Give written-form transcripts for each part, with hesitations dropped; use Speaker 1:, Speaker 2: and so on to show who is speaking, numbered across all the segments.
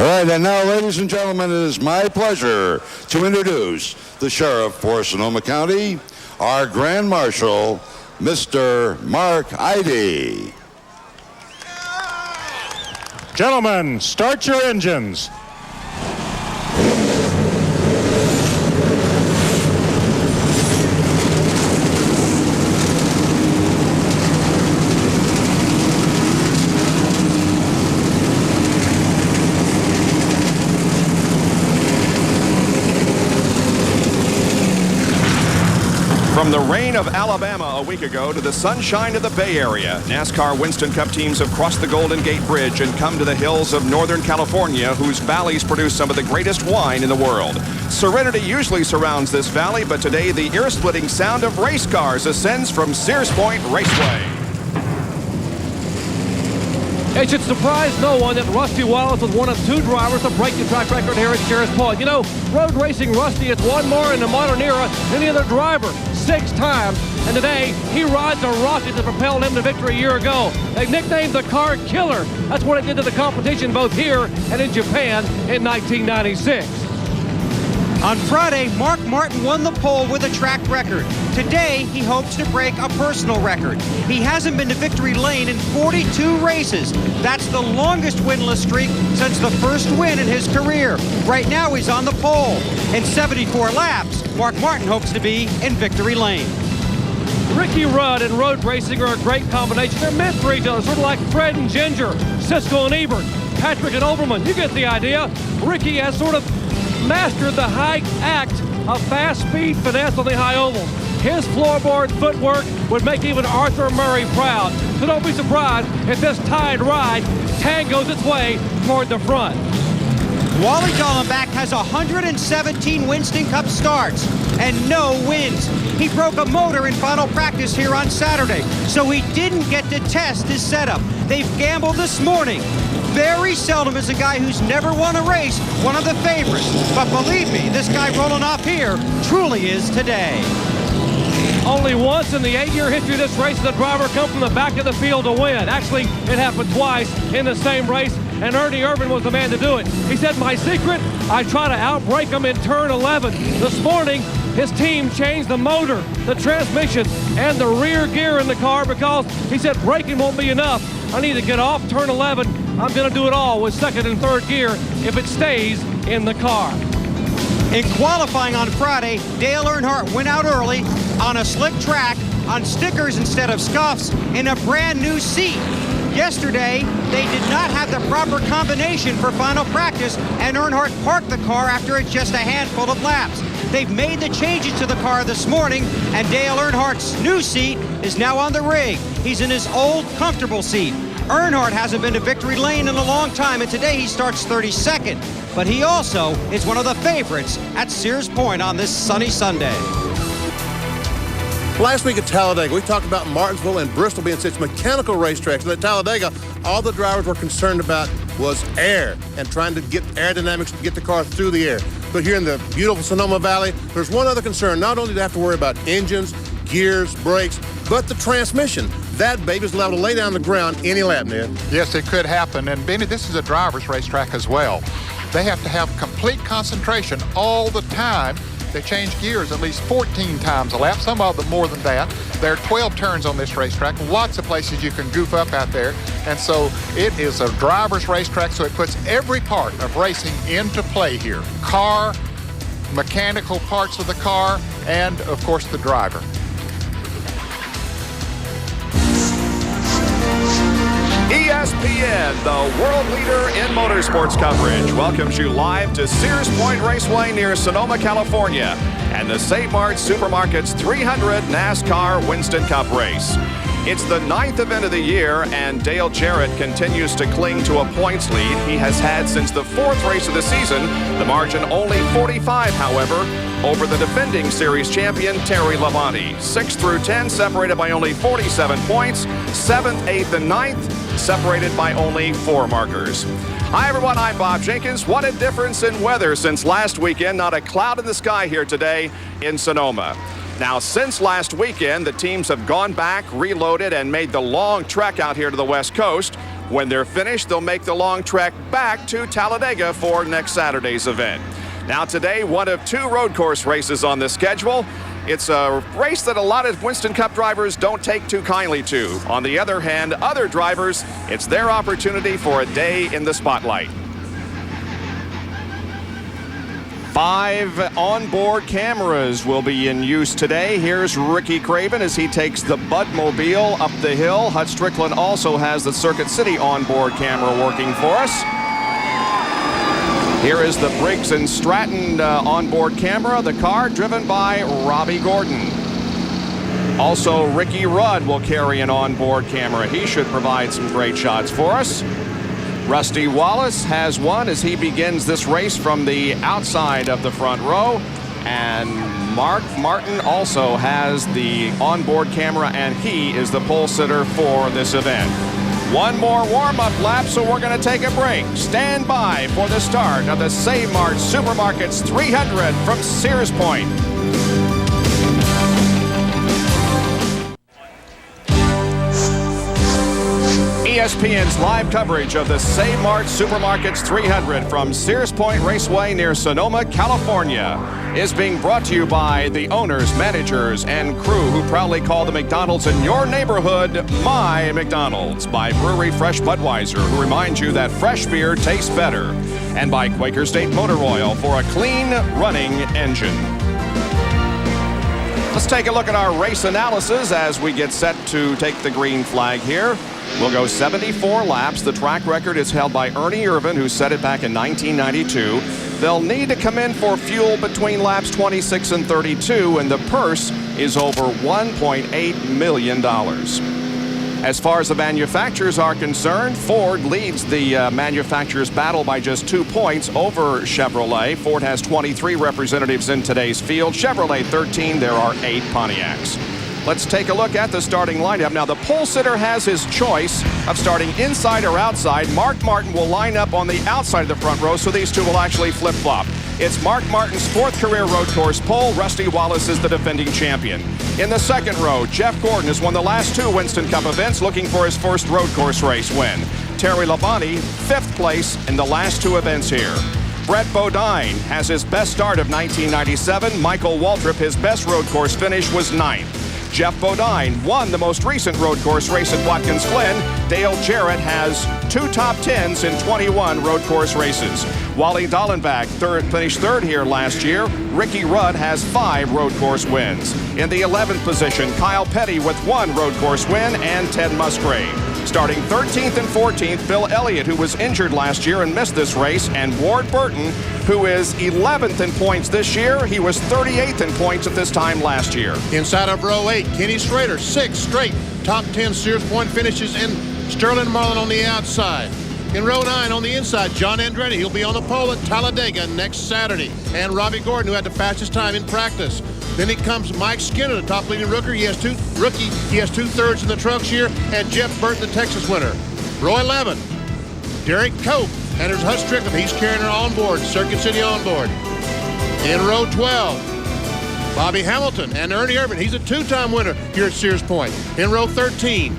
Speaker 1: All right, and now, ladies and gentlemen, it is my pleasure to introduce the Sheriff for Sonoma County, our Grand Marshal, Mr. Mark Ide.
Speaker 2: Gentlemen, start your engines.
Speaker 3: From the rain of Alabama a week ago to the sunshine of the Bay Area, NASCAR Winston Cup teams have crossed the Golden Gate Bridge and come to the hills of Northern California, whose valleys produce some of the greatest wine in the world. Serenity usually surrounds this valley, but today the ear-splitting sound of race cars ascends from Sears Point Raceway.
Speaker 4: It should surprise no one that Rusty Wallace was one of 2 drivers to break the track record here at Sears Point. You know, road racing Rusty has won more in the modern era than any other driver, 6 times. And today, he rides a rocket that propelled him to victory a year ago. They nicknamed the car Killer. That's what it did to the competition both here and in Japan in 1996.
Speaker 5: On Friday, Mark Martin won the pole with a track record. Today, he hopes to break a personal record. He hasn't been to victory lane in 42 races. That's the longest winless streak since the first win in his career. Right now, he's on the pole. In 74 laps, Mark Martin hopes to be in victory lane.
Speaker 4: Ricky Rudd and road racing are a great combination. They're meant for each other, sort of like Fred and Ginger, Cisco and Ebert, Patrick and Overman. You get the idea. Ricky has sort of mastered the high act of fast speed finesse on the high ovals. His floorboard footwork would make even Arthur Murray proud. So don't be surprised if this tied ride tangos its way toward the front.
Speaker 5: Wally Dallenbach has 117 Winston Cup starts and no wins. He broke a motor in final practice here on Saturday, so he didn't get to test his setup. They've gambled this morning. Very seldom is a guy who's never won a race one of the favorites. But believe me, this guy rolling off here truly is today.
Speaker 4: Only once in the 8-year history of this race did a driver come from the back of the field to win. Actually, it happened twice in the same race, and Ernie Irvin was the man to do it. He said, my secret, I try to outbrake him in turn 11. This morning, his team changed the motor, the transmission, and the rear gear in the car because he said braking won't be enough. I need to get off turn 11. I'm going to do it all with second and third gear if it stays in the car.
Speaker 5: In qualifying on Friday, Dale Earnhardt went out early on a slick track, on stickers instead of scuffs, in a brand new seat. Yesterday, they did not have the proper combination for final practice, and Earnhardt parked the car after just a handful of laps. They've made the changes to the car this morning, and Dale Earnhardt's new seat is now on the rig. He's in his old, comfortable seat. Earnhardt hasn't been to victory lane in a long time, and today he starts 32nd. But he also is one of the favorites at Sears Point on this sunny Sunday.
Speaker 6: Last week at Talladega, we talked about Martinsville and Bristol being such mechanical racetracks. And at Talladega, all the drivers were concerned about was air and trying to get aerodynamics to get the car through the air. But here in the beautiful Sonoma Valley, there's one other concern. Not only do they have to worry about engines, gears, brakes, but the transmission. That baby's allowed to lay down the ground any lap, Ned.
Speaker 2: Yes, it could happen. And Benny, this is a driver's racetrack as well. They have to have complete concentration all the time. They change gears at least 14 times a lap, some of them more than that. There are 12 turns on this racetrack, lots of places you can goof up out there. And so it is a driver's racetrack, so it puts every part of racing into play here. Car, mechanical parts of the car, and of course the driver.
Speaker 3: ESPN, the world leader in motorsports coverage, welcomes you live to Sears Point Raceway near Sonoma, California, and the Mart Supermarket's 300 NASCAR Winston Cup race. It's the 9th event of the year, and Dale Jarrett continues to cling to a points lead he has had since the 4th race of the season. The margin only 45, however, over the defending series champion Terry Labonte. 6 through 10 separated by only 47 points. 7th, 8th, and 9th separated by only 4 markers. Hi everyone, I'm Bob Jenkins. What a difference in weather since last weekend. Not a cloud in the sky here today in Sonoma. Now, since last weekend, the teams have gone back, reloaded, and made the long trek out here to the West Coast. When they're finished, they'll make the long trek back to Talladega for next Saturday's event. Now today, one of 2 road course races on the schedule. It's a race that a lot of Winston Cup drivers don't take too kindly to. On the other hand, other drivers, it's their opportunity for a day in the spotlight. 5 onboard cameras will be in use today. Here's Ricky Craven as he takes the Budmobile up the hill. Hut Strickland also has the Circuit City onboard camera working for us. Here is the Briggs & Stratton onboard camera, the car driven by Robbie Gordon. Also, Ricky Rudd will carry an onboard camera. He should provide some great shots for us. Rusty Wallace has one as he begins this race from the outside of the front row. And Mark Martin also has the onboard camera, and he is the pole sitter for this event. One more warm-up lap, so we're going to take a break. Stand by for the start of the Save Mart Supermarkets 300 from Sears Point. ESPN's live coverage of the Save Mart Supermarkets 300 from Sears Point Raceway near Sonoma, California is being brought to you by the owners, managers, and crew who proudly call the McDonald's in your neighborhood My McDonald's. By Brewery Fresh Budweiser, who reminds you that fresh beer tastes better. And by Quaker State Motor Oil for a clean running engine. Let's take a look at our race analysis as we get set to take the green flag here. We'll go 74 laps. The track record is held by Ernie Irvin, who set it back in 1992. They'll need to come in for fuel between laps 26 and 32, and the purse is over $1.8 million. As far as the manufacturers are concerned, Ford leads the manufacturers' battle by just 2 points over Chevrolet. Ford has 23 representatives in today's field. Chevrolet 13. There are 8 Pontiacs. Let's take a look at the starting lineup. Now, the pole sitter has his choice of starting inside or outside. Mark Martin will line up on the outside of the front row, so these two will actually flip-flop. It's Mark Martin's 4th career road course pole. Rusty Wallace is the defending champion. In the second row, Jeff Gordon has won the last 2 Winston Cup events, looking for his first road course race win. Terry Labonte, 5th place in the last 2 events here. Brett Bodine has his best start of 1997. Michael Waltrip, his best road course finish was 9th. Jeff Bodine won the most recent road course race at Watkins Glen. Dale Jarrett has 2 top 10s in 21 road course races. Wally Dallenbach finished 3rd here last year. Ricky Rudd has 5 road course wins. In the 11th position, Kyle Petty with 1 road course win, and Ted Musgrave. Starting 13th and 14th, Bill Elliott, who was injured last year and missed this race, and Ward Burton, who is 11th in points this year. He was 38th in points at this time last year.
Speaker 6: Inside of row 8, Kenny Schrader, 6 straight top 10 Sears Point finishes in Sterling Marlin on the outside. In row 9 on the inside, John Andretti. He'll be on the pole at Talladega next Saturday. And Robbie Gordon, who had the fastest time in practice. Then it comes Mike Skinner, the top leading rookie. He has 2 thirds in the trucks here. And Jeff Burton, the Texas winner. Row 11, Derek Cope. And there's Hut Strickland. He's carrying her onboard, Circuit City onboard. In row 12, Bobby Hamilton and Ernie Irvin. He's a 2-time winner here at Sears Point. In row 13,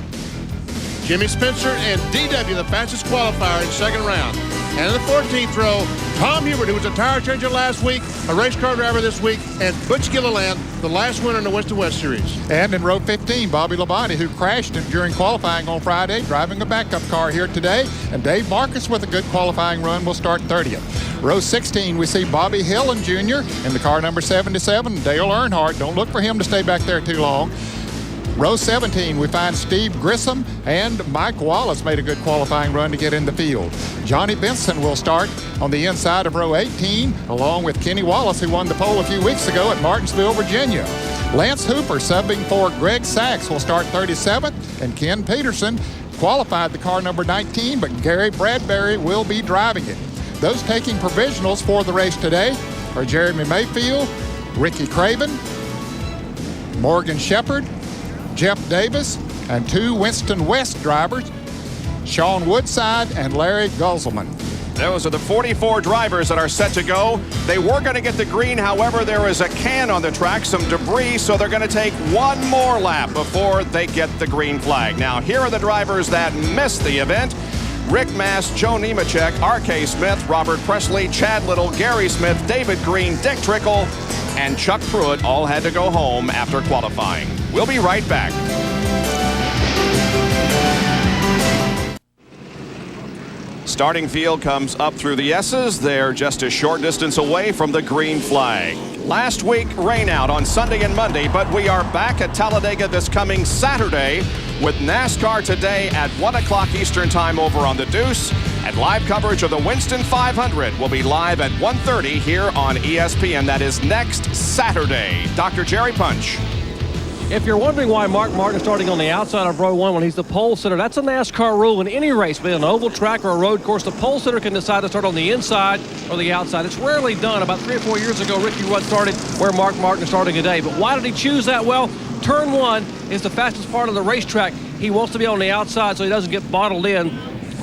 Speaker 6: Jimmy Spencer and DW, the fastest qualifier in second round. And in the 14th row, Tom Hubert, who was a tire changer last week, a race car driver this week, and Butch Gilliland, the last winner in the Winston West Series.
Speaker 2: And in row 15, Bobby Labonte, who crashed during qualifying on Friday, driving a backup car here today. And Dave Marcus, with a good qualifying run, will start 30th. Row 16, we see Bobby Hill Jr. in the car number 77, Dale Earnhardt. Don't look for him to stay back there too long. Row 17, we find Steve Grissom, and Mike Wallace made a good qualifying run to get in the field. Johnny Benson will start on the inside of row 18, along with Kenny Wallace, who won the pole a few weeks ago at Martinsville, Virginia. Lance Hooper, subbing for Greg Sachs, will start 37th, and Ken Peterson qualified the car number 19, but Gary Bradbury will be driving it. Those taking provisionals for the race today are Jeremy Mayfield, Ricky Craven, Morgan Shepherd, Jeff Davis, and 2 Winston West drivers, Sean Woodside and Larry Gulselman.
Speaker 3: Those are the 44 drivers that are set to go. They were going to get the green. However, there is a can on the track, some debris, so they're going to take one more lap before they get the green flag. Now, here are the drivers that missed the event. Rick Mast, Joe Nemechek, R.K. Smith, Robert Presley, Chad Little, Gary Smith, David Green, Dick Trickle, and Chuck Pruitt all had to go home after qualifying. We'll be right back. Starting field comes up through the S's. They're just a short distance away from the green flag. Last week, rain out on Sunday and Monday, but we are back at Talladega this coming Saturday with NASCAR today at 1 o'clock Eastern Time over on the Deuce. And live coverage of the Winston 500 will be live at 1:30 here on ESPN. That is next Saturday. Dr. Jerry Punch.
Speaker 4: If you're wondering why Mark Martin is starting on the outside of row one when he's the pole sitter, that's a NASCAR rule in any race, be it an oval track or a road course. The pole sitter can decide to start on the inside or the outside. It's rarely done. About 3 or 4 years ago, Ricky Rudd started where Mark Martin is starting today. But why did he choose that? Well, turn one is the fastest part of the racetrack. He wants to be on the outside so he doesn't get bottled in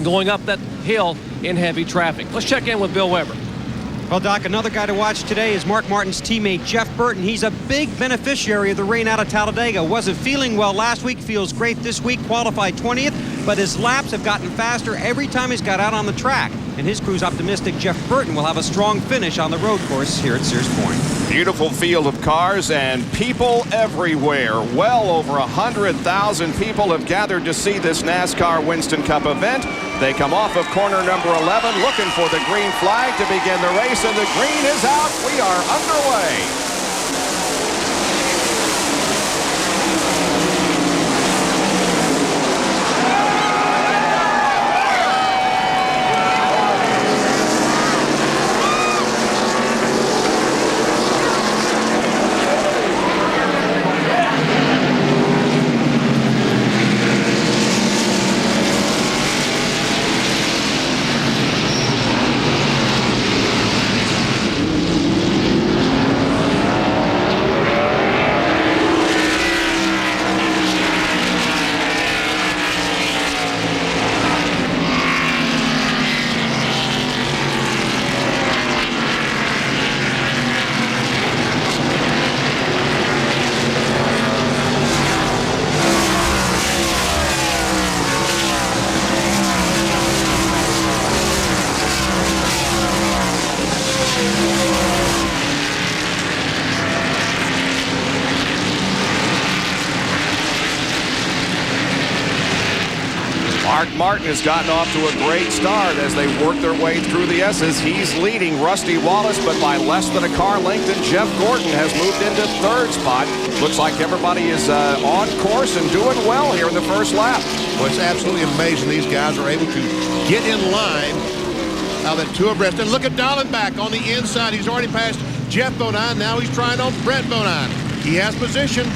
Speaker 4: going up that hill in heavy traffic. Let's check in with Bill Weber.
Speaker 5: Well, Doc, another guy to watch today is Mark Martin's teammate, Jeff Burton. He's a big beneficiary of the rain out of Talladega. Wasn't feeling well last week, feels great this week, qualified 20th, but his laps have gotten faster every time he's got out on the track. And his crew's optimistic Jeff Burton will have a strong finish on the road course here at Sears Point.
Speaker 3: Beautiful field of cars and people everywhere. Well over 100,000 people have gathered to see this NASCAR Winston Cup event. They come off of corner number 11 looking for the green flag to begin the race, and the green is out. We are underway. Mark Martin has gotten off to a great start as they work their way through the S's. He's leading Rusty Wallace, but by less than a car length, and Jeff Gordon has moved into third spot. Looks like everybody is on course and doing well here in the first lap.
Speaker 6: Well, it's absolutely amazing these guys are able to get in line out of that two abreast. And look at Dallenbach on the inside. He's already passed Jeff Bodine. Now he's trying on Brett Bodine. He has position.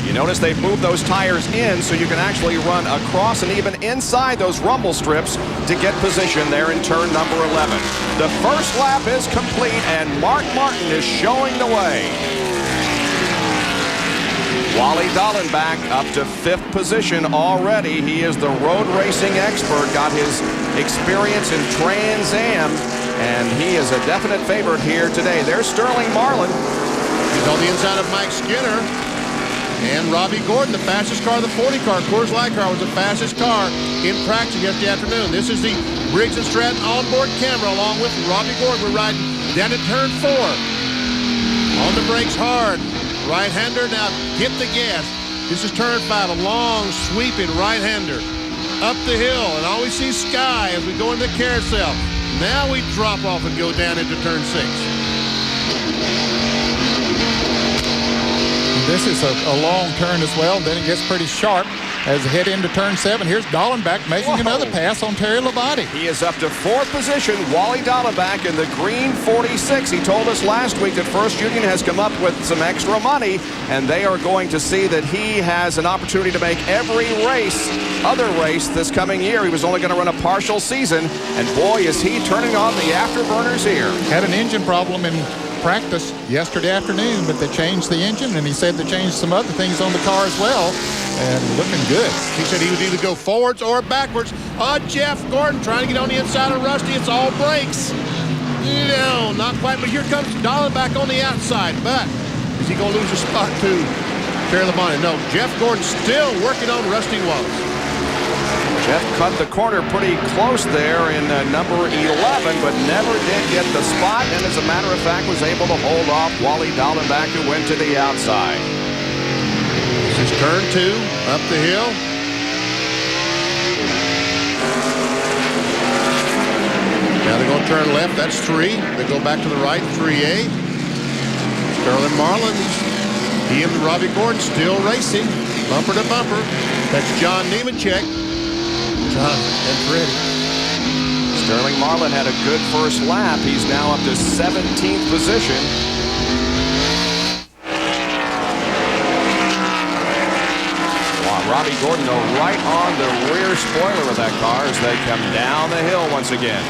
Speaker 3: You notice they've moved those tires in so you can actually run across and even inside those rumble strips to get position there in turn number 11. The first lap is complete and Mark Martin is showing the way. Wally Dallenbach up to 5th position already. He is the road racing expert, got his experience in Trans Am, and he is a definite favorite here today. There's Sterling Marlin.
Speaker 6: He's on the inside of Mike Skinner. And Robbie Gordon, the fastest car of the 40 car. Coors Light car was the fastest car in practice yesterday afternoon. This is the Briggs & Stratton onboard camera along with Robbie Gordon. We're riding down to turn 4. On the brakes hard. Right-hander, now hit the gas. This is turn 5, a long sweeping right-hander. Up the hill, and all we see sky as we go into the carousel. Now we drop off and go down into turn 6.
Speaker 2: This is a long turn as well. Then it gets pretty sharp as they head into turn 7. Here's Dallenbach making another pass on Terry Labonte.
Speaker 3: He is up to 4th position. Wally Dallenbach in the green 46. He told us last week that First Union has come up with some extra money, and they are going to see that he has an opportunity to make every other race this coming year. He was only going to run a partial season, and boy, is he turning on the afterburners here.
Speaker 2: Had an engine problem in practice yesterday afternoon, but they changed the engine, and he said they changed some other things on the car as well. and looking good.
Speaker 6: He said he would either go forwards or backwards. Jeff Gordon trying to get on the inside of Rusty. It's all brakes. No, not quite, but here comes Dallenbach on the outside. But is he going to lose a spot to Terry Labonte? No, Jeff Gordon still working on Rusty Wallace.
Speaker 3: Jeff cut the corner pretty close there in number 11, but never did get the spot, and as a matter of fact was able to hold off Wally Dallenbach, who went to the outside.
Speaker 6: This is turn 2, up the hill. Now they're going to turn left. That's 3. They go back to the right, 3A. Sterling Marlin, he and Robbie Gordon still racing, bumper to bumper. That's John Nemechek. John and Freddie.
Speaker 3: Sterling Marlin had a good first lap. He's now up to 17th position. Robbie Gordon, though, right on the rear spoiler of that car as they come down the hill once again.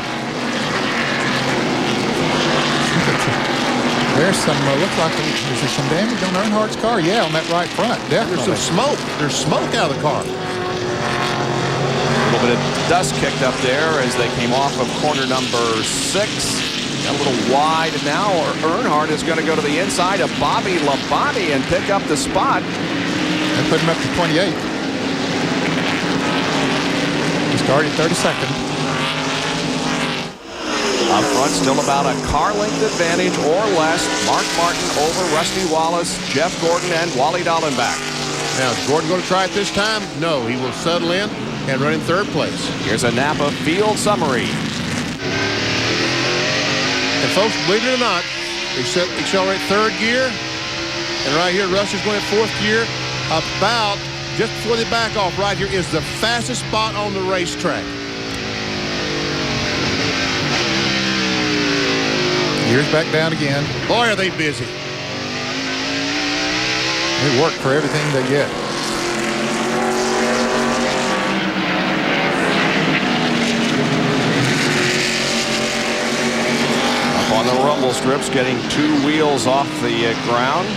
Speaker 2: There's some, looks like there's some damage on Earnhardt's car. Yeah, on that right front, definitely.
Speaker 6: There's some smoke. There's smoke out of the car.
Speaker 3: A little bit of dust kicked up there as they came off of corner number 6. Got a little wide now. Earnhardt is going to go to the inside of Bobby Labonte and pick up the spot.
Speaker 2: And put him up to 28. He started 32nd.
Speaker 3: Up front, still about a car length advantage or less. Mark Martin over Rusty Wallace, Jeff Gordon, and Wally Dallenbach.
Speaker 6: Now, is Gordon going to try it this time? No, he will settle in and run in 3rd place.
Speaker 3: Here's a Napa field summary.
Speaker 6: And folks, believe it or not, they accelerate 3rd gear. And right here, Rusty's going in 4th gear. About just before they back off right here is the fastest spot on the racetrack.
Speaker 2: Gears back down again.
Speaker 6: Boy, are they busy.
Speaker 2: They work for everything they get.
Speaker 3: Up on the rumble strips, getting 2 wheels off the ground.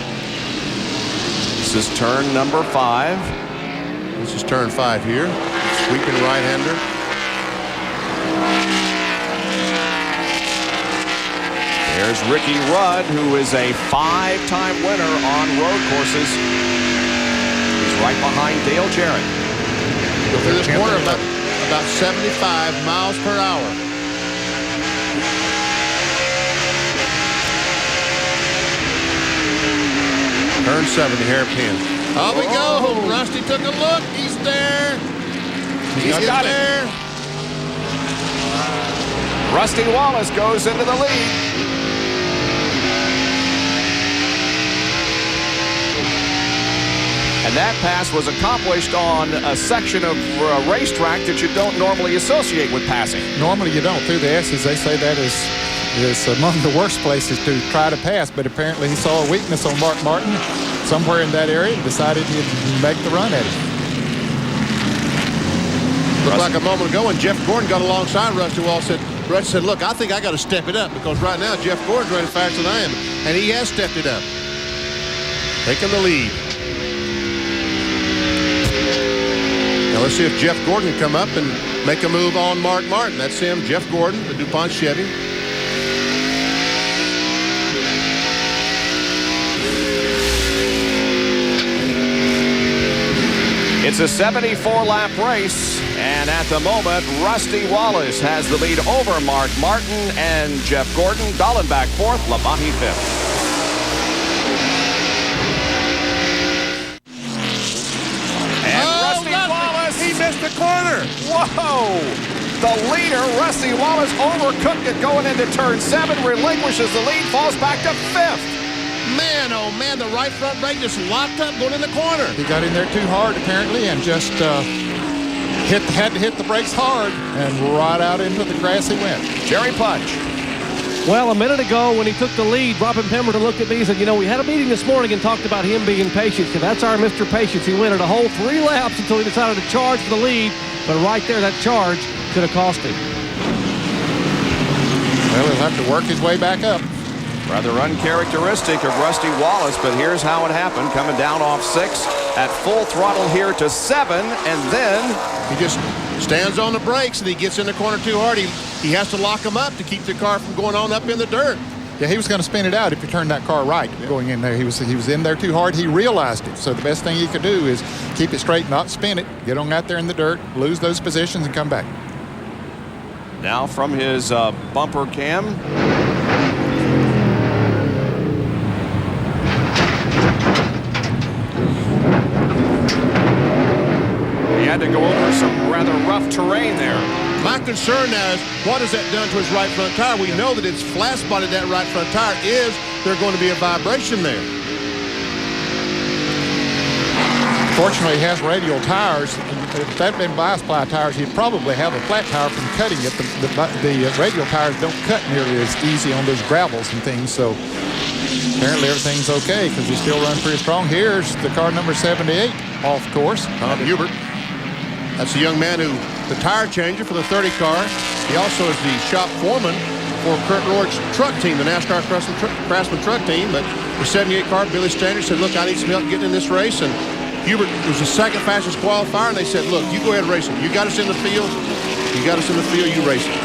Speaker 3: This is turn number 5.
Speaker 6: This is turn 5 here. Sweeping right-hander.
Speaker 3: There's Ricky Rudd, who is a 5-time winner on road courses. He's right behind Dale Jarrett.
Speaker 6: Go through this corner about 75 miles per hour. Turn 7, the hairpin. Off we go. Rusty took a look. He's there. He's
Speaker 3: got
Speaker 6: there.
Speaker 3: Rusty Wallace goes into the lead. And that pass was accomplished on a section of racetrack that you don't normally associate with passing.
Speaker 2: Normally you don't. Through the S's, they say that is among the worst places to try to pass, but apparently he saw a weakness on Mark Martin somewhere in that area and decided he'd make the run at it.
Speaker 6: Looked like a moment ago when Jeff Gordon got alongside Rusty Wallace. Rusty said, look, I think I got to step it up because right now Jeff Gordon's running faster than I am. And he has stepped it up. Taking the lead. Now let's see if Jeff Gordon can come up and make a move on Mark Martin. That's him, Jeff Gordon, the DuPont Chevy.
Speaker 3: It's a 74-lap race, and at the moment, Rusty Wallace has the lead over Mark Martin and Jeff Gordon. Dallenbach 4th, Labonte 5th. And Rusty Wallace,
Speaker 6: he missed the corner.
Speaker 3: Whoa! The leader, Rusty Wallace, overcooked it going into turn 7, relinquishes the lead, falls back to 5th.
Speaker 6: Man, oh man, the right front brake just locked up going in the corner.
Speaker 2: He got in there too hard, apparently, and just had to hit the brakes hard, and right out into the grass he went.
Speaker 3: Jerry Punch.
Speaker 4: Well, a minute ago when he took the lead, Robin Pemberton looked at me and said, you know, we had a meeting this morning and talked about him being patient. So that's our Mr. Patience. He went at a whole 3 laps until he decided to charge for the lead. But right there, that charge could have cost him.
Speaker 2: Well, he'll have to work his way back up.
Speaker 3: Rather uncharacteristic of Rusty Wallace, but here's how it happened. Coming down off 6, at full throttle here to 7, and then
Speaker 6: he just stands on the brakes and he gets in the corner too hard. He has to lock him up to keep the car from going on up in the dirt.
Speaker 2: Yeah, he was going to spin it out if you turned that car right going in there. He was in there too hard. He realized it. So the best thing he could do is keep it straight, not spin it, get on out there in the dirt, lose those positions, and come back.
Speaker 3: Now from his bumper cam. He had to go over some rather rough terrain there.
Speaker 6: My concern now is what has that done to his right front tire? We know that it's flat spotted that right front tire. Is there going to be a vibration there?
Speaker 2: Fortunately, he has radial tires. If that had been bi-ply tires, he'd probably have a flat tire from cutting it. The radial tires don't cut nearly as easy on those gravels and things, so apparently everything's okay because he still runs pretty strong. Here's the car number 78 off course.
Speaker 6: Tom Hubert. That's a young man who, the tire changer for the 30 car. He also is the shop foreman for Kurt Rourke's truck team, the NASCAR Craftsman truck team. But the 78 car, Billy Standard said, look, I need some help getting in this race. And Hubert was the second fastest qualifier, and they said, look, you go ahead and race him. You got us in the field. You got us in the field, you race him.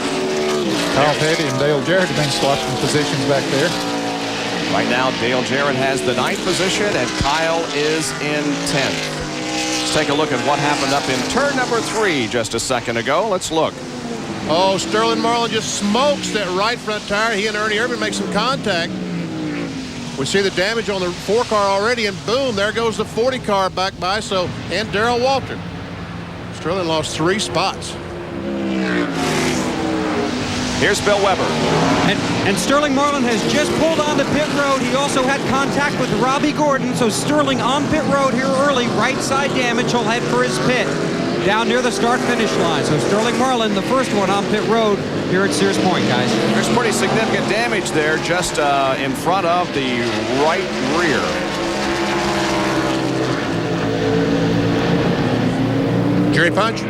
Speaker 2: Kyle Petty and Dale Jarrett have been swapping positions back there.
Speaker 3: Right now, Dale Jarrett has the 9th position, and Kyle is in 10th. Let's take a look at what happened up in turn number 3 just a second ago. Let's look.
Speaker 6: Oh, Sterling Marlin just smokes that right front tire. He and Ernie Irvin make some contact. We see the damage on the 4 car already, and boom, there goes the 40 car back by. So, and Darrell Walter. Sterling lost 3 spots.
Speaker 3: Here's Bill Weber.
Speaker 5: And Sterling Marlin has just pulled onto pit road. He also had contact with Robbie Gordon. So Sterling on pit road here early. Right side damage. He'll head for his pit down near the start-finish line. So Sterling Marlin, the first one on pit road here at Sears Point, guys.
Speaker 3: There's pretty significant damage there just in front of the right rear.
Speaker 6: Jerry Punch.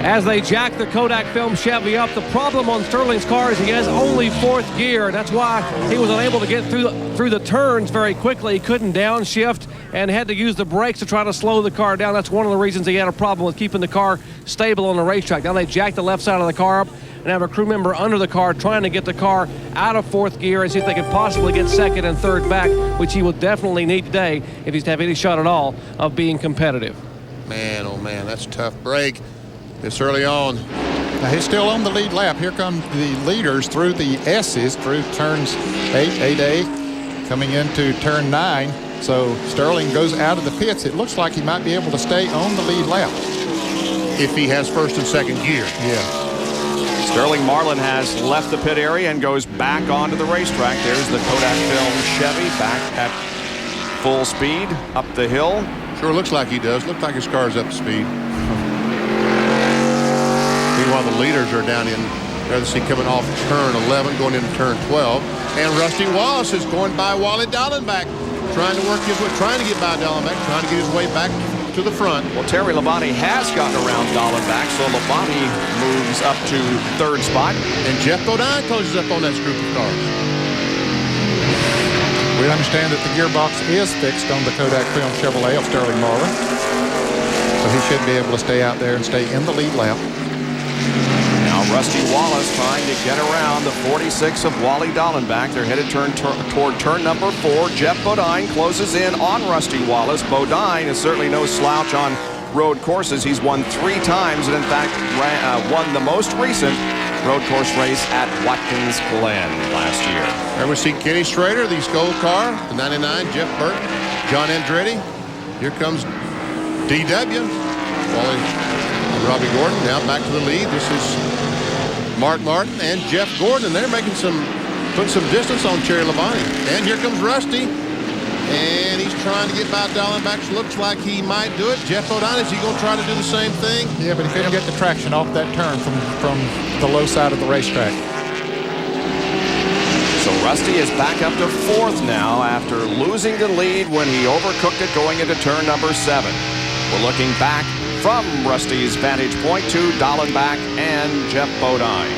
Speaker 4: As they jack the Kodak film Chevy up, the problem on Sterling's car is he has only 4th gear, and that's why he was unable to get through the turns very quickly. He couldn't downshift and had to use the brakes to try to slow the car down. That's one of the reasons he had a problem with keeping the car stable on the racetrack. Now they jack the left side of the car up and have a crew member under the car trying to get the car out of 4th gear and see if they can possibly get 2nd and 3rd back, which he will definitely need today if he's to have any shot at all of being competitive.
Speaker 6: Man, oh man, that's a tough break this early on.
Speaker 2: Now he's still on the lead lap. Here come the leaders through the S's, through turns 8A, coming into turn 9. So Sterling goes out of the pits. It looks like he might be able to stay on the lead lap.
Speaker 6: If he has 1st and 2nd gear.
Speaker 2: Yeah.
Speaker 3: Sterling Marlin has left the pit area and goes back onto the racetrack. There's the Kodak film Chevy back at full speed up the hill.
Speaker 6: Sure looks like he does. Looks like his car's up to speed. Meanwhile, the leaders are down in there. They see coming off turn 11, going into turn 12. And Rusty Wallace is going by Wally Dallenbach, trying to work his way, trying to get by Dallenbach, trying to get his way back to the front.
Speaker 3: Well, Terry Labonte has gotten around Dallenbach, so Labonte moves up to 3rd spot.
Speaker 6: And Jeff Bodine closes up on that group of cars.
Speaker 2: We understand that the gearbox is fixed on the Kodak film Chevrolet of Sterling Marlin. So he should be able to stay out there and stay in the lead lap.
Speaker 3: Now Rusty Wallace trying to get around the 46 of Wally Dallenbach. They're headed toward turn number 4. Jeff Bodine closes in on Rusty Wallace. Bodine is certainly no slouch on road courses. He's won 3 times and in fact won the most recent road course race at Watkins Glen last year.
Speaker 6: There we see Kenny Schrader, the gold car, the 99, Jeff Burton, John Andretti. Here comes DW, Wally and Robbie Gordon now back to the lead. This is Mark Martin and Jeff Gordon, and they're putting some distance on Terry Labonte. And here comes Rusty, and he's trying to get by Dallenbach. Looks like he might do it. Jeff Bodine, is he going to try to do the same thing?
Speaker 2: Yeah, but he couldn't get the traction off that turn from the low side of the racetrack.
Speaker 3: So Rusty is back up to 4th now after losing the lead when he overcooked it going into turn number 7. We're looking back from Rusty's vantage point to Dallenbach and Jeff Bodine.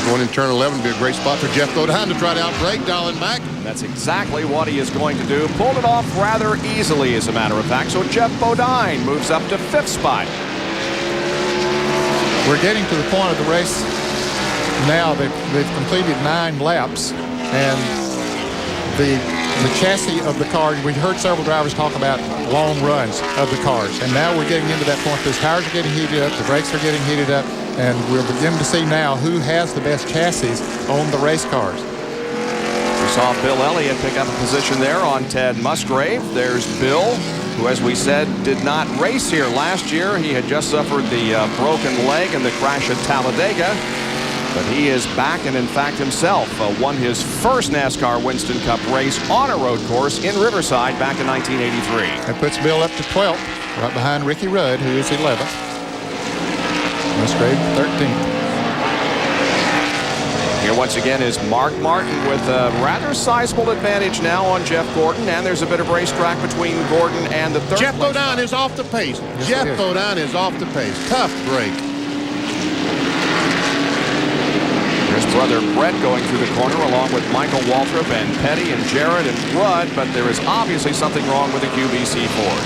Speaker 6: Going in turn 11 would be a great spot for Jeff Bodine to try to outbreak Dallin Mack.
Speaker 3: That's exactly what he is going to do. Pulled it off rather easily, as a matter of fact. So Jeff Bodine moves up to 5th spot.
Speaker 2: We're getting to the point of the race now. They've completed 9 laps, and the chassis of the car, we heard several drivers talk about long runs of the cars, and now we're getting into that point. Those tires are getting heated up, the brakes are getting heated up, and we're beginning to see now who has the best chassis on the race cars.
Speaker 3: We saw Bill Elliott pick up a position there on Ted Musgrave. There's Bill, who, as we said, did not race here last year. He had just suffered the broken leg in the crash at Talladega. But he is back, and in fact himself won his first NASCAR Winston Cup race on a road course in Riverside back in 1983.
Speaker 2: That puts Bill up to 12th, right behind Ricky Rudd, who is 11th. Musgrave 13th.
Speaker 3: Here once again is Mark Martin with a rather sizable advantage now on Jeff Gordon, and there's a bit of racetrack between Gordon and the third.
Speaker 6: Jeff Bodine is off the pace.
Speaker 2: Yes,
Speaker 6: Jeff Bodine is off the pace. Tough break.
Speaker 3: His brother Brett going through the corner along with Michael Waltrip and Petty and Jarrett and Rudd, but there is obviously something wrong with the QBC Ford.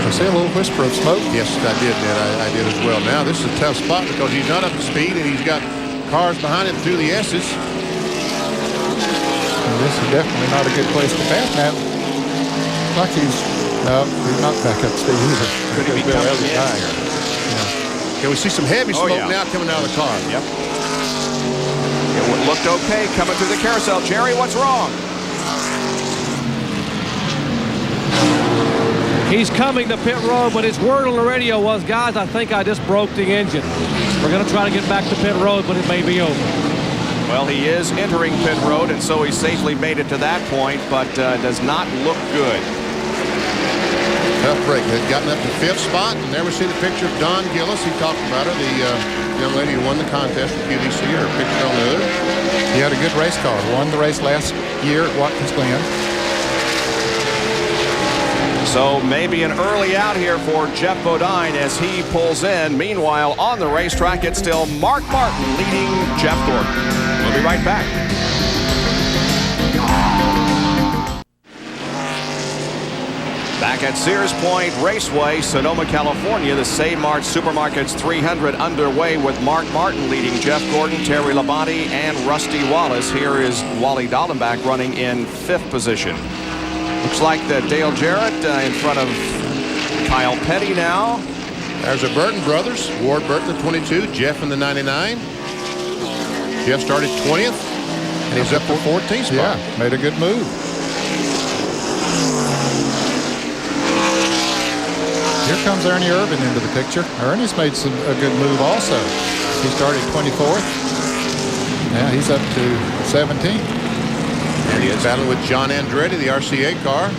Speaker 2: I see a little whisper of smoke.
Speaker 6: Yes, I did, Ned. I did as well. Now, this is a tough spot because he's not up to speed and he's got cars behind him through the S's.
Speaker 2: And this is definitely not a good place to pass now. Like he's not back up to speed either.
Speaker 3: Could he be
Speaker 2: Bill
Speaker 3: coming
Speaker 2: Elliott
Speaker 3: in
Speaker 2: high.
Speaker 3: here?
Speaker 6: Yeah, we see some heavy smoke now coming out of the car.
Speaker 3: Yep. It looked okay coming through the carousel. Jerry, what's wrong?
Speaker 4: He's coming to pit road, but his word on the radio was, guys, I think I just broke the engine. We're going to try to get back to pit road, but it may be over.
Speaker 3: Well, he is entering pit road, and so he safely made it to that point, but does not look good.
Speaker 6: Tough break. Had gotten up to 5th spot. Never seen a picture of Don Gillis. He talked about her, the young lady who won the contest with QVC. Her picture on the other.
Speaker 2: He had a good race car. Won the race last year at Watkins Glen.
Speaker 3: So maybe an early out here for Jeff Bodine as he pulls in. Meanwhile, on the racetrack, it's still Mark Martin leading Jeff Gordon. We'll be right back. Back at Sears Point Raceway, Sonoma, California, the Save Mart Supermarkets 300 underway with Mark Martin leading Jeff Gordon, Terry Labonte, and Rusty Wallace. Here is Wally Dallenbach running in 5th position. Looks like Dale Jarrett in front of Kyle Petty now.
Speaker 6: There's the Burton brothers. Ward Burton, the 22. Jeff in the 99. Jeff started 20th, and he's up for 14th spot.
Speaker 2: Yeah, made a good move. Here comes Ernie Irvin into the picture. Ernie's made a good move also. He started 24th. Now he's up to 17th.
Speaker 6: And he is battling with John Andretti, the RCA car.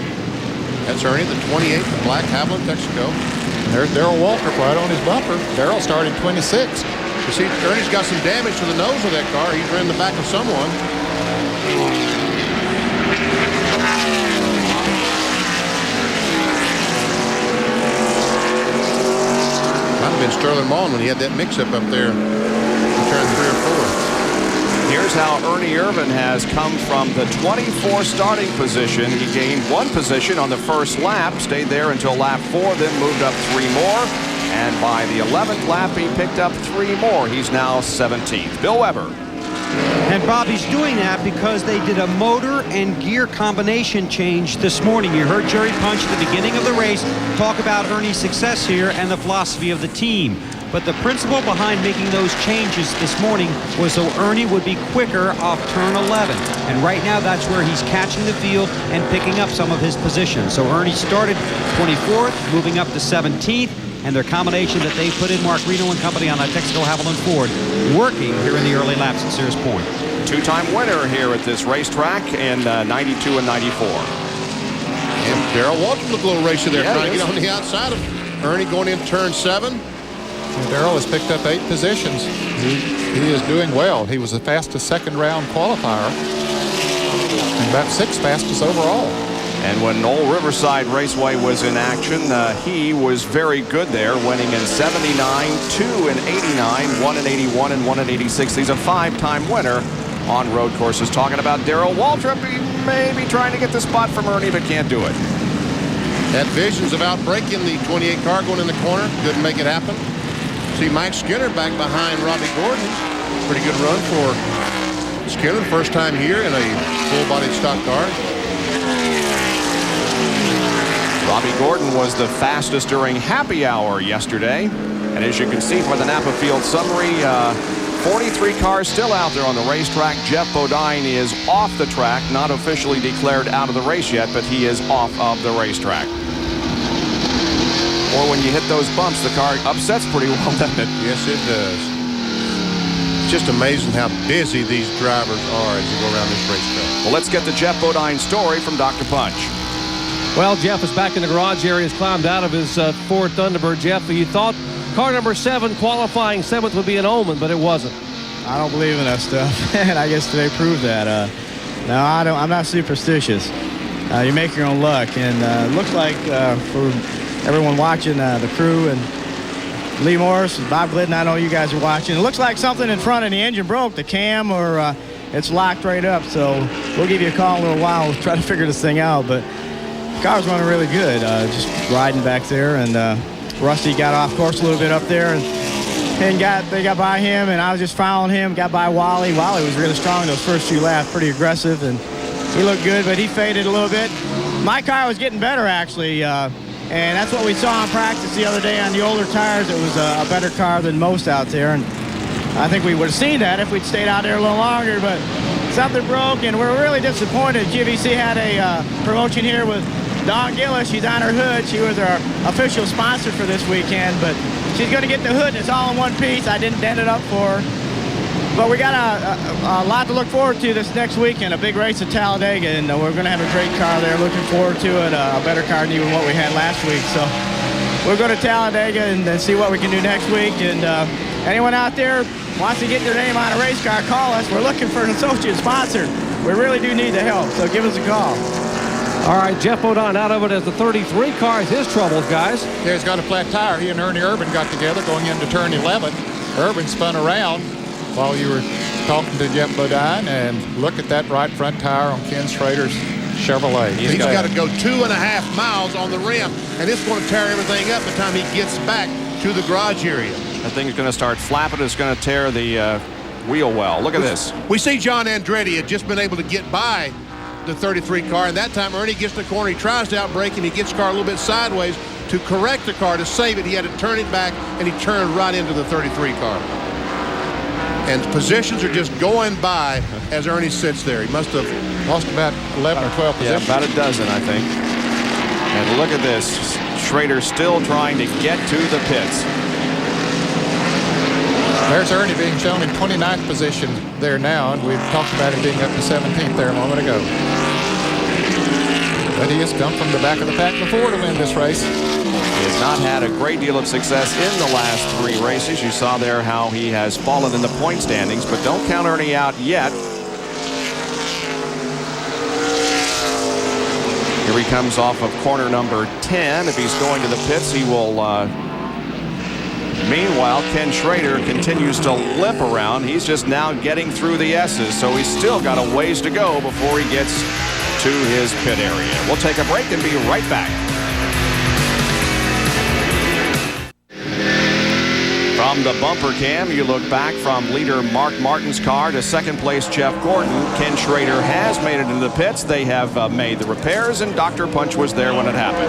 Speaker 6: That's Ernie, the 28th, the black Haviland, Texaco.
Speaker 2: And there's Darrell Waltrip right on his bumper. Darrell started 26th.
Speaker 6: You see, Ernie's got some damage to the nose of that car. He's ran the back of someone. Might have been Sterling Maughan when he had that mix-up up there in turn 3 or 4.
Speaker 3: Here's how Ernie Irvin has come from the 24 starting position. He gained 1 position on the first lap, stayed there until lap 4, then moved up 3 more. And by the 11th lap, he picked up 3 more. He's now 17th. Bill Weber.
Speaker 5: And Bobby's doing that because they did a motor and gear combination change this morning. You heard Jerry Punch at the beginning of the race talk about Ernie's success here and the philosophy of the team. But the principle behind making those changes this morning was so Ernie would be quicker off turn 11. And right now, that's where he's catching the field and picking up some of his position. So Ernie started 24th, moving up to 17th. And their combination that they put in, Mark Reno and company on that Texaco Haviland Ford, working here in the early laps at Sears Point.
Speaker 3: 2-time winner here at this racetrack in 92 and 94.
Speaker 6: And Darrell Waltrip looked a little racy there, trying to get on the outside of Ernie going into turn 7.
Speaker 2: Darrell has picked up 8 positions. He is doing well. He was the fastest second-round qualifier and about 6th fastest overall.
Speaker 3: And when Old Riverside Raceway was in action, he was very good there, winning in 79, 2 in 89, 1 in 81, and 1 in 86. He's a 5-time winner on road courses. Talking about Darrell Waltrip, he may be trying to get the spot from Ernie, but can't do it.
Speaker 6: Had visions of outbreaking the 28 car going in the corner. Couldn't make it happen. See Mike Skinner back behind Robbie Gordon. Pretty good run for Skinner. First time here in a full-bodied stock car.
Speaker 3: Robbie Gordon was the fastest during happy hour yesterday. And as you can see from the Napa Field summary, 43 cars still out there on the racetrack. Jeff Bodine is off the track, not officially declared out of the race yet, but he is off of the racetrack. Or when you hit those bumps, the car upsets pretty well, doesn't it?
Speaker 6: Yes, it does. It's just amazing how busy these drivers are as you go around this racetrack.
Speaker 3: Well, let's get the Jeff Bodine story from Dr. Punch.
Speaker 4: Well, Jeff is back in the garage area. He's climbed out of his Ford Thunderbird. Jeff, you thought car number 7, qualifying 7th, would be an omen, but it wasn't.
Speaker 7: I don't believe in that stuff, and I guess today proved that. No, I don't. I'm not superstitious. You make your own luck, and it looks like for everyone watching, the crew and Lee Morris, Bob Glidden, I know you guys are watching. It looks like something in front of the engine broke, the cam, or it's locked right up. So we'll give you a call in a little while. We'll try to figure this thing out, but the car's running really good. Just riding back there, and Rusty got off course a little bit up there, and they got by him, and I was just following him. Got by Wally. Wally was really strong those first few laps, pretty aggressive, and he looked good, but he faded a little bit. My car was getting better, actually, and that's what we saw in practice the other day on the older tires. It was a better car than most out there, and I think we would have seen that if we'd stayed out there a little longer, but something broke, and we're really disappointed. GVC had a promotion here with Dawn Gillis. She's on her hood. She was our official sponsor for this weekend, but she's going to get the hood, and it's all in one piece. I didn't dent it up for her. But we got a lot to look forward to this next weekend, a big race at Talladega, and we're going to have a great car there. Looking forward to it, a better car than even what we had last week. So we'll go to Talladega and see what we can do next week. And anyone out there wants to get their name on a race car, call us. We're looking for an associate sponsor. We really do need the help, so give us a call.
Speaker 4: All right, Jeff Bodine out of it as the 33 car is his troubles, guys.
Speaker 2: Yeah, he's got a flat tire. He and Ernie Irvin got together going into turn 11. Irvin spun around while you were talking to Jeff Bodine, and look at that right front tire on Ken Schrader's Chevrolet.
Speaker 6: He's got to go 2.5 miles on the rim, and it's going to tear everything up by the time he gets back to the garage area.
Speaker 3: That thing's going to start flapping. It's going to tear the wheel well. Look at this.
Speaker 6: We see John Andretti had just been able to get by the 33 car, and that time Ernie gets in the corner. He tries to outbrake, and he gets the car a little bit sideways to correct the car, to save it. He had to turn it back, and he turned right into the 33 car. And positions are just going by as Ernie sits there. He must have
Speaker 2: Lost about 11 or 12 positions.
Speaker 3: Yeah, about a dozen, I think. And look at this. Schrader still trying to get to the pits.
Speaker 2: There's Ernie being shown in 29th position there now, and we've talked about him being up to 17th there a moment ago. But he has come from the back of the pack before to win this race.
Speaker 3: He has not had a great deal of success in the last 3 races. You saw there how he has fallen in the point standings, but don't count Ernie out yet. Here he comes off of corner number 10. If he's going to the pits, he will... Meanwhile, Ken Schrader continues to limp around. He's just now getting through the S's, so he's still got a ways to go before he gets to his pit area. We'll take a break and be right back. From the bumper cam, you look back from leader Mark Martin's car to second place Jeff Gordon. Ken Schrader has made it into the pits. They have made the repairs, and Dr. Punch was there when it happened.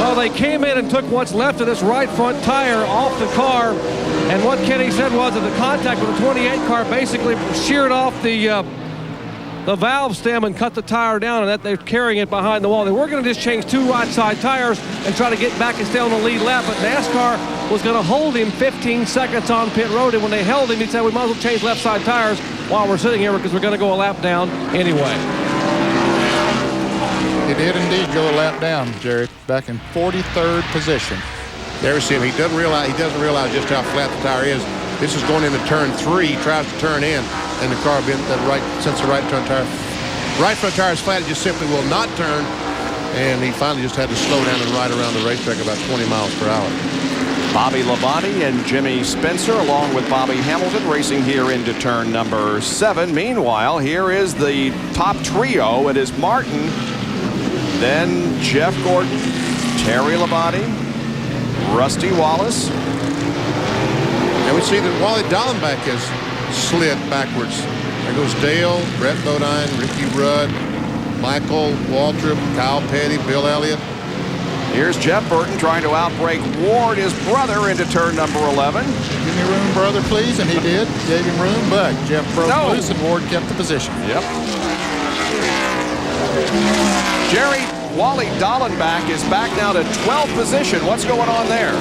Speaker 4: Well, they came in and took what's left of this right front tire off the car, and what Kenny said was that the contact with the 28 car basically sheared off the valve stem and cut the tire down, and that they're carrying it behind the wall. They were going to just change 2 right side tires and try to get back and stay on the lead lap, but NASCAR was going to hold him 15 seconds on pit road, and when they held him, he said, we might as well change left side tires while we're sitting here because we're going to go a lap down anyway.
Speaker 2: He did indeed go a lap down, Jerry, back in 43rd position.
Speaker 6: There we see him. He doesn't realize just how flat the tire is. This is going into turn 3. He tries to turn in, and the car bent that right, since the right front tire right front tire is flat. It just simply will not turn. And he finally just had to slow down and ride around the racetrack about 20 miles per hour.
Speaker 3: Bobby Labonte and Jimmy Spencer, along with Bobby Hamilton, racing here into turn number 7. Meanwhile, here is the top trio. It is Martin, then Jeff Gordon, Terry Labonte, Rusty Wallace.
Speaker 6: And we see that Wally Dallenbach has slid backwards. There goes Dale, Brett Bodine, Ricky Rudd, Michael Waltrip, Kyle Petty, Bill Elliott.
Speaker 3: Here's Jeff Burton trying to outbrake Ward, his brother, into turn number 11.
Speaker 2: Give me room, brother, please. And he did. Gave him room, but Jeff broke loose and Ward kept the position.
Speaker 3: Yep. Jerry, Wally Dallenbach is back now to 12th position. What's going on there?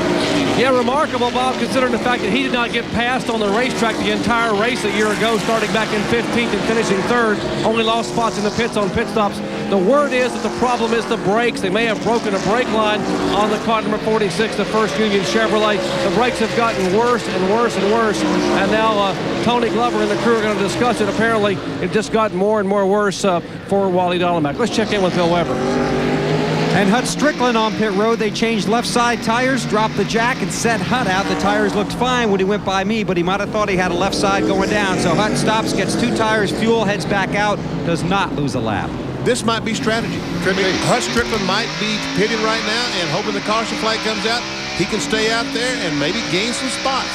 Speaker 4: Yeah, remarkable, Bob, considering the fact that he did not get passed on the racetrack the entire race a year ago, starting back in 15th and finishing 3rd. Only lost spots in the pits on pit stops. The word is that the problem is the brakes. They may have broken a brake line on the car number 46, the First Union Chevrolet. The brakes have gotten worse and worse and worse. And now Tony Glover and the crew are going to discuss it. Apparently, it just gotten more and more worse for Wally Dallenbach. Let's check in with Bill Weber.
Speaker 5: And Hut Strickland on pit road. They changed left side tires, dropped the jack, and set Hut out. The tires looked fine when he went by me, but he might have thought he had a left side going down. So Hut stops, gets 2 tires, fuel, heads back out, does not lose a lap.
Speaker 6: This might be strategy.
Speaker 2: Could be.
Speaker 6: Hut Strickland might be pitting right now and hoping the caution flag comes out. He can stay out there and maybe gain some spots.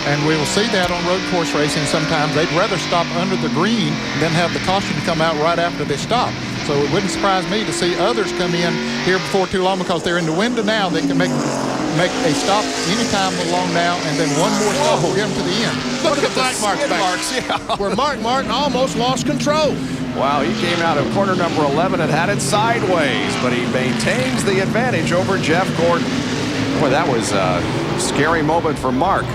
Speaker 2: And we will see that on road course racing sometimes. They'd rather stop under the green than have the caution come out right after they stop. So it wouldn't surprise me to see others come in here before too long, because they're in the window now. They can make a stop anytime along now, and then one more stop will get them to the end.
Speaker 6: Look at the black marks back
Speaker 3: yeah.
Speaker 6: where Mark Martin almost lost control.
Speaker 3: Wow, he came out of corner number 11 and had it sideways, but he maintains the advantage over Jeff Gordon. Boy, that was a scary moment for Mark.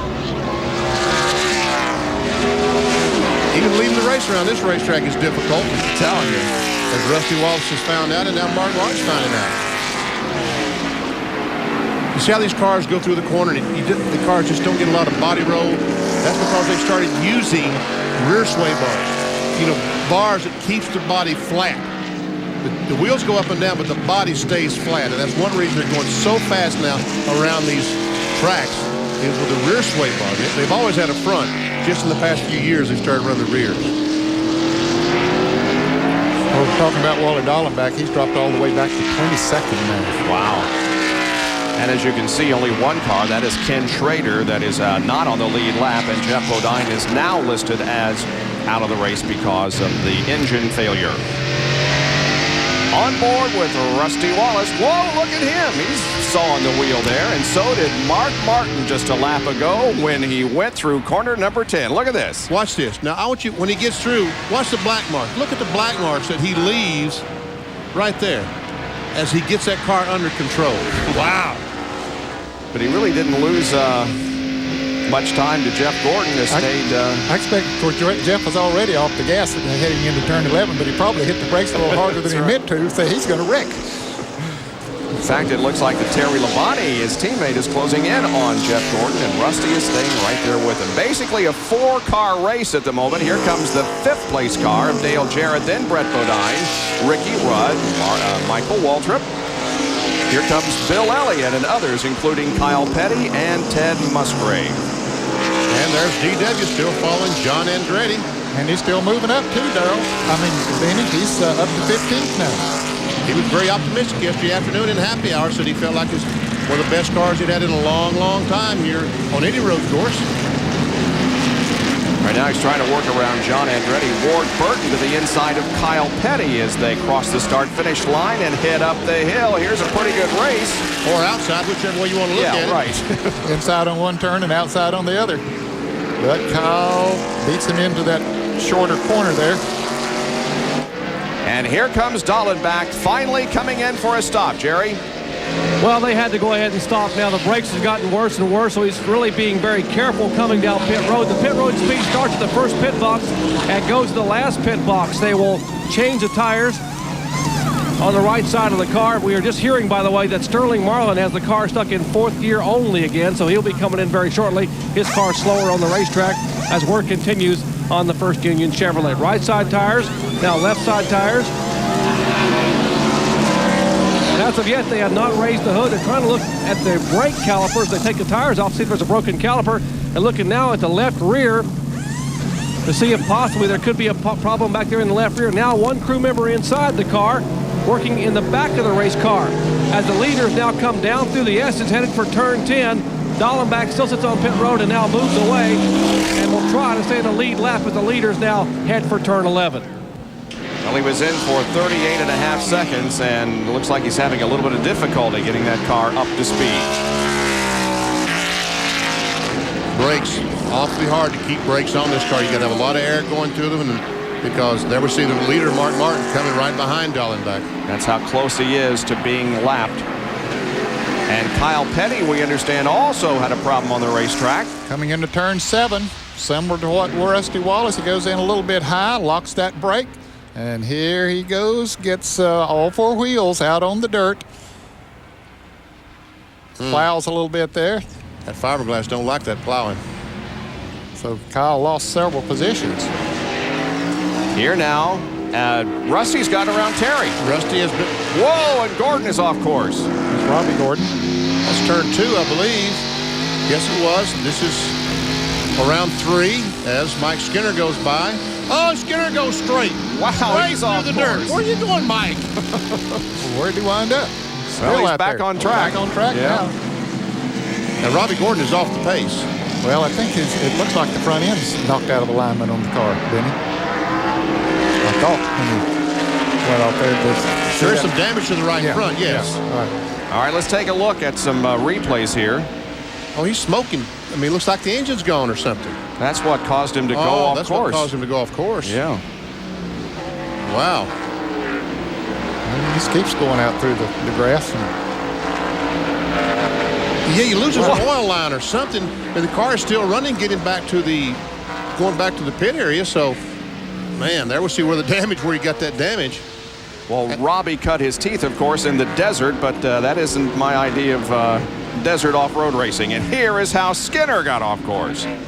Speaker 6: Even leading the race around this racetrack is difficult.
Speaker 3: I'm telling you.
Speaker 6: As Rusty Wallace has found out, and now Mark Martin's finding out. You see how these cars go through the corner, and the cars just don't get a lot of body roll? That's because they started using rear sway bars. You know, bars that keeps the body flat. The wheels go up and down, but the body stays flat, and that's one reason they're going so fast now around these tracks is with the rear sway bar. They've always had a front. Just in the past few years, they've started running the rears.
Speaker 2: We're talking about Wally Dallenbach. He's dropped all the way back to 22nd now.
Speaker 3: Wow. And as you can see, only one car, that is Ken Schrader, that is not on the lead lap, and Jeff Bodine is now listed as out of the race because of the engine failure. On board with Rusty Wallace. Whoa, look at him. He's sawing the wheel there, and so did Mark Martin just a lap ago when he went through corner number 10. Look at this.
Speaker 6: Watch this. Now, I want you, when he gets through, watch the black marks. Look at the black marks that he leaves right there as he gets that car under control. Wow.
Speaker 3: But he really didn't lose much time to Jeff Gordon.
Speaker 2: I expect, of course, Jeff was already off the gas heading into turn 11, but he probably hit the brakes a little harder than he meant to, so he's going to wreck.
Speaker 3: In fact, it looks like that Terry Labonte, his teammate, is closing in on Jeff Gordon, and Rusty is staying right there with him. Basically a 4-car race at the moment. Here comes the 5th place car of Dale Jarrett, then Brett Bodine, Ricky Rudd, Michael Waltrip. Here comes Bill Elliott and others, including Kyle Petty and Ted Musgrave.
Speaker 6: And there's DW still following John Andretti.
Speaker 2: And he's still moving up too, Darrell. I mean, Benny, he's up to 15th now.
Speaker 6: He was very optimistic yesterday afternoon in happy hour, said he felt like it's one of the best cars he'd had in a long, long time here on any road course.
Speaker 3: Right now he's trying to work around John Andretti. Ward Burton to the inside of Kyle Petty as they cross the start-finish line and head up the hill. Here's a pretty good race.
Speaker 6: Or outside, whichever way you want to look at it.
Speaker 3: Yeah, right.
Speaker 2: Inside on one turn and outside on the other. But Kyle beats him into that shorter corner there.
Speaker 3: And here comes Dallenbach finally coming in for a stop, Jerry.
Speaker 4: Well, they had to go ahead and stop now. The brakes have gotten worse and worse, so he's really being very careful coming down pit road. The pit road speed starts at the first pit box and goes to the last pit box. They will change the tires on the right side of the car. We are just hearing, by the way, that Sterling Marlin has the car stuck in 4th gear only again, so he'll be coming in very shortly. His car's slower on the racetrack as work continues on the First Union Chevrolet. Right side tires, now left side tires. And as of yet, they have not raised the hood. They're trying to look at the brake calipers. They take the tires off, see if there's a broken caliper, and looking now at the left rear to see if possibly there could be a problem back there in the left rear. Now one crew member inside the car working in the back of the race car. As the leaders now come down through the S's headed for turn 10, Dallenbach still sits on pit road and now moves away and will try to stay in the lead lap as the leaders now head for turn 11.
Speaker 3: Well, he was in for 38.5 seconds, and it looks like he's having a little bit of difficulty getting that car up to speed.
Speaker 6: Brakes, awfully hard to keep brakes on this car. You got to have a lot of air going through them, and because there we see the leader, Mart Martin, coming right behind Dallenbach.
Speaker 3: That's how close he is to being lapped. And Kyle Petty, we understand, also had a problem on the racetrack.
Speaker 2: Coming into turn 7, similar to what Rusty Wallace, he goes in a little bit high, locks that brake, and here he goes, gets all 4 wheels out on the dirt. Plows a little bit there.
Speaker 6: That fiberglass don't like that plowing.
Speaker 2: So Kyle lost several positions.
Speaker 3: Here now, Rusty's got around Terry.
Speaker 6: Rusty has been...
Speaker 3: Whoa, and Gordon is off course.
Speaker 2: It's Robbie Gordon.
Speaker 6: That's turn 2, I believe. Yes, it was. This is around 3 as Mike Skinner goes by. Oh, Skinner goes straight.
Speaker 3: Wow,
Speaker 6: right
Speaker 3: he's
Speaker 6: through
Speaker 3: off
Speaker 6: the
Speaker 3: course.
Speaker 6: dirt. Where are you going, Mike?
Speaker 2: Where'd he wind up?
Speaker 3: Well, he's
Speaker 2: out
Speaker 3: back
Speaker 2: there.
Speaker 3: on track.
Speaker 2: Back on track
Speaker 3: Yeah.
Speaker 2: now.
Speaker 6: And Robbie Gordon is off the pace.
Speaker 2: Well, I think it looks like the front end's knocked out of alignment on the car, Benny. I thought when he went off there.
Speaker 6: There's some damage to the right front, yes.
Speaker 2: Yeah. All right.
Speaker 3: All right, let's take a look at some replays here.
Speaker 6: Oh, he's smoking. I mean, it looks like the engine's gone or something.
Speaker 3: That's what caused him to go off
Speaker 6: that's
Speaker 3: course.
Speaker 6: what caused him to go off course.
Speaker 3: Yeah.
Speaker 6: Wow.
Speaker 2: He just keeps going out through the grass.
Speaker 6: Yeah, he loses an oil line or something, and the car is still running, going back to the pit area. So, man, there we see where he got that damage.
Speaker 3: Well, Robbie cut his teeth, of course, in the desert, but that isn't my idea of desert off-road racing. And here is how Skinner got off course.
Speaker 2: And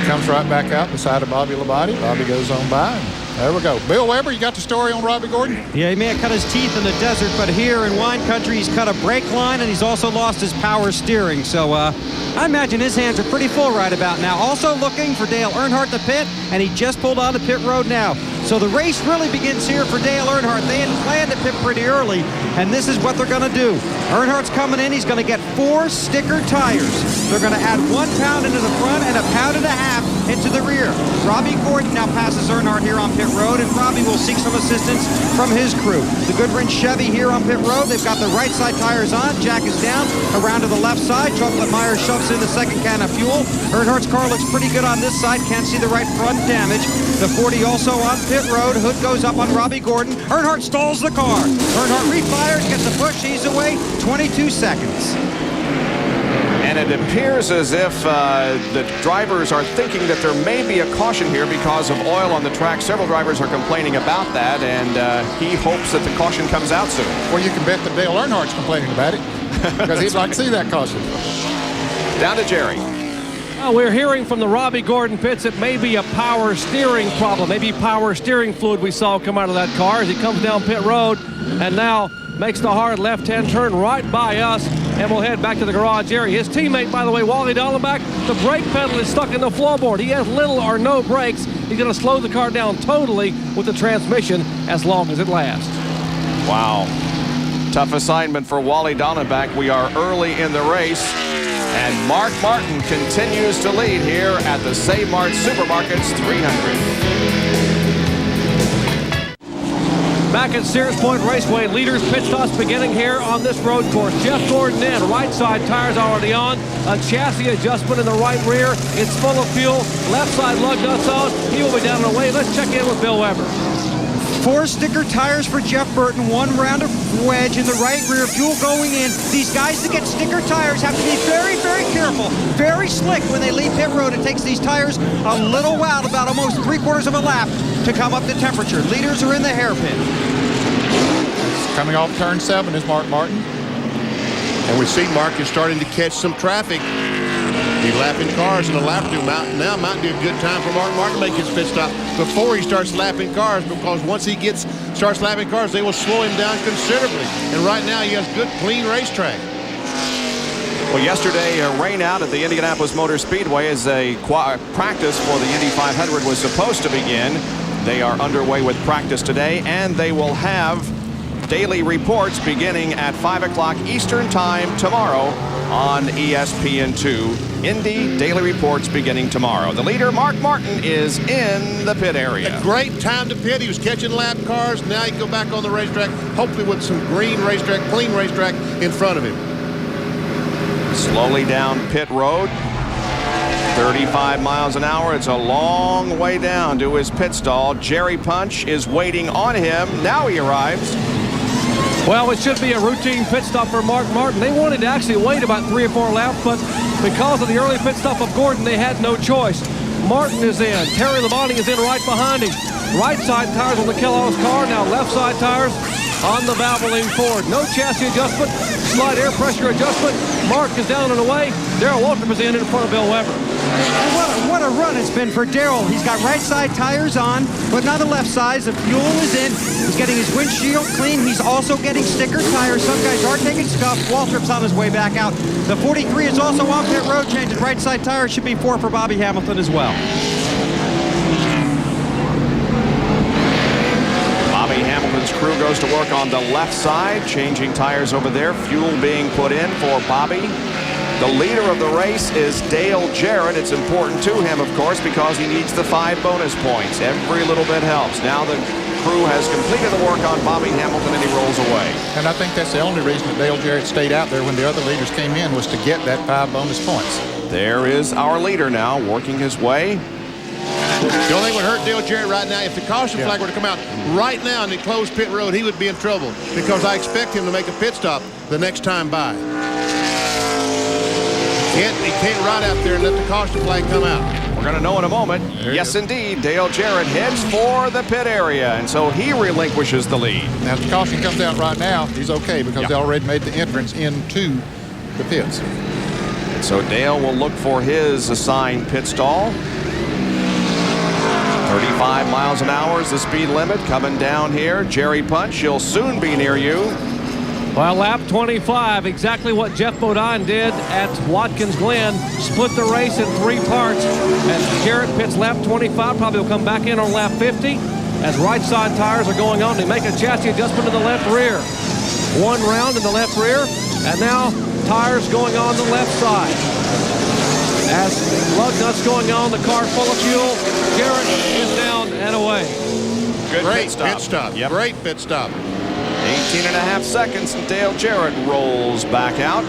Speaker 2: he comes right back out beside of Bobby Labonte. Bobby goes on by. And there we go. Bill Weber, you got the story on Robbie Gordon?
Speaker 5: Yeah, he may have cut his teeth in the desert, but here in wine country, he's cut a brake line, and he's also lost his power steering. So I imagine his hands are pretty full right about now. Also looking for Dale Earnhardt to pit, and he just pulled onto pit road now. So the race really begins here for Dale Earnhardt. They had planned to pit pretty early, and this is what they're going to do. Earnhardt's coming in. He's going to get 4 sticker tires. They're going to add 1 pound into the front and 1.5 pounds into the rear. Robbie Gordon now passes Earnhardt here on pit road, and Robbie will seek some assistance from his crew. The Goodwrench Chevy here on pit road. They've got the right side tires on. Jack is down around to the left side. Chocolate Meyer shoves in the second can of fuel. Earnhardt's car looks pretty good on this side. Can't see the right front damage. The 40 also on pit road. Hood goes up on Robbie Gordon. Earnhardt stalls the car. Earnhardt refires, gets a push, he's away. 22 seconds.
Speaker 3: And it appears as if the drivers are thinking that there may be a caution here because of oil on the track. Several drivers are complaining about that, and he hopes that the caution comes out soon.
Speaker 2: Well, you can bet that Dale Earnhardt's complaining about it because he'd like to see that caution.
Speaker 3: Down to Jerry.
Speaker 4: We're hearing from the Robbie Gordon pits it may be a power steering problem, maybe power steering fluid we saw come out of that car as he comes down pit road and now makes the hard left-hand turn right by us, and we'll head back to the garage area. His teammate, by the way, Wally Dallenbach, the brake pedal is stuck in the floorboard. He has little or no brakes. He's going to slow the car down totally with the transmission as long as it lasts.
Speaker 3: Wow. Tough assignment for Wally Dallenbach. We are early in the race, and Mark Martin continues to lead here at the Save Mart Supermarkets 300.
Speaker 4: Back at Sears Point Raceway, leaders pit stops beginning here on this road course. Jeff Gordon in, right side tires already on, a chassis adjustment in the right rear. It's full of fuel, left side lug nuts on. He will be down and away. Let's check in with Bill Weber.
Speaker 5: 4 sticker tires for Jeff Burton, 1 round of wedge in the right rear, fuel going in. These guys that get sticker tires have to be very, very careful, very slick when they leave pit road. It takes these tires a little while, about almost 3/4 of a lap, to come up to temperature. Leaders are in the hairpin.
Speaker 2: Coming off turn 7 is Mark Martin.
Speaker 6: And we see Mark is starting to catch some traffic. He's lapping cars in the lap two. Now might be a good time for Mark Martin to make his pit stop before he starts lapping cars, because once he starts lapping cars, they will slow him down considerably. And right now he has good, clean racetrack.
Speaker 3: Well, yesterday, rain out at the Indianapolis Motor Speedway as a practice for the Indy 500 was supposed to begin. They are underway with practice today, and they will have daily reports beginning at 5 o'clock Eastern Time tomorrow on ESPN2. Indy daily reports beginning tomorrow. The leader, Mark Martin, is in the pit area.
Speaker 6: A great time to pit. He was catching lap cars. Now he can go back on the racetrack, hopefully with some green racetrack, clean racetrack in front of him.
Speaker 3: Slowly down pit road. 35 miles an hour. It's a long way down to his pit stall. Jerry Punch is waiting on him. Now he arrives.
Speaker 4: Well, it should be a routine pit stop for Mark Martin. They wanted to actually wait about 3 or 4 laps, but because of the early pit stop of Gordon, they had no choice. Martin is in. Terry Labonte is in right behind him. Right side tires on the Kellogg's car. Now left side tires on the Valvoline Ford. No chassis adjustment. Slight air pressure adjustment. Mark is down and away. Darrell Waltrip is in front of Bill Weber.
Speaker 5: What a run it's been for Darrell. He's got right side tires on, but now the left side. The fuel is in. He's getting his windshield clean. He's also getting sticker tires. Some guys are taking scuff. Waltrip's on his way back out. The 43 is also on pit road, changing right side tires. Should be 4 for Bobby Hamilton as well.
Speaker 3: Bobby Hamilton's crew goes to work on the left side, changing tires over there. Fuel being put in for Bobby. The leader of the race is Dale Jarrett. It's important to him, of course, because he needs the 5 bonus points. Every little bit helps. Now the crew has completed the work on Bobby Hamilton, and he rolls away.
Speaker 2: And I think that's the only reason that Dale Jarrett stayed out there when the other leaders came in, was to get that 5 bonus points.
Speaker 3: There is our leader now, working his way.
Speaker 6: The only thing would hurt Dale Jarrett right now, if the caution flag were to come out right now and they close pit road, he would be in trouble, because I expect him to make a pit stop the next time by. He can't ride out there and let the caution flag come out.
Speaker 3: We're going to know in a moment. Yes, indeed. Dale Jarrett heads for the pit area, and so he relinquishes the lead.
Speaker 2: Now, if the caution comes out right now, he's okay, because they already made the entrance into the pits.
Speaker 3: So Dale will look for his assigned pit stall. 35 miles an hour is the speed limit coming down here. Jerry Punch, he'll soon be near you.
Speaker 4: Well, lap 25, exactly what Jeff Bodine did at Watkins Glen. Split the race in 3 parts. As Jarrett pits lap 25, probably will come back in on lap 50. As right side tires are going on, they make a chassis adjustment in the left rear. 1 round in the left rear, and now tires going on the left side. As lug nuts going on, the car full of fuel. Jarrett is down and away.
Speaker 3: Good
Speaker 6: Great pit stop.
Speaker 3: Yep.
Speaker 6: Great pit stop.
Speaker 3: 18.5 seconds, and Dale Jarrett rolls back out.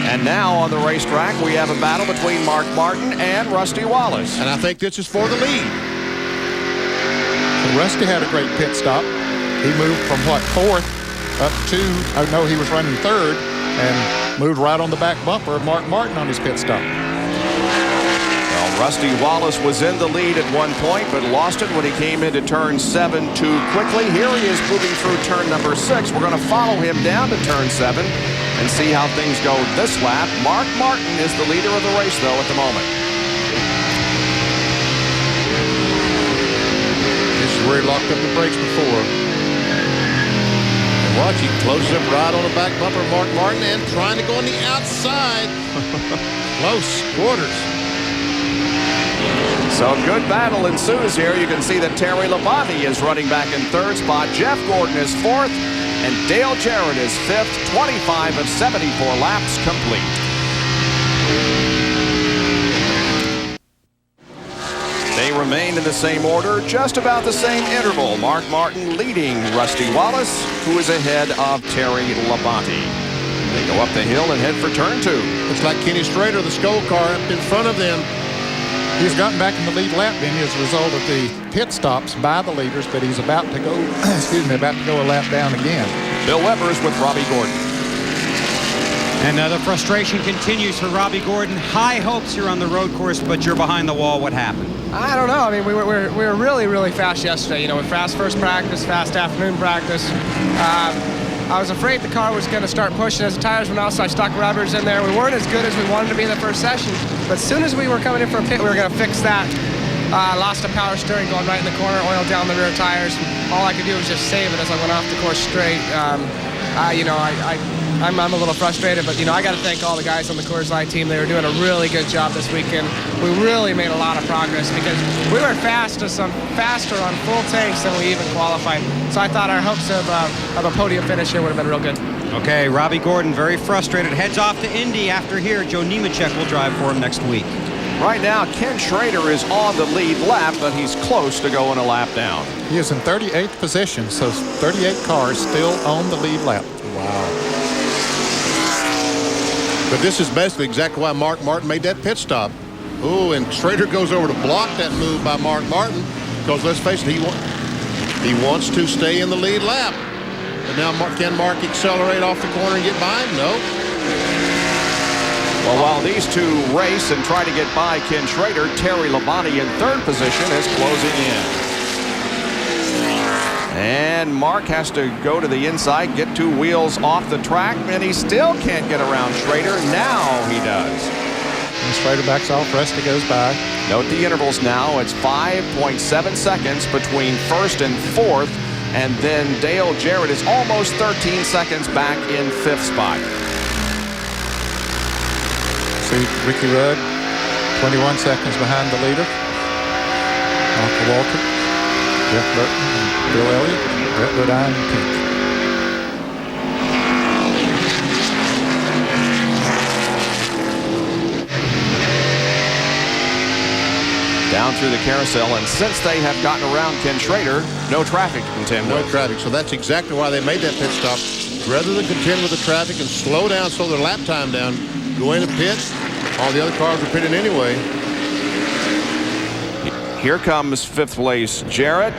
Speaker 3: And now on the racetrack, we have a battle between Mark Martin and Rusty Wallace.
Speaker 6: And I think this is for the lead.
Speaker 2: So Rusty had a great pit stop. He moved from, 4th up to, he was running 3rd, and moved right on the back bumper of Mark Martin on his pit stop.
Speaker 3: Well, Rusty Wallace was in the lead at one point, but lost it when he came into turn 7 too quickly. Here he is moving through turn number 6. We're going to follow him down to turn 7 and see how things go this lap. Mark Martin is the leader of the race, though, at the moment.
Speaker 6: This is where he locked up the brakes before. And watch, he closes up right on the back bumper of Mark Martin and trying to go on the outside. Close quarters.
Speaker 3: So good battle ensues here. You can see that Terry Labonte is running back in 3rd spot. Jeff Gordon is 4th, and Dale Jarrett is 5th. 25 of 74 laps complete. They remain in the same order, just about the same interval. Mark Martin leading Rusty Wallace, who is ahead of Terry Labonte. They go up the hill and head for turn 2.
Speaker 6: Looks like Kenny Strader, the Skull car, up in front of them.
Speaker 2: He's gotten back in the lead lap, Benny, as a result of the pit stops by the leaders, but he's about to go, about to go a lap down again.
Speaker 3: Bill Weber is with Robbie Gordon.
Speaker 5: And the frustration continues for Robbie Gordon. High hopes here on the road course, but you're behind the wall. What happened?
Speaker 8: I don't know. I mean, we were really, really fast yesterday. Fast first practice, fast afternoon practice. I was afraid the car was going to start pushing as the tires went out, so I stuck rubbers in there. We weren't as good as we wanted to be in the first session, but as soon as we were coming in for a pit, we were going to fix that. Lost a power steering going right in the corner, oil down the rear tires. All I could do was just save it as I went off the course straight. I'm a little frustrated, but I got to thank all the guys on the Coors Light team. They were doing a really good job this weekend. We really made a lot of progress because we were faster on full tanks than we even qualified. So I thought our hopes of a podium finish here would have been real good.
Speaker 5: Okay, Robbie Gordon, very frustrated, heads off to Indy. After here, Joe Nemechek will drive for him next week.
Speaker 3: Right now, Ken Schrader is on the lead lap, but he's close to going a lap down.
Speaker 2: He is in 38th position, so 38 cars still on the lead lap.
Speaker 6: Wow. But this is basically exactly why Mark Martin made that pit stop. Oh, and Schrader goes over to block that move by Mark Martin because let's face it, he wants to stay in the lead lap. But now can Mark accelerate off the corner and get by him? No.
Speaker 3: Well, while these two race and try to get by Ken Schrader, Terry Labonte in third position is closing in. And Mark has to go to the inside, get two wheels off the track, and he still can't get around Schrader. Now he does.
Speaker 2: And Schrader backs off, Rusty goes by.
Speaker 3: Note the intervals now. It's 5.7 seconds between first and fourth, and then Dale Jarrett is almost 13 seconds back in fifth spot.
Speaker 2: See Ricky Rudd, 21 seconds behind the leader. Michael Walker, Jeff Burton, and Bill Elliott, Brett Bodine, and Pink.
Speaker 3: Down through the carousel, and since they have gotten around Ken Schrader, no traffic to contend with.
Speaker 6: No traffic, so that's exactly why they made that pit stop. Rather than contend with the traffic and slow down, slow their lap time down, go in the pit. All the other cars are pitting anyway.
Speaker 3: Here comes fifth place Jarrett.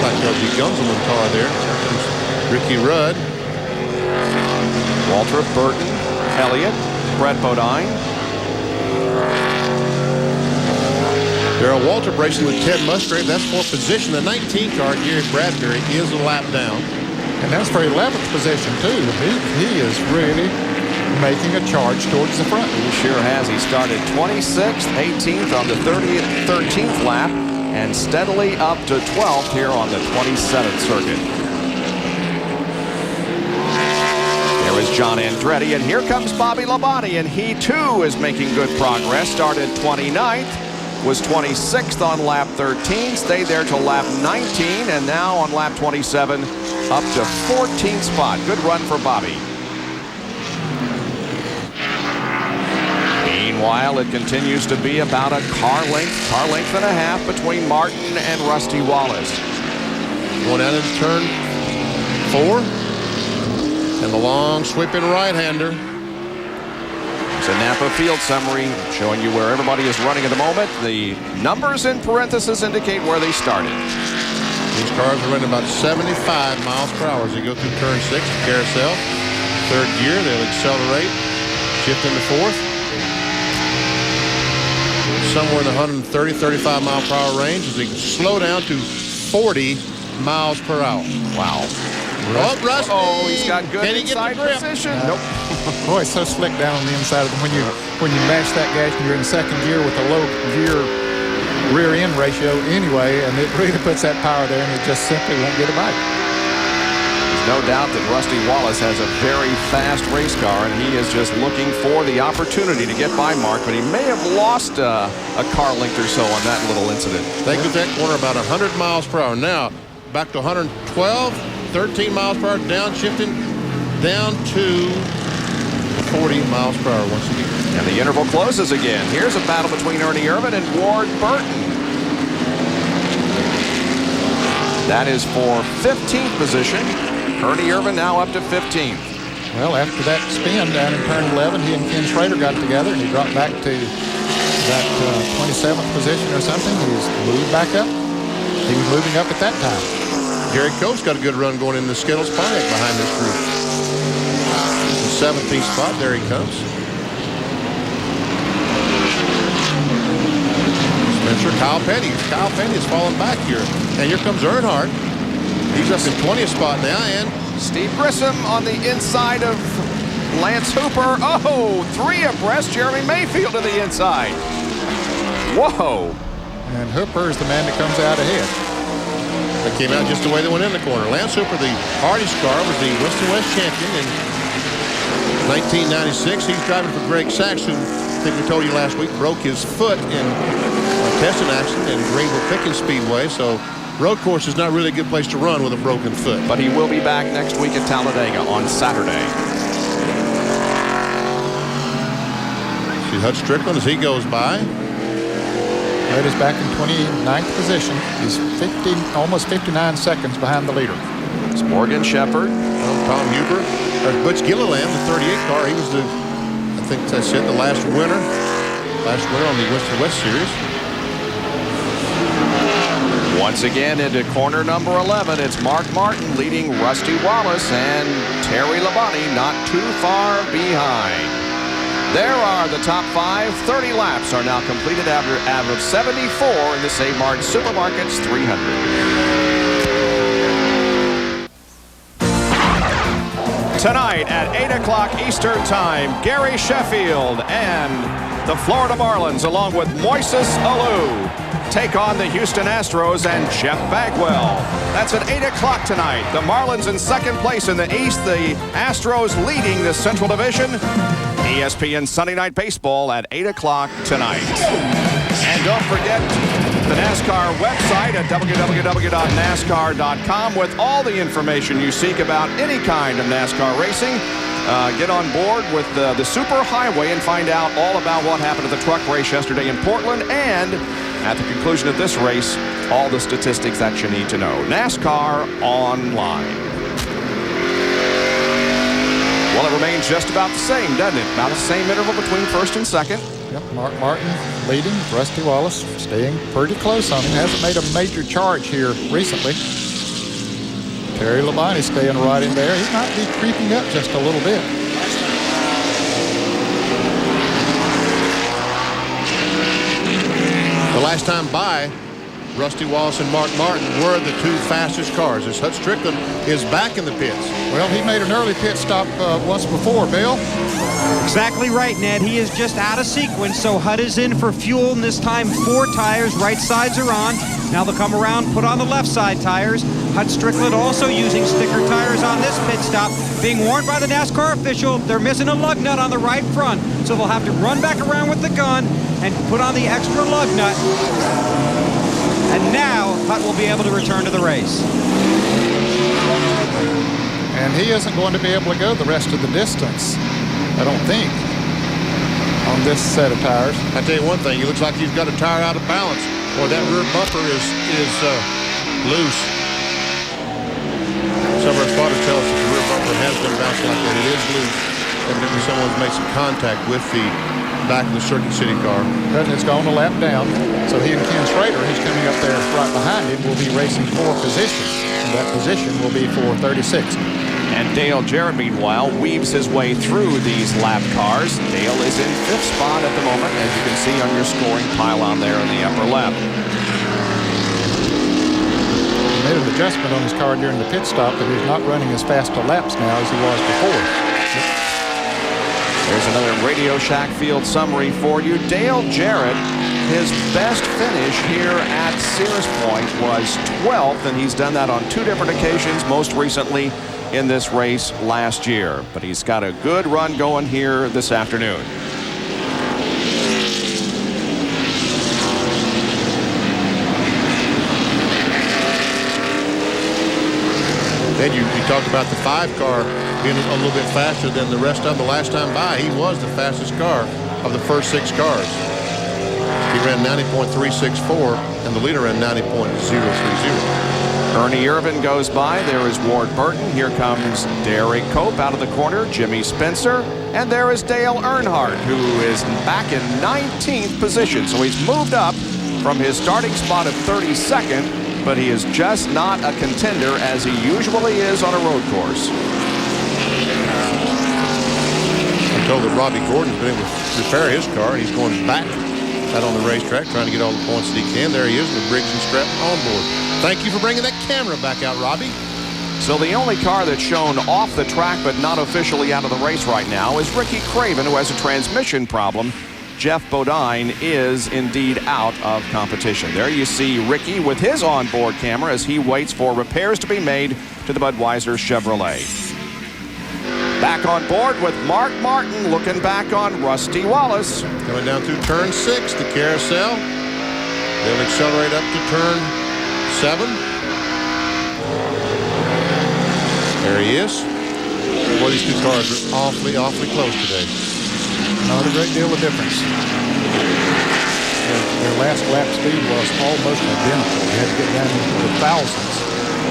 Speaker 6: Like the Gunzelman car there. Ricky Rudd.
Speaker 3: Walter Burton, Elliott, Brett Bodine.
Speaker 6: Darrell Waltrip racing with Ted Musgrave. That's for position. The 19 car, Gary Bradbury, is a lap down.
Speaker 2: And that's for 11th position, too. He is really making a charge towards the front.
Speaker 3: He sure has. He started 26th, 18th on the 13th lap, and steadily up to 12th here on the 27th circuit. There is John Andretti, and here comes Bobby Labonte, and he too is making good progress. Started 29th, was 26th on lap 13, stayed there till lap 19, and now on lap 27, up to 14th spot. Good run for Bobby. Meanwhile, it continues to be about a car length and a half between Martin and Rusty Wallace.
Speaker 6: Going out into turn 4. And the long sweeping right-hander.
Speaker 3: It's a Napa field summary showing you where everybody is running at the moment. The numbers in parentheses indicate where they started.
Speaker 6: These cars are running about 75 miles per hour as they go through turn 6, carousel. Third gear, they'll accelerate, shift into fourth. Somewhere in the 130, 35 mile per hour range as they slow down to 40 miles per hour.
Speaker 3: Wow.
Speaker 6: Oh, Rusty.
Speaker 3: Oh, he's got good
Speaker 6: Can he get
Speaker 3: inside
Speaker 6: the grip?
Speaker 3: position.
Speaker 2: Nope. Boy, it's so slick down on the inside of them. When you mash that gas and you're in second gear with a low gear rear end ratio anyway, and it really puts that power there, and it just simply won't get a bite.
Speaker 3: There's no doubt that Rusty Wallace has a very fast race car, and he is just looking for the opportunity to get by Mark, but he may have lost a car length or so on that little incident.
Speaker 6: They get that corner about 100 miles per hour. Now, back to 112, 13 miles per hour, downshifting, down to 40 miles per hour once again.
Speaker 3: And the interval closes again. Here's a battle between Ernie Irvan and Ward Burton. That is for 15th position. Ernie Irvan now up to 15th.
Speaker 2: Well, after that spin down in turn 11, he and Ken Schrader got together, and he dropped back to that 27th position or something. He's moved back up. He was moving up at that time.
Speaker 6: Gary Coates got a good run going into Skittles Pontiac behind this group. The 17th spot, there he comes. Spencer, Kyle Petty is falling back here. And here comes Earnhardt. He's up in 20th spot now, and
Speaker 3: Steve Grissom on the inside of Lance Hooper. Oh, 3 abreast. Jeremy Mayfield to the inside. Whoa.
Speaker 2: And Hooper is the man that comes out ahead.
Speaker 6: they came out just the way they went in the corner. Lance Hooper, the hardest car, was the West and West champion in 1996. He's driving for Greg Sachs, who I think we told you last week broke his foot in a testing accident in Greenville Pickens Speedway. So road course is not really a good place to run with a broken foot.
Speaker 3: But he will be back next week at Talladega on Saturday.
Speaker 6: See Hut Strickland as he goes by.
Speaker 2: Red is back in 29th position. He's almost 59 seconds behind the leader.
Speaker 3: It's Morgan Shepherd.
Speaker 6: Tom Huber. There's Butch Gilliland, the 38 car. He was the, I think that's it, the last winner. Last winner on the West and West Series.
Speaker 3: Once again into corner number 11, it's Mark Martin leading Rusty Wallace and Terry Labonte not too far behind. There are the top 5. 30 laps are now completed out of 74 in the Save Mart Supermarkets 300. Tonight at 8 o'clock Eastern Time, Gary Sheffield and the Florida Marlins along with Moises Alou take on the Houston Astros and Jeff Bagwell. That's at 8 o'clock tonight. The Marlins in second place in the East, the Astros leading the Central Division. ESPN Sunday Night Baseball at 8 o'clock tonight. And don't forget the NASCAR website at www.nascar.com with all the information you seek about any kind of NASCAR racing. Get on board with the Super Highway and find out all about what happened at the truck race yesterday in Portland, and at the conclusion of this race, all the statistics that you need to know. NASCAR Online. Well, it remains just about the same, doesn't it? About the same interval between first and second.
Speaker 2: Yep, Mark Martin leading, Rusty Wallace staying pretty close on him. Hasn't made a major charge here recently. Terry Labonte staying right in there. He might be creeping up just a little bit.
Speaker 6: The last time by, Rusty Wallace and Mark Martin were the 2 fastest cars. As Hut Strickland is back in the pits.
Speaker 2: Well, he made an early pit stop once before, Bill.
Speaker 5: Exactly right, Ned. He is just out of sequence, so Hut is in for fuel, and this time 4 tires. Right sides are on. Now they'll come around, put on the left side tires. Hut Strickland also using sticker tires on this pit stop. Being warned by the NASCAR official, they're missing a lug nut on the right front, so they'll have to run back around with the gun and put on the extra lug nut. And now Hut will be able to return to the race.
Speaker 2: And he isn't going to be able to go the rest of the distance, I don't think, on this set of tires.
Speaker 6: I tell you one thing, he looks like he's got a tire out of balance, or that rear bumper is loose. Some of our spotters tell us that the rear bumper has been bouncing like that. It is loose. Evidently someone's made some contact with the back of the Circuit City car.
Speaker 2: And it's gone a lap down. So he and Ken Schrader, who's coming up there right behind him, will be racing for position. And that position will be for 36.
Speaker 3: And Dale Jarrett, meanwhile, weaves his way through these lap cars. Dale is in 5th spot at the moment, as you can see on your scoring pylon there in the upper left.
Speaker 2: He made an adjustment on his car during the pit stop, but he's not running as fast to laps now as he was before.
Speaker 3: There's another Radio Shack Field summary for you. Dale Jarrett, his best finish here at Sears Point was 12th, and he's done that on 2 different occasions, most recently in this race last year. But he's got a good run going here this afternoon.
Speaker 6: Then you talked about the 5 car being a little bit faster than the rest of them. The last time by, he was the fastest car of the first 6 cars. He ran 90.364, and the leader ran 90.030.
Speaker 3: Ernie Irvin goes by. There is Ward Burton. Here comes Derek Cope out of the corner. Jimmy Spencer. And there is Dale Earnhardt, who is back in 19th position. So he's moved up from his starting spot of 32nd, but he is just not a contender as he usually is on a road course.
Speaker 6: I'm told that Robbie Gordon's been able to repair his car. He's going back out on the racetrack trying to get all the points that he can. There he is with Briggs and Stratton on board. Thank you for bringing that camera back out, Robbie.
Speaker 3: So the only car that's shown off the track but not officially out of the race right now is Ricky Craven, who has a transmission problem. Jeff Bodine is indeed out of competition. There you see Ricky with his onboard camera as he waits for repairs to be made to the Budweiser Chevrolet. Back on board with Mark Martin, looking back on Rusty Wallace.
Speaker 6: Coming down through turn 6, the carousel. They'll accelerate up to turn 7. There he is. Boy, these two cars are awfully close today.
Speaker 2: Not a great deal of difference. Their last lap speed was almost identical. You had to get down into the thousands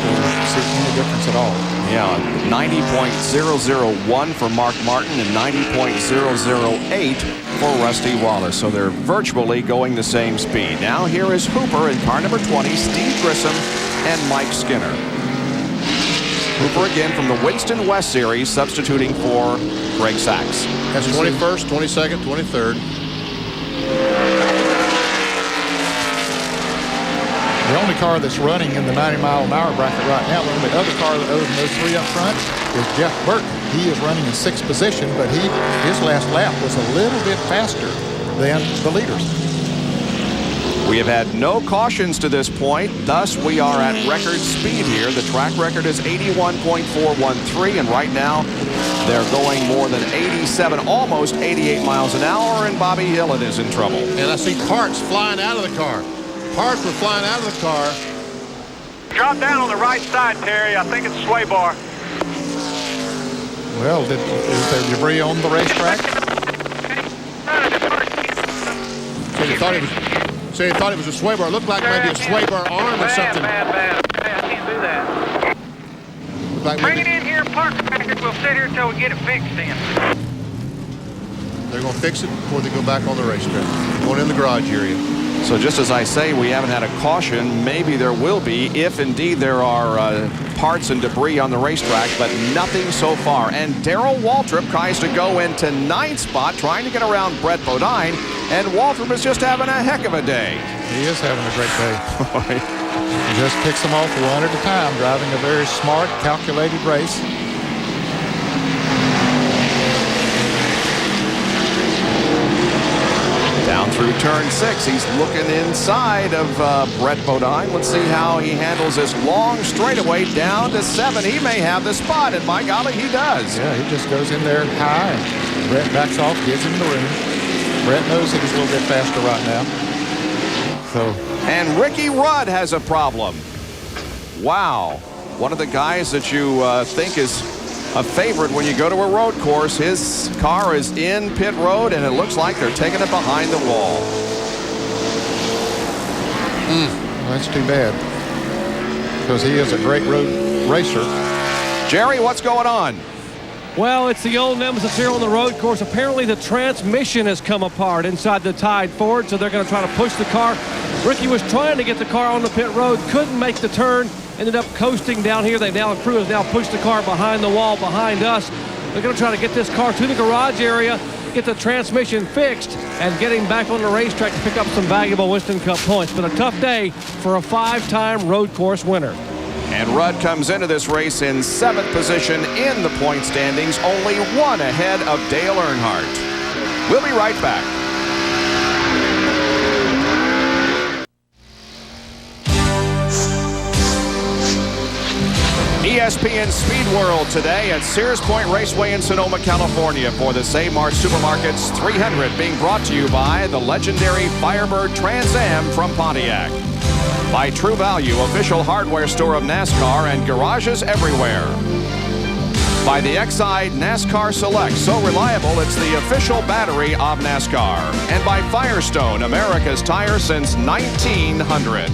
Speaker 2: to see any difference at all.
Speaker 3: Yeah, 90.001 for Mark Martin and 90.008 for Rusty Wallace. So they're virtually going the same speed. Now here is Hooper in car number 20, Steve Grissom and Mike Skinner. Hooper again from the Winston West Series, substituting for Greg Sachs.
Speaker 6: That's 21st, 22nd, 23rd.
Speaker 2: The only car that's running in the 90-mile-an-hour bracket right now, the only other car other than those three up front, is Jeff Burton. He is running in 6th position, but his last lap was a little bit faster than the leaders.
Speaker 3: We have had no cautions to this point, thus we are at record speed here. The track record is 81.413, and right now they're going more than 87, almost 88 miles an hour, and Bobby Hillin is in trouble.
Speaker 6: And I see parts flying out of the car. Parts were flying out of the car.
Speaker 9: Drop down on the right side, Terry. I think it's a sway bar.
Speaker 2: Well, is there debris on the racetrack?
Speaker 6: So you thought it was a sway bar. It looked like maybe a sway bar arm or something.
Speaker 9: Bad. I can't do that.
Speaker 6: Like
Speaker 9: Bring it in here, park it. We'll sit here until we get it fixed in.
Speaker 6: They're going to fix it before they go back on the racetrack. Going in the garage area.
Speaker 3: So just as I say, we haven't had a caution. Maybe there will be if indeed there are parts and debris on the racetrack, but nothing so far. And Darrell Waltrip tries to go into 9th spot, trying to get around Brett Bodine, and Waltrip is just having a heck of a day.
Speaker 2: He is having a great day. He just picks them off one at a time, driving a very smart, calculated race.
Speaker 3: Down through turn 6, he's looking inside of Brett Bodine. Let's see how he handles this long straightaway down to 7. He may have the spot, and by golly, he does.
Speaker 2: Yeah, he just goes in there high, and Brett backs off, gives him the room. Brett knows he's a little bit faster right now.
Speaker 3: And Ricky Rudd has a problem. Wow. One of the guys that you think is a favorite when you go to a road course. His car is in pit road, and it looks like they're taking it behind the wall.
Speaker 2: Well, that's too bad, because he is a great road racer.
Speaker 3: Jerry, what's going on?
Speaker 4: Well, it's the old nemesis here on the road course. Apparently the transmission has come apart inside the Tide Ford, so they're going to try to push the car. Ricky was trying to get the car on the pit road, couldn't make the turn, ended up coasting down here. The crew has now pushed the car behind the wall behind us. They're going to try to get this car to the garage area, get the transmission fixed, and get him back on the racetrack to pick up some valuable Winston Cup points. But a tough day for a 5-time road course winner.
Speaker 3: And Rudd comes into this race in 7th position in the point standings, only 1 ahead of Dale Earnhardt. We'll be right back. ESPN Speed World today at Sears Point Raceway in Sonoma, California for the Mart Supermarkets 300, being brought to you by the legendary Firebird Trans Am from Pontiac. By True Value, official hardware store of NASCAR and garages everywhere. By the Exide NASCAR Select, so reliable it's the official battery of NASCAR. And by Firestone, America's tire since 1900.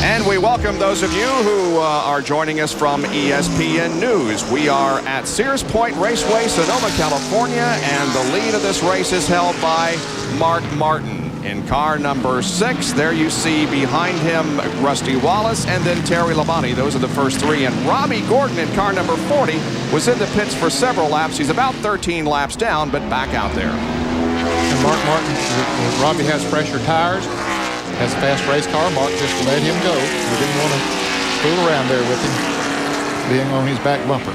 Speaker 3: And we welcome those of you who are joining us from ESPN News. We are at Sears Point Raceway, Sonoma, California, and the lead of this race is held by Mark Martin. In car number 6, there you see behind him Rusty Wallace and then Terry Labonte. Those are the first 3. And Robbie Gordon in car number 40 was in the pits for several laps. He's about 13 laps down, but back out there.
Speaker 2: And Mark Martin, Robbie has fresher tires. has a fast race car. Mart just let him go. We didn't want to fool around there with him being on his back bumper.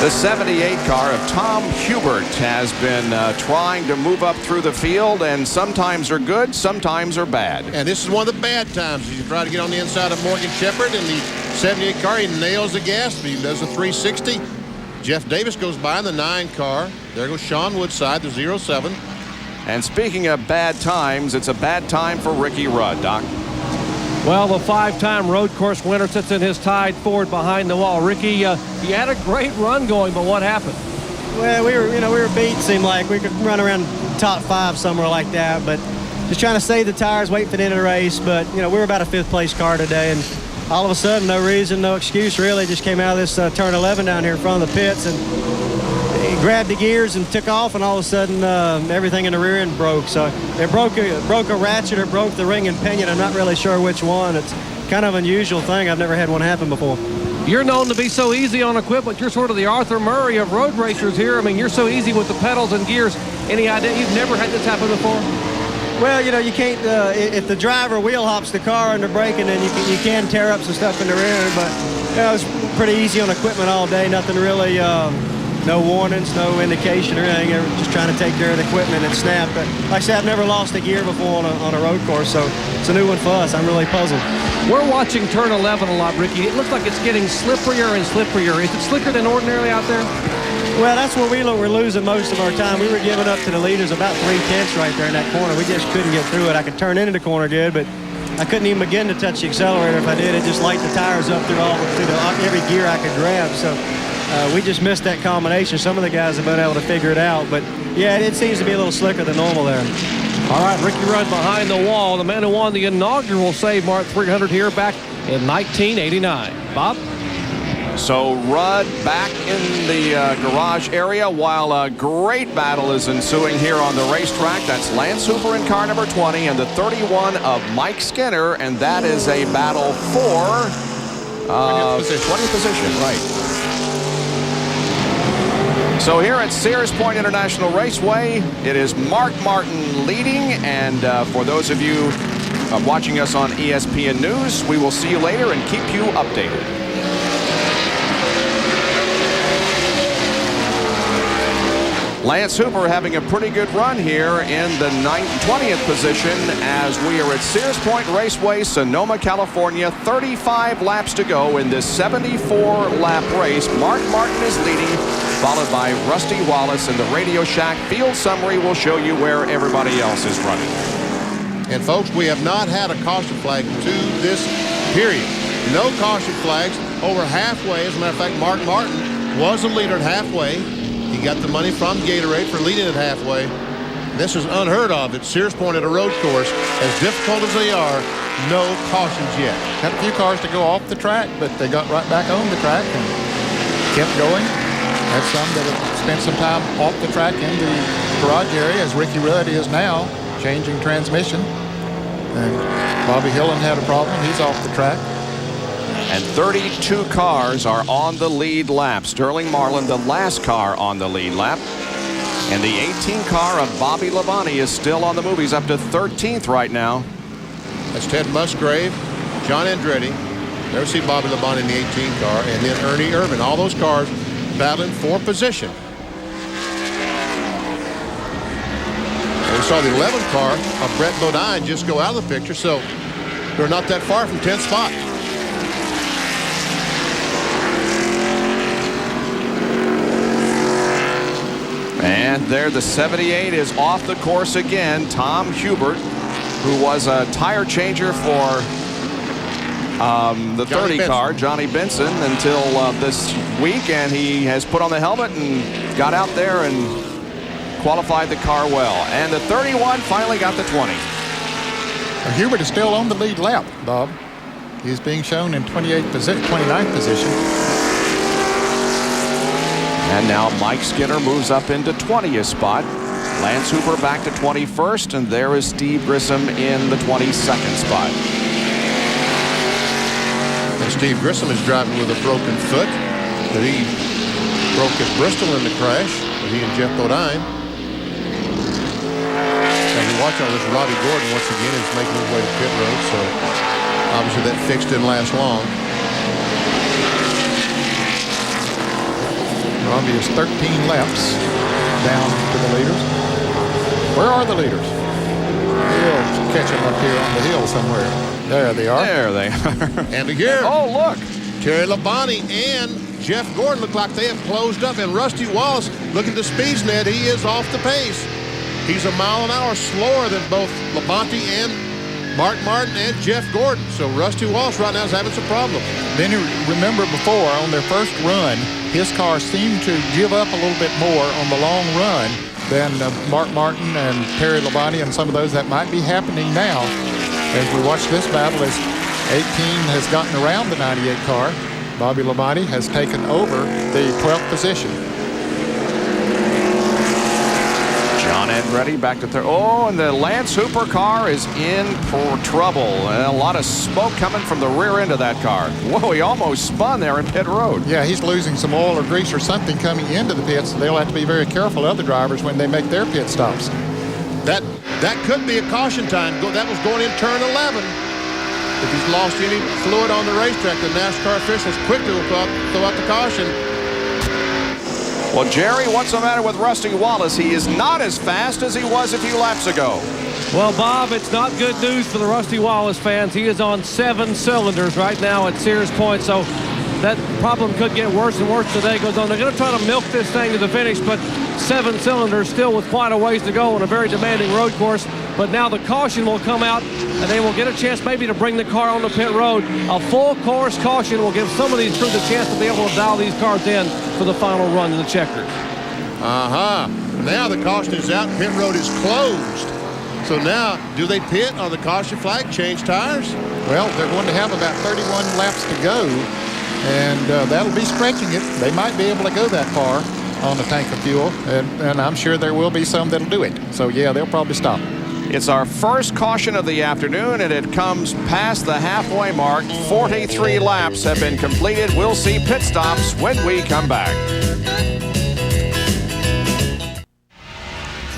Speaker 3: The 78 car of Tom Hubert has been trying to move up through the field, and sometimes are good, sometimes are bad.
Speaker 6: And this is one of the bad times. You try to get on the inside of Morgan Shepherd in the 78 car. He nails the gas, but he does a 360. Jeff Davis goes by in the 9 car. There goes Sean Woodside, the 07.
Speaker 3: And speaking of bad times, it's a bad time for Ricky Rudd, Doc.
Speaker 4: Well, the 5-time road course winner sits in his Tide Ford behind the wall. Ricky, you had a great run going, but what happened?
Speaker 5: Well, we were beat. Seemed like we could run around top 5 somewhere like that, but just trying to save the tires, wait for the end of the race. But we were about a 5th place car today, and all of a sudden, no reason, no excuse really, just came out of this turn 11 down here in front of the pits and he grabbed the gears and took off, and all of a sudden everything in the rear end broke. So it broke a ratchet or broke the ring and pinion. I'm not really sure which one. It's kind of an unusual thing. I've never had one happen before.
Speaker 4: You're known to be so easy on equipment. You're sort of the Arthur Murray of road racers here. I mean, you're so easy with the pedals and gears. Any idea you've never had this happen before?
Speaker 5: Well, you can't, if the driver wheel hops the car under braking, then you can tear up some stuff in the rear, but it was pretty easy on equipment all day. Nothing really, no warnings, no indication or anything. Just trying to take care of the equipment and snap. But like I said, I've never lost a gear before on a road course, so it's a new one for us. I'm really puzzled.
Speaker 4: We're watching turn 11 a lot, Ricky. It looks like it's getting slipperier and slipperier. Is it slicker than ordinarily out there?
Speaker 5: Well, that's where we were losing most of our time. We were giving up to the leaders about 3/10 right there in that corner. We just couldn't get through it. I could turn into the corner good, but I couldn't even begin to touch the accelerator. If I did, it just light the tires up through every gear I could grab. So we just missed that combination. Some of the guys have been able to figure it out, but yeah, it seems to be a little slicker than normal there.
Speaker 4: All right, Ricky Rudd behind the wall, the man who won the inaugural Save Mart 300 here back in 1989. Bob?
Speaker 3: So Rudd back in the garage area while a great battle is ensuing here on the racetrack. That's Lance Hooper in car number 20 and the 31 of Mike Skinner, and that is a battle for 20th position, right. So here at Sears Point International Raceway, it is Mark Martin leading, and for those of you watching us on ESPN News, we will see you later and keep you updated. Lance Hooper having a pretty good run here in the 20th position as we are at Sears Point Raceway, Sonoma, California. 35 laps to go in this 74-lap race. Mark Martin is leading, followed by Rusty Wallace, and the Radio Shack field summary will show you where everybody else is running.
Speaker 6: And folks, we have not had a caution flag to this period. No caution flags over halfway. As a matter of fact, Mark Martin was the leader at halfway. He got the money from Gatorade for leading at halfway. This is unheard of at Sears Point at a road course. As difficult as they are, no cautions yet.
Speaker 2: Had a few cars to go off the track, but they got right back on the track and kept going. Had some that have spent some time off the track in the garage area, as Ricky Rudd is now, changing transmission. And Bobby Hillen had a problem. He's off the track.
Speaker 3: And 32 cars are on the lead lap. Sterling Marlin, the last car on the lead lap. And the 18 car of Bobby Labonte is still on the move. He's up to 13th right now.
Speaker 6: That's Ted Musgrave, John Andretti. There we see Bobby Labonte in the 18 car, and then Ernie Irvin. All those cars battling for position. And we saw the 11 car of Brett Bodine just go out of the picture, so they're not that far from 10th spot.
Speaker 3: And there the 78 is off the course again. Tom Hubert, who was a tire changer for the 30 car, Johnny Benson, until this week, and he has put on the helmet and got out there and qualified the car well. And the 31 finally got the 20.
Speaker 2: Hubert is still on the lead lap, Bob. He's being shown in 29th position.
Speaker 3: And now Mike Skinner moves up into 20th spot. Lance Hooper back to 21st, and there is Steve Grissom in the 22nd spot.
Speaker 6: And Steve Grissom is driving with a broken foot that he broke at Bristol in the crash, he and Jeff Bodine. As you watch all this, Robbie Gordon once again is making his way to pit road, so obviously that fix didn't last long.
Speaker 2: Robbie is 13 laps down to the leaders. Where are the leaders? We'll catch them up here on the hill somewhere. There they are.
Speaker 3: There they are.
Speaker 6: And again,
Speaker 3: Oh, look.
Speaker 6: Terry Labonte and Jeff Gordon look like they have closed up, and Rusty Wallace, looking to Speedsnet, he is off the pace. He's a mile an hour slower than both Labonte and Mark Martin and Jeff Gordon. So Rusty Wallace right now is having some problems.
Speaker 2: Then you remember before on their first run, his car seemed to give up a little bit more on the long run than Mark Martin and Terry Labonte and some of those. That might be happening now as we watch this battle as 18 has gotten around the 98 car. Bobby Labonte has taken over the 12th position.
Speaker 3: John Andretti back to third. Oh, and the Lance Hooper car is in for trouble. A lot of smoke coming from the rear end of that car. Whoa, he almost spun there in pit road.
Speaker 2: Yeah, he's losing some oil or grease or something coming into the pits. They'll have to be very careful, other drivers, when they make their pit stops.
Speaker 6: That could be a caution time. That was going in turn 11. If he's lost any fluid on the racetrack, the NASCAR officials quickly will throw out the caution.
Speaker 3: Well, Jerry, what's the matter with Rusty Wallace? He is not as fast as he was a few laps ago.
Speaker 4: Well, Bob, it's not good news for the Rusty Wallace fans. He is on 7 cylinders right now at Sears Point, so that problem could get worse and worse as the day goes on. They're going to try to milk this thing to the finish, but 7 cylinders still with quite a ways to go on a very demanding road course. But now the caution will come out, and they will get a chance maybe to bring the car on the pit road. A full course caution will give some of these crews a chance to be able to dial these cars in for the final run in the checkers.
Speaker 6: Now the caution is out. Pit road is closed. So now, do they pit on the caution flag, change tires?
Speaker 2: Well, they're going to have about 31 laps to go, and that'll be stretching it. They might be able to go that far on a tank of fuel, and I'm sure there will be some that'll do it. So, yeah, they'll probably stop.
Speaker 3: It's our first caution of the afternoon, and it comes past the halfway mark. 43 laps have been completed. We'll see pit stops when we come back.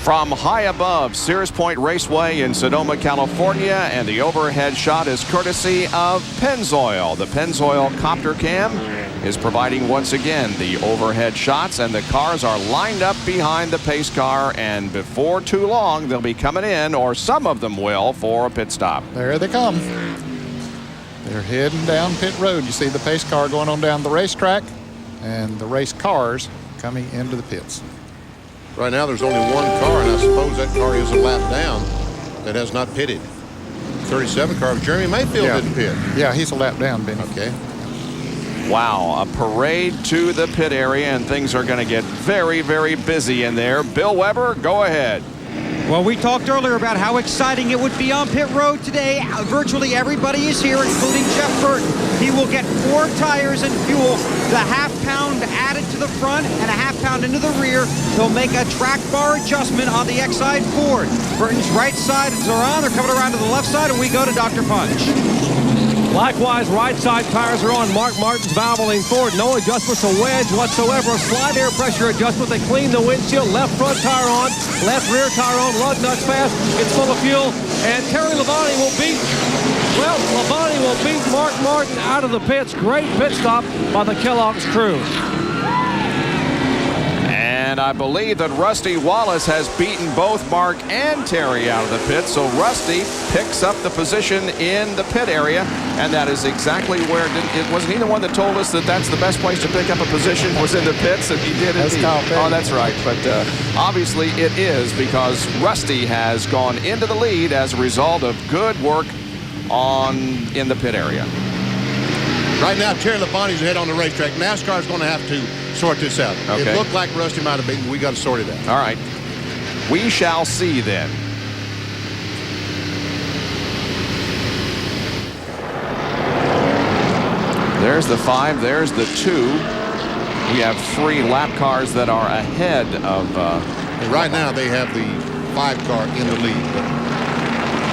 Speaker 3: From high above Sears Point Raceway in Sonoma, California, and the overhead shot is courtesy of Pennzoil. The Pennzoil Copter Cam is providing once again the overhead shots, and the cars are lined up behind the pace car, and before too long they'll be coming in, or some of them will, for a pit stop.
Speaker 2: There they come. They're heading down pit road. You see the pace car going on down the racetrack and the race cars coming into the pits.
Speaker 6: Right now there's only one car, and I suppose that car is a lap down that has not pitted. 37 car, Jeremy Mayfield didn't pit.
Speaker 2: Yeah, he's a lap down, Benny.
Speaker 6: Okay.
Speaker 3: Wow, a parade to the pit area, and things are going to get very, very busy in there. Bill Weber, go ahead.
Speaker 5: Well, we talked earlier about how exciting it would be on pit road today. Virtually everybody is here, including Jeff Burton. He will get 4 tires and fuel, the half-pound added to the front and a half-pound into the rear. He'll make a track bar adjustment on the X-side Ford. Burton's right side is around. They're coming around to the left side, and we go to Dr. Punch.
Speaker 4: Likewise, right side tires are on Mark Martin's Valvoline Ford. No adjustments, a wedge whatsoever. A slide air pressure adjustment. They clean the windshield. Left front tire on. Left rear tire on. Lug nuts fast. It's full of fuel. And Terry Labonte will beat Mark Martin out of the pits. Great pit stop by the Kellogg's crew.
Speaker 3: And I believe that Rusty Wallace has beaten both Mark and Terry out of the pit. So Rusty picks up the position in the pit area. And that is exactly where it wasn't he the one that told us that that's the best place to pick up a position was in the pits, and he did indeed. Oh, that's right. But obviously it is, because Rusty has gone into the lead as a result of good work in the pit area.
Speaker 6: Right now, Terry Labonte's ahead on the racetrack. NASCAR's going to have to sort this out.
Speaker 3: Okay.
Speaker 6: It looked like Rusty might have beaten. We got to sort it out.
Speaker 3: All right. We shall see then. There's the 5. There's the 2. We have 3 lap cars that are ahead of...
Speaker 6: And right now, they have the 5 car in the lead.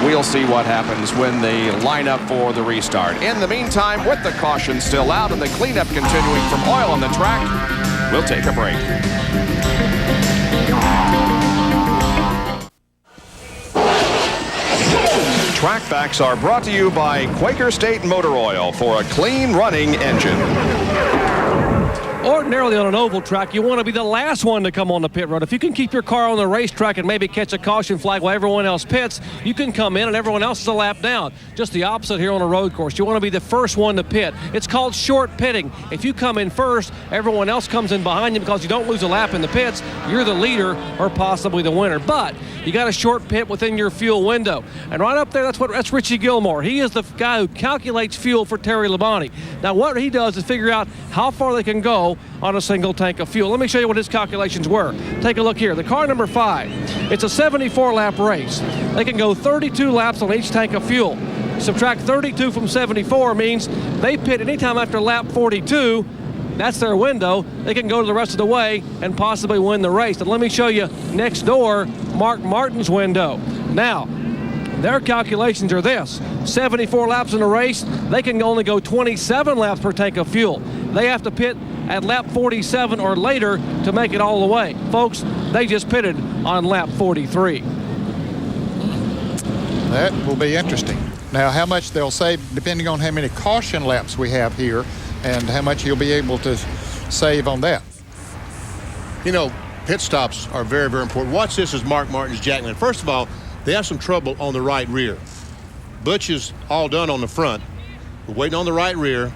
Speaker 3: We'll see what happens when they line up for the restart. In the meantime, with the caution still out and the cleanup continuing from oil on the track, we'll take a break. track facts are brought to you by Quaker State Motor Oil for a clean running engine.
Speaker 4: Ordinarily on an oval track, you want to be the last one to come on the pit road. If you can keep your car on the racetrack and maybe catch a caution flag while everyone else pits, you can come in and everyone else is a lap down. Just the opposite here on a road course. You want to be the first one to pit. It's called short pitting. If you come in first, everyone else comes in behind you because you don't lose a lap in the pits. You're the leader or possibly the winner. But you got a short pit within your fuel window. And right up there, that's Richie Gilmore. He is the guy who calculates fuel for Terry Labonte. Now what he does is figure out how far they can go on a single tank of fuel. Let me show you what his calculations were. Take a look here. The car number 5, it's a 74-lap race. They can go 32 laps on each tank of fuel. Subtract 32 from 74 means they pit anytime after lap 42. That's their window. They can go to the rest of the way and possibly win the race. And let me show you next door, Mark Martin's window. Now, their calculations are this: 74 laps in a race, they can only go 27 laps per tank of fuel. They have to pit at lap 47 or later to make it all the way. Folks, they just pitted on lap 43.
Speaker 2: That will be interesting. Now, how much they'll save depending on how many caution laps we have here and how much you'll be able to save on that.
Speaker 6: You know, pit stops are very, very important. Watch this as Mark Martin's jackman. First of all, they have some trouble on the right rear. Butch is all done on the front. We're waiting on the right rear.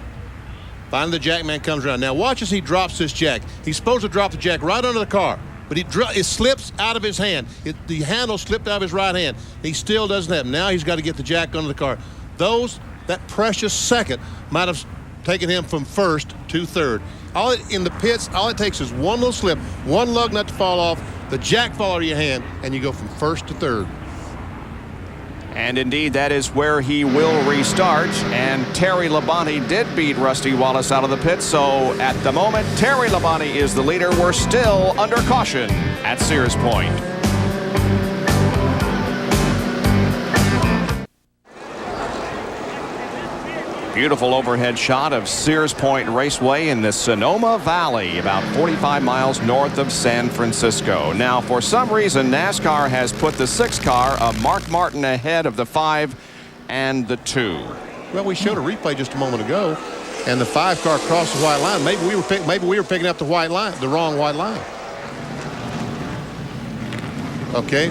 Speaker 6: Finally, the jackman comes around. Now, watch as he drops this jack. He's supposed to drop the jack right under the car, but it slips out of his hand. The handle slipped out of his right hand. He still doesn't have it. Now he's got to get the jack under the car. That precious second might have taken him from first to third. In the pits, all it takes is one little slip, one lug nut to fall off, the jack fall out of your hand, and you go from first to third.
Speaker 3: And indeed, that is where he will restart. And Terry Labonte did beat Rusty Wallace out of the pit. So at the moment, Terry Labonte is the leader. We're still under caution at Sears Point. Beautiful overhead shot of Sears Point Raceway in the Sonoma Valley, about 45 miles north of San Francisco. Now, for some reason, NASCAR has put the 6 car of Mark Martin ahead of the 5 and the 2.
Speaker 6: Well, we showed a replay just a moment ago, and the 5 car crossed the white line. Maybe we were picking up the wrong white line. Okay.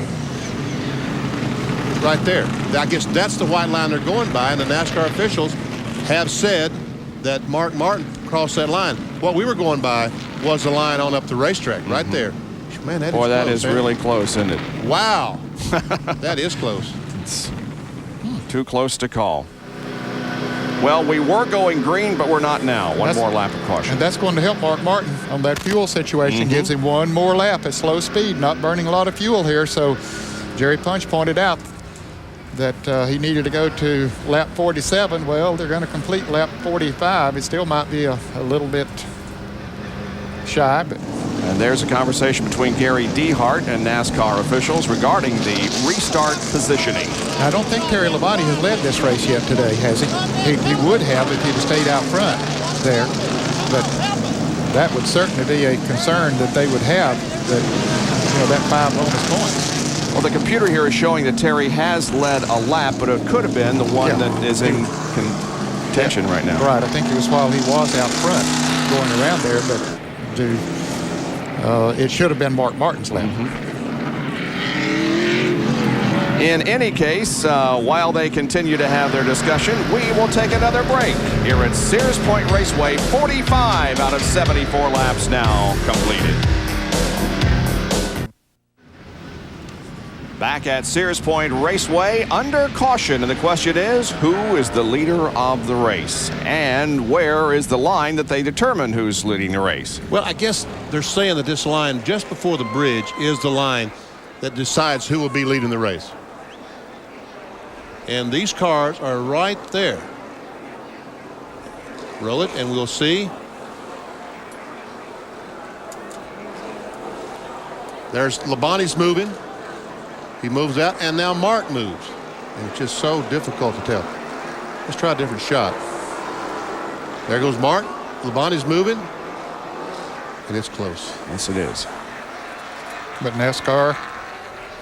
Speaker 6: Right there. I guess that's the white line they're going by, and the NASCAR officials have said that Mark Martin crossed that line. What we were going by was the line on up the racetrack, right there. Man, that
Speaker 3: Boy,
Speaker 6: is
Speaker 3: that
Speaker 6: close,
Speaker 3: is really close, isn't it?
Speaker 6: Wow. That is close.
Speaker 3: It's too close to call. Well, we were going green, but we're not now. One more lap of caution.
Speaker 2: And that's going to help Mark Martin on that fuel situation. Gives him one more lap at slow speed, not burning a lot of fuel here. So Jerry Punch pointed out that he needed to go to lap 47. Well, they're going to complete lap 45. It still might be a little bit shy, but.
Speaker 3: And there's a conversation between Gary Dehart and NASCAR officials regarding the restart positioning.
Speaker 2: I don't think Terry Labonte has led this race yet today, has he? He would have if he'd stayed out front there, but that would certainly be a concern that they would have, that 5 bonus points.
Speaker 3: Well, the computer here is showing that Terry has led a lap, but it could have been the one that is in contention right now.
Speaker 2: Right. I think it was while he was out front going around there, but it should have been Mark Martin's lap.
Speaker 3: In any case, while they continue to have their discussion, we will take another break here at Sears Point Raceway. 45 out of 74 laps now completed. Back at Sears Point Raceway under caution, and the question is, who is the leader of the race? And where is the line that they determine who's leading the race?
Speaker 6: Well, I guess they're saying that this line just before the bridge is the line that decides who will be leading the race. And these cars are right there. Roll it and we'll see. There's Labonte's moving. He moves out, and now Mark moves. And it's just so difficult to tell. Let's try a different shot. There goes Mark. Labonte's moving. And it's close.
Speaker 3: Yes, it is.
Speaker 2: But NASCAR.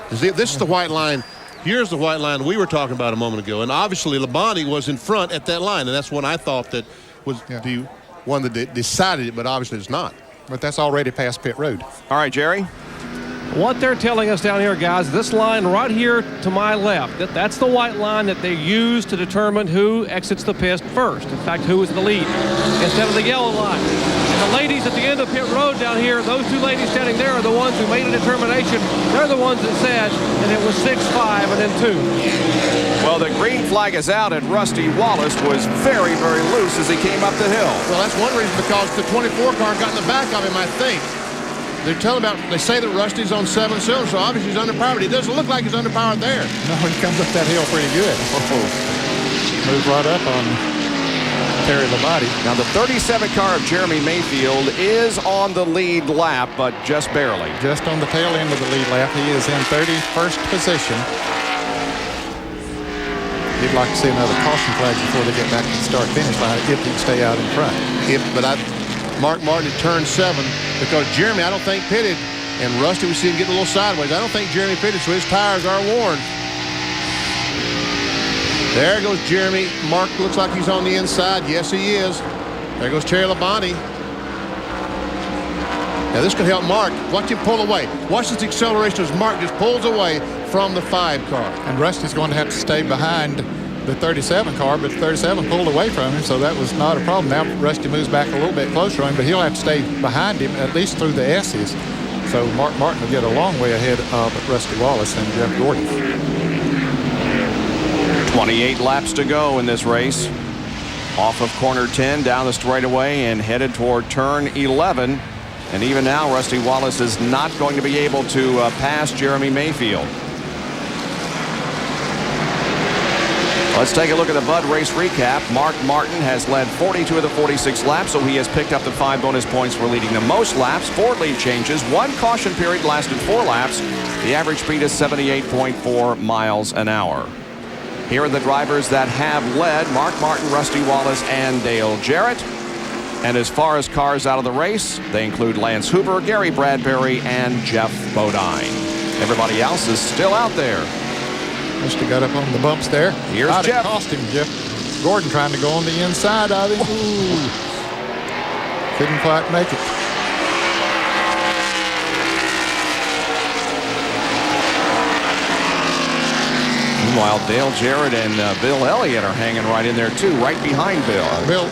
Speaker 6: This is the white line Here's the white line we were talking about a moment ago. And obviously, Labonte was in front at that line. And that's when I thought that was the one that decided it, but obviously it's not.
Speaker 2: But that's already past pit road.
Speaker 3: All right, Jerry.
Speaker 4: What they're telling us down here, guys, this line right here to my left, that's the white line that they use to determine who exits the pit first. In fact, who is in the lead, instead of the yellow line. And the ladies at the end of pit road down here, those two ladies standing there are the ones who made a determination. They're the ones that said that it was 6-5 and then 2.
Speaker 3: Well, the green flag is out, and Rusty Wallace was very, very loose as he came up the hill.
Speaker 6: Well, that's one reason, because the 24 car got in the back of him, I think. They say that Rusty's on 7 cylinders, so obviously he's underpowered. It doesn't look like he's underpowered there.
Speaker 2: No, he comes up that hill pretty good. Moves right up on Terry Labonte.
Speaker 3: Now, the 37 car of Jeremy Mayfield is on the lead lap, but just barely.
Speaker 2: Just on the tail end of the lead lap. He is in 31st position. You'd like to see another caution flag before they get back to the start-finish line if he can stay out in front.
Speaker 6: Mark Martin had turned 7, because Jeremy, I don't think, pitted, and Rusty, we see him get a little sideways. I don't think Jeremy pitted, so his tires are worn. There goes Jeremy. Mark looks like he's on the inside. Yes, he is. There goes Terry Labonte. Now, this could help Mark. Watch him pull away. Watch this acceleration as Mark just pulls away from the 5 car.
Speaker 2: And Rusty's going to have to stay behind the 37 car, but the 37 pulled away from him, so that was not a problem. Now Rusty moves back a little bit closer to him, but he'll have to stay behind him at least through the S's. So Mark Martin will get a long way ahead of Rusty Wallace and Jeff Gordon.
Speaker 3: 28 laps to go in this race. Off of corner 10, down the straightaway, and headed toward turn 11. And even now, Rusty Wallace is not going to be able to pass Jeremy Mayfield. Let's take a look at the Bud race recap. Mark Martin has led 42 of the 46 laps, so he has picked up the 5 bonus points for leading the most laps. 4 lead changes. 1 caution period lasted 4 laps. The average speed is 78.4 miles an hour. Here are the drivers that have led: Mark Martin, Rusty Wallace, and Dale Jarrett. And as far as cars out of the race, they include Lance Hoover, Gary Bradbury, and Jeff Bodine. Everybody else is still out there.
Speaker 2: Rusty got up on the bumps there.
Speaker 3: Here's Jeff.
Speaker 2: It cost him, Jeff Gordon trying to go on the inside of him. Ooh. Couldn't quite make it.
Speaker 3: Meanwhile, Dale Jarrett and Bill Elliott are hanging right in there, too, right behind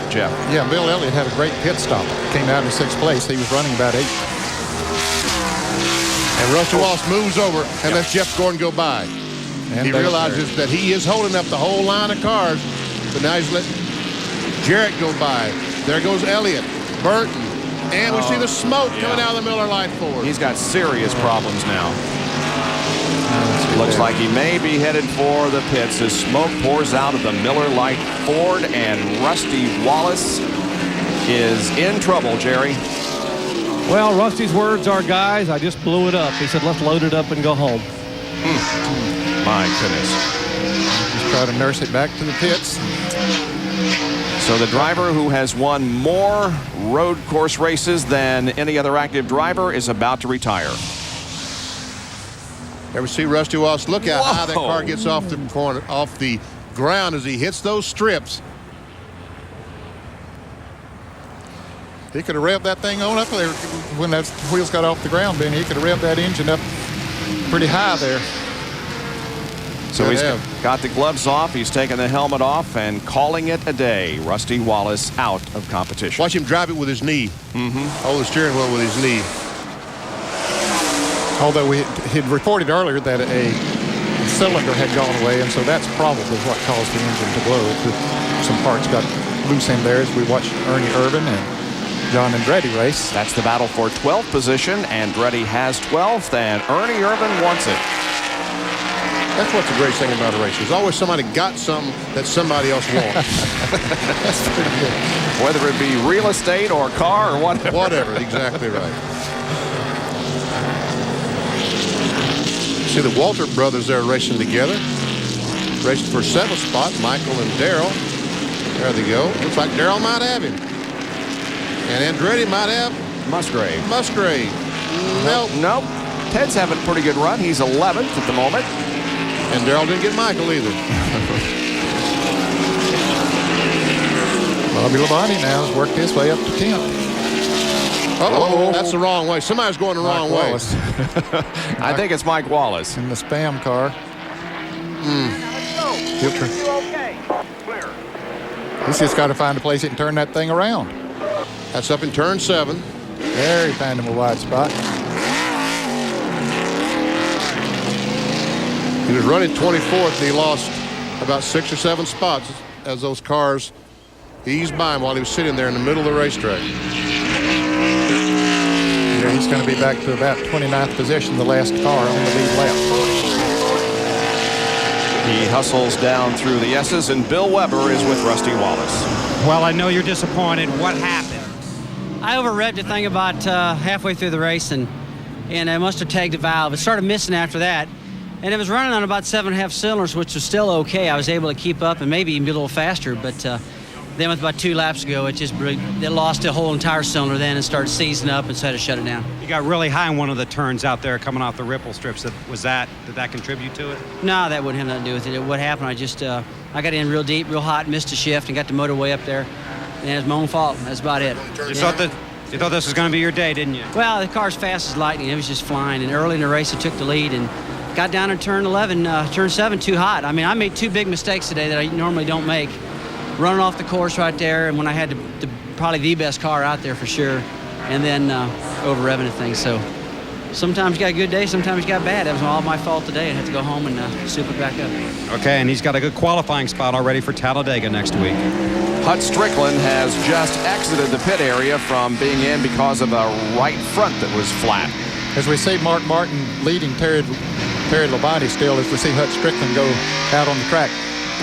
Speaker 3: Jeff.
Speaker 2: Yeah, Bill Elliott had a great pit stop. Came out in 6th place. He was running about 8th.
Speaker 6: And Rusty Wallace moves over and lets Jeff Gordon go by. And he realizes that he is holding up the whole line of cars, but now he's letting Jarrett go by. There goes Elliott, Burton, and we see the smoke coming out of the Miller Lite Ford.
Speaker 3: He's got serious problems now. Looks like he may be headed for the pits as smoke pours out of the Miller Lite Ford, and Rusty Wallace is in trouble, Jerry.
Speaker 4: Well, Rusty's words are, guys, I just blew it up. He said, let's load it up and go home.
Speaker 3: My goodness.
Speaker 2: Just try to nurse it back to the pits.
Speaker 3: So the driver who has won more road course races than any other active driver is about to retire.
Speaker 6: Ever see Rusty Wallace? Look how high that car gets off the corner, off the ground as he hits those strips.
Speaker 2: He could have revved that thing on up there when those wheels got off the ground, Ben. He could have revved that engine up pretty high there.
Speaker 3: So he's got the gloves off. He's taken the helmet off and calling it a day. Rusty Wallace out of competition.
Speaker 6: Watch him drive it with his knee. Hold the steering wheel with his knee.
Speaker 2: Although he'd reported earlier that a cylinder had gone away, and so that's probably what caused the engine to blow. Some parts got loose in there as we watched Ernie Irvin and John Andretti race.
Speaker 3: That's the battle for 12th position. Andretti has 12th, and Ernie Irvin wants it.
Speaker 6: That's what's the great thing about a race. There's always somebody got something that somebody else wants.
Speaker 2: That's pretty good.
Speaker 3: Whether it be real estate or car or whatever.
Speaker 6: Whatever, exactly right. See the Walter brothers there racing together. Racing for 7th spot, Michael and Darrell. There they go. Looks like Darrell might have him. And Andretti might have
Speaker 3: Musgrave.
Speaker 6: Nope.
Speaker 3: Nope. Ted's having a pretty good run. He's 11th at the moment.
Speaker 6: And Darrell didn't get Michael either.
Speaker 2: Bobby Labonte now has worked his way up to 10th.
Speaker 6: Uh-oh, that's the wrong way. Somebody's going the wrong way.
Speaker 3: I think it's Mike Wallace.
Speaker 2: In the spam car. He's just got to find a place he can turn that thing around.
Speaker 6: That's up in turn 7.
Speaker 2: There he found him a wide spot.
Speaker 6: He was running 24th, and he lost about 6 or 7 spots as those cars eased by him while he was sitting there in the middle of the racetrack.
Speaker 2: Yeah, he's going to be back to about 29th position, the last car on the lead lap.
Speaker 3: He hustles down through the S's, and Bill Weber is with Rusty Wallace.
Speaker 5: Well, I know you're disappointed. What happened? I over-revved the thing about halfway through the race, and I must have tagged a valve. It started missing after that, and it was running on about 7.5 cylinders, which was still okay. I was able to keep up and maybe even be a little faster, but then with about 2 laps ago, it lost a whole entire cylinder then and started seizing up, and so I had to shut it down.
Speaker 10: You got really high in one of the turns out there coming off the ripple strips. Did that contribute to it?
Speaker 5: No, that wouldn't have nothing to do with it. What happened, I got in real deep, real hot, missed a shift, and got the motor way up there. And it was my own fault. That's about it.
Speaker 10: You thought this was going to be your day, didn't you?
Speaker 5: Well, the car's fast as lightning. It was just flying. And early in the race, it took the lead and got down in turn 7 too hot. I mean, I made 2 big mistakes today that I normally don't make. Running off the course right there, and when I had probably the best car out there for sure, and then over-revving the thing. So sometimes you got a good day, sometimes you got bad. That was all my fault today. I had to go home and soup it back up.
Speaker 10: Okay, and he's got a good qualifying spot already for Talladega next week.
Speaker 3: Hut Strickland has just exited the pit area from being in because of a right front that was flat.
Speaker 2: As we see Mark Martin leading Terry Labonte still, as we see Hut Strickland go out on the track.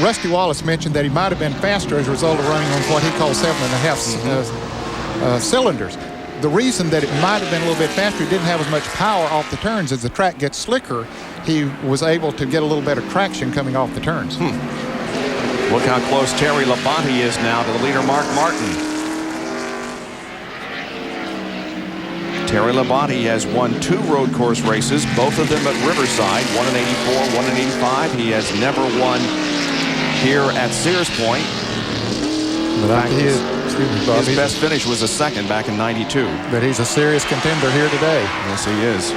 Speaker 2: Rusty Wallace mentioned that he might have been faster as a result of running on what he calls 7.5 cylinders. The reason that it might have been a little bit faster, he didn't have as much power off the turns. As the track gets slicker, he was able to get a little better traction coming off the turns.
Speaker 3: Look how close Terry Labonte is now to the leader, Mark Martin. Terry Labonte has won 2 road course races, both of them at Riverside, one in 84, one in 85. He has never won here at Sears Point.
Speaker 2: But
Speaker 3: his best finish was a second back in 92.
Speaker 2: But he's a serious contender here today.
Speaker 3: Yes, he is.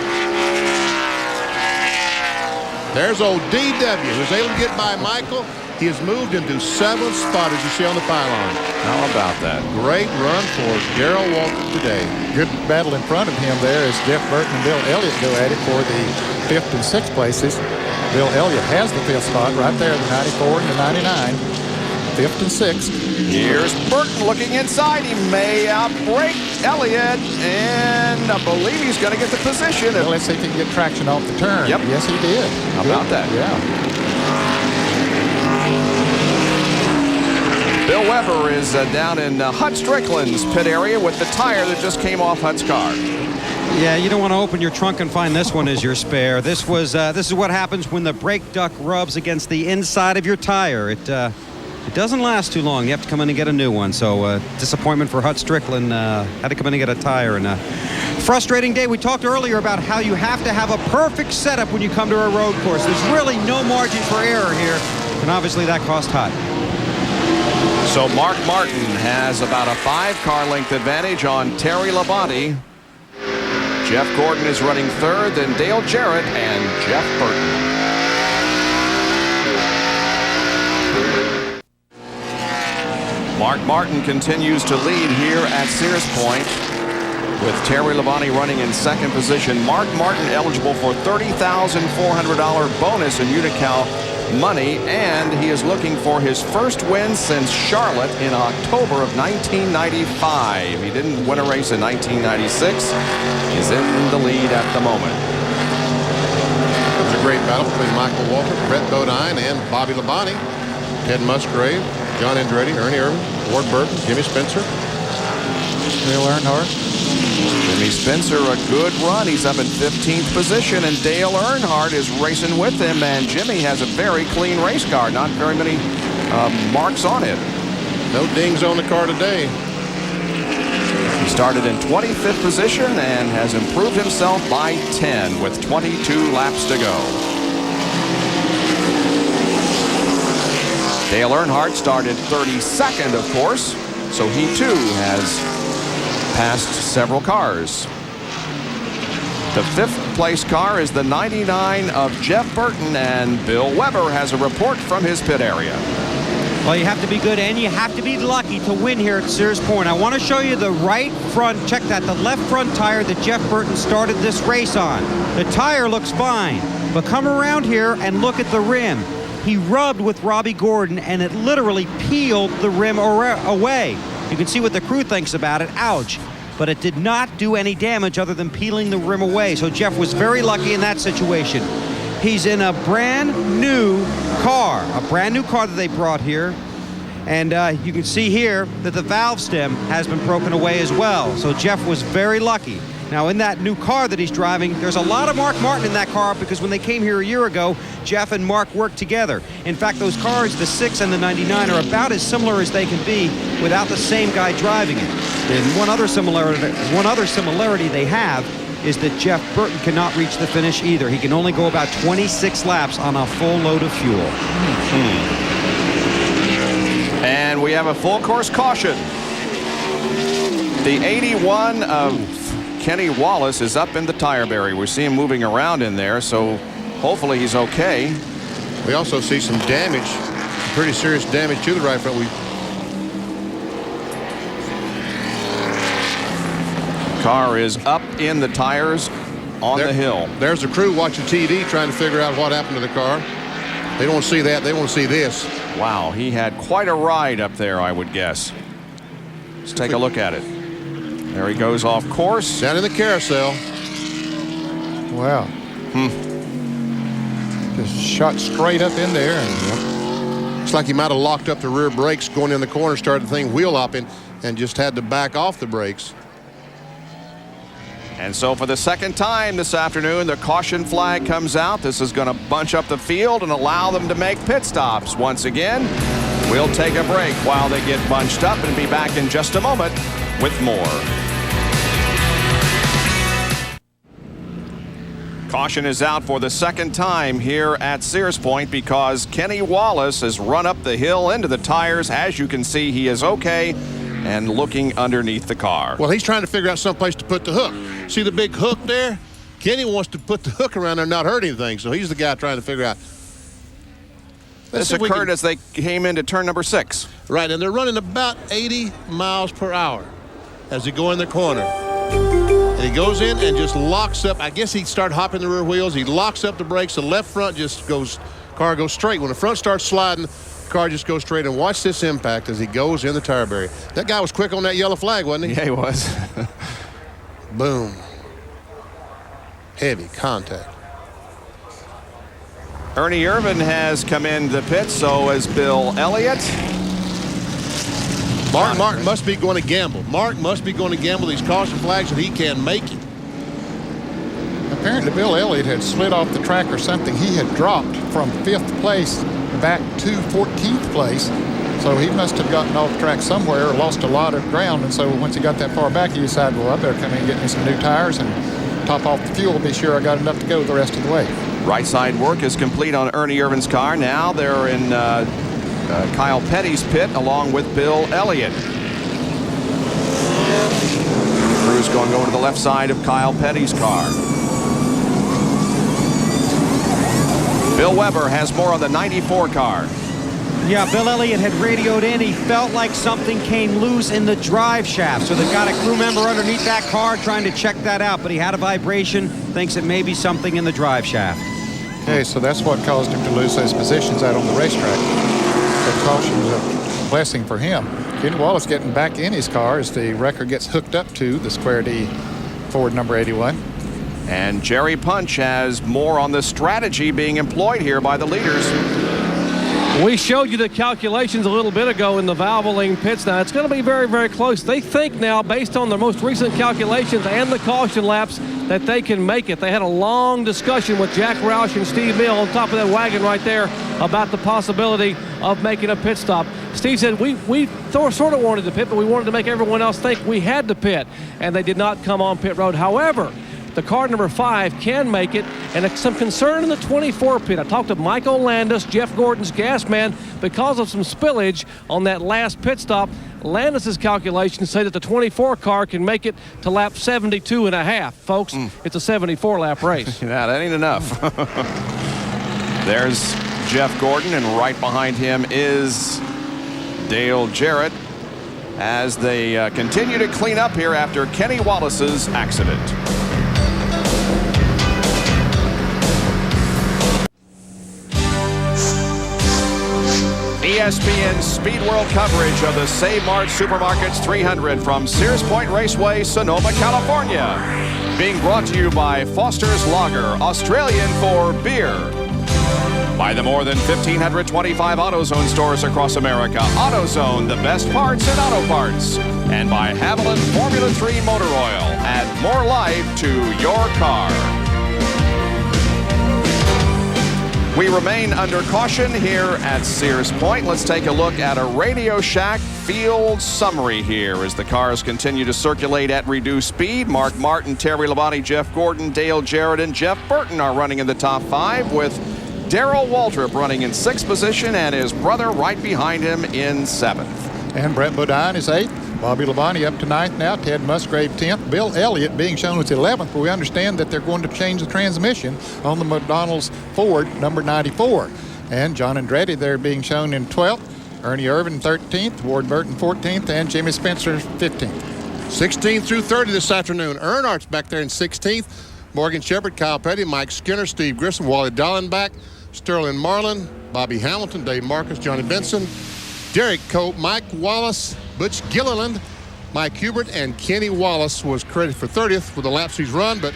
Speaker 6: There's old DW, who's able to get by Michael. He has moved into 7th spot, as you see on the pylon.
Speaker 3: How about that?
Speaker 6: Great run for Darrell Walker today.
Speaker 2: Good battle in front of him there as Jeff Burton and Bill Elliott go at it for the 5th and 6th places. Bill Elliott has the 5th spot right there, the 94 and the 99. 5th and 6th.
Speaker 3: Here's Burton looking inside. He may outbreak Elliott, and I believe he's going to get the position.
Speaker 2: Well, let's see if he can get traction off the turn.
Speaker 3: Yep.
Speaker 2: Yes, he did.
Speaker 3: How about that?
Speaker 2: Yeah.
Speaker 3: Bill Weber is down in Hut Strickland's pit area with the tire that just came off Hut's car.
Speaker 10: Yeah, you don't want to open your trunk and find this one as your spare. This is what happens when the brake duct rubs against the inside of your tire. It doesn't last too long. You have to come in and get a new one. So disappointment for Hut Strickland. Had to come in and get a tire. And frustrating day. We talked earlier about how you have to have a perfect setup when you come to a road course. There's really no margin for error here. And obviously that cost Hut.
Speaker 3: So Mark Martin has about a 5-car length advantage on Terry Labonte. Jeff Gordon is running 3rd, then Dale Jarrett and Jeff Burton. Mark Martin continues to lead here at Sears Point with Terry Labonte running in 2nd position. Mark Martin eligible for $30,400 bonus in Unical money, and he is looking for his first win since Charlotte in October of 1995. He didn't win a race in 1996. He's in the lead at the moment.
Speaker 6: It was a great battle between Michael Walker, Brett Bodine, and Bobby Labonte. Ted Musgrave, John Andretti, Ernie Irvin, Ward Burton, Jimmy Spencer,
Speaker 2: Dale Earnhardt.
Speaker 3: Jimmy Spencer, a good run. He's up in 15th position, and Dale Earnhardt is racing with him, and Jimmy has a very clean race car. Not very many marks on it.
Speaker 6: No dings on the car today.
Speaker 3: He started in 25th position and has improved himself by 10 with 22 laps to go. Dale Earnhardt started 32nd, of course, so he too has passed several cars. The 5th place car is the 99 of Jeff Burton, and Bill Weber has a report from his pit area.
Speaker 10: Well, you have to be good and you have to be lucky to win here at Sears Point. I want to show you the right front, check that, the left front tire that Jeff Burton started this race on. The tire looks fine, but come around here and look at the rim. He rubbed with Robbie Gordon and it literally peeled the rim away. You can see what the crew thinks about it, ouch. But it did not do any damage other than peeling the rim away. So Jeff was very lucky in that situation. He's in a brand new car that they brought here. And you can see here that the valve stem has been broken away as well. So Jeff was very lucky. Now in that new car that he's driving, there's a lot of Mark Martin in that car because when they came here a year ago, Jeff and Mark worked together. In fact, those cars, the 6 and the 99, are about as similar as they can be without the same guy driving it. And one other similarity they have is that Jeff Burton cannot reach the finish either. He can only go about 26 laps on a full load of fuel.
Speaker 3: And we have a full course caution. The 81 of Kenny Wallace is up in the tire barrier. We see him moving around in there, so hopefully he's okay.
Speaker 6: We also see some damage, pretty serious damage to the right front.
Speaker 3: Car is up in the tires on the hill.
Speaker 6: There's the crew watching TV trying to figure out what happened to the car. They don't see that. They want to see this.
Speaker 3: Wow, he had quite a ride up there, I would guess. Let's take a look at it. There he goes off course.
Speaker 6: Down in the carousel.
Speaker 2: Wow. Just shot straight up in there. And,
Speaker 6: Looks like he might have locked up the rear brakes going in the corner, started the thing wheel hopping, and just had to back off the brakes.
Speaker 3: And so for the second time this afternoon, the caution flag comes out. This is going to bunch up the field and allow them to make pit stops. Once again, we'll take a break while they get bunched up and be back in just a moment with more. Caution is out for the second time here at Sears Point because Kenny Wallace has run up the hill into the tires. As you can see, he is okay and looking underneath the car.
Speaker 6: Well, he's trying to figure out someplace to put the hook. See the big hook there? Kenny wants to put the hook around there and not hurt anything, so he's the guy trying to figure out.
Speaker 3: This occurred as they came into turn number 6.
Speaker 6: Right, and they're running about 80 miles per hour as they go in the corner. And he goes in and just locks up. I guess he started hopping the rear wheels. He locks up the brakes. The left front just goes, car goes straight. When the front starts sliding, the car just goes straight. And watch this impact as he goes in the tire barrier. That guy was quick on that yellow flag, wasn't he?
Speaker 3: Yeah, he was.
Speaker 6: Boom. Heavy contact.
Speaker 3: Ernie Irvan has come into the pit, so has Bill Elliott.
Speaker 6: Mark must be going to gamble. Mark must be going to gamble these caution flags that he can make it.
Speaker 2: apparently Bill Elliott had slid off the track or something. He had dropped from 5th place back to 14th place. So he must have gotten off track somewhere or lost a lot of ground. And so once he got that far back, he decided, well, I better come in and get me some new tires and top off the fuel, be sure I got enough to go the rest of the way.
Speaker 3: Right side work is complete on Ernie Irvan's car. Now they're in Kyle Petty's pit along with Bill Elliott. Crew's going over to the left side of Kyle Petty's car. Bill Weber has more on the 94 car.
Speaker 10: Yeah, Bill Elliott had radioed in. He felt like something came loose in the drive shaft. So they've got a crew member underneath that car trying to check that out. But he had a vibration, thinks it may be something in the drive shaft.
Speaker 2: Okay, so that's what caused him to lose those positions out on the racetrack. That caution was a blessing for him. Kenny Wallace getting back in his car as the wrecker gets hooked up to the Square D Ford number 81.
Speaker 3: And Jerry Punch has more on the strategy being employed here by the leaders.
Speaker 4: We showed you the calculations a little bit ago in the Valvoline pits. Now, it's going to be very, very close. They think now, based on their most recent calculations and the caution laps, that they can make it. They had a long discussion with Jack Roush and Steve Mill on top of that wagon right there about the possibility of making a pit stop. Steve said, we sort of wanted to pit, but we wanted to make everyone else think we had to pit, and they did not come on pit road. However, the car number 5 can make it, and some concern in the 24 pit. I talked to Michael Landis, Jeff Gordon's gas man, because of some spillage on that last pit stop. Landis's calculations say that the 24 car can make it to lap 72 and a half. Folks, it's a 74-lap race.
Speaker 3: Yeah, that ain't enough. There's Jeff Gordon, and right behind him is Dale Jarrett as they continue to clean up here after Kenny Wallace's accident. ESPN Speed World coverage of the Mart Supermarkets 300 from Sears Point Raceway, Sonoma, California. Being brought to you by Foster's Lager, Australian for beer. By the more than 1,525 AutoZone stores across America. AutoZone, the best parts in auto parts. And by Haviland Formula 3 Motor Oil. Add more life to your car. We remain under caution here at Sears Point. Let's take a look at a Radio Shack field summary here as the cars continue to circulate at reduced speed. Mark Martin, Terry Labonte, Jeff Gordon, Dale Jarrett, and Jeff Burton are running in the top 5, with Darrell Waltrip running in 6th position and his brother right behind him in 7th.
Speaker 2: And Brett Bodine is 8th. Bobby Labonte up to 9th now. Ted Musgrave 10th. Bill Elliott being shown as 11th, but we understand that they're going to change the transmission on the McDonald's Ford number 94. And John Andretti there being shown in 12th. Ernie Irvin 13th. Ward Burton 14th. And Jimmy Spencer 15th.
Speaker 6: 16 through 30 this afternoon. Earnhardt's back there in 16th. Morgan Shepherd, Kyle Petty, Mike Skinner, Steve Grissom, Wally Dallenbach, Sterling Marlin, Bobby Hamilton, Dave Marcus, Johnny Benson, Derek Cope, Mike Wallace, Butch Gilliland, Mike Hubert, and Kenny Wallace was credited for 30th with the laps he's run, but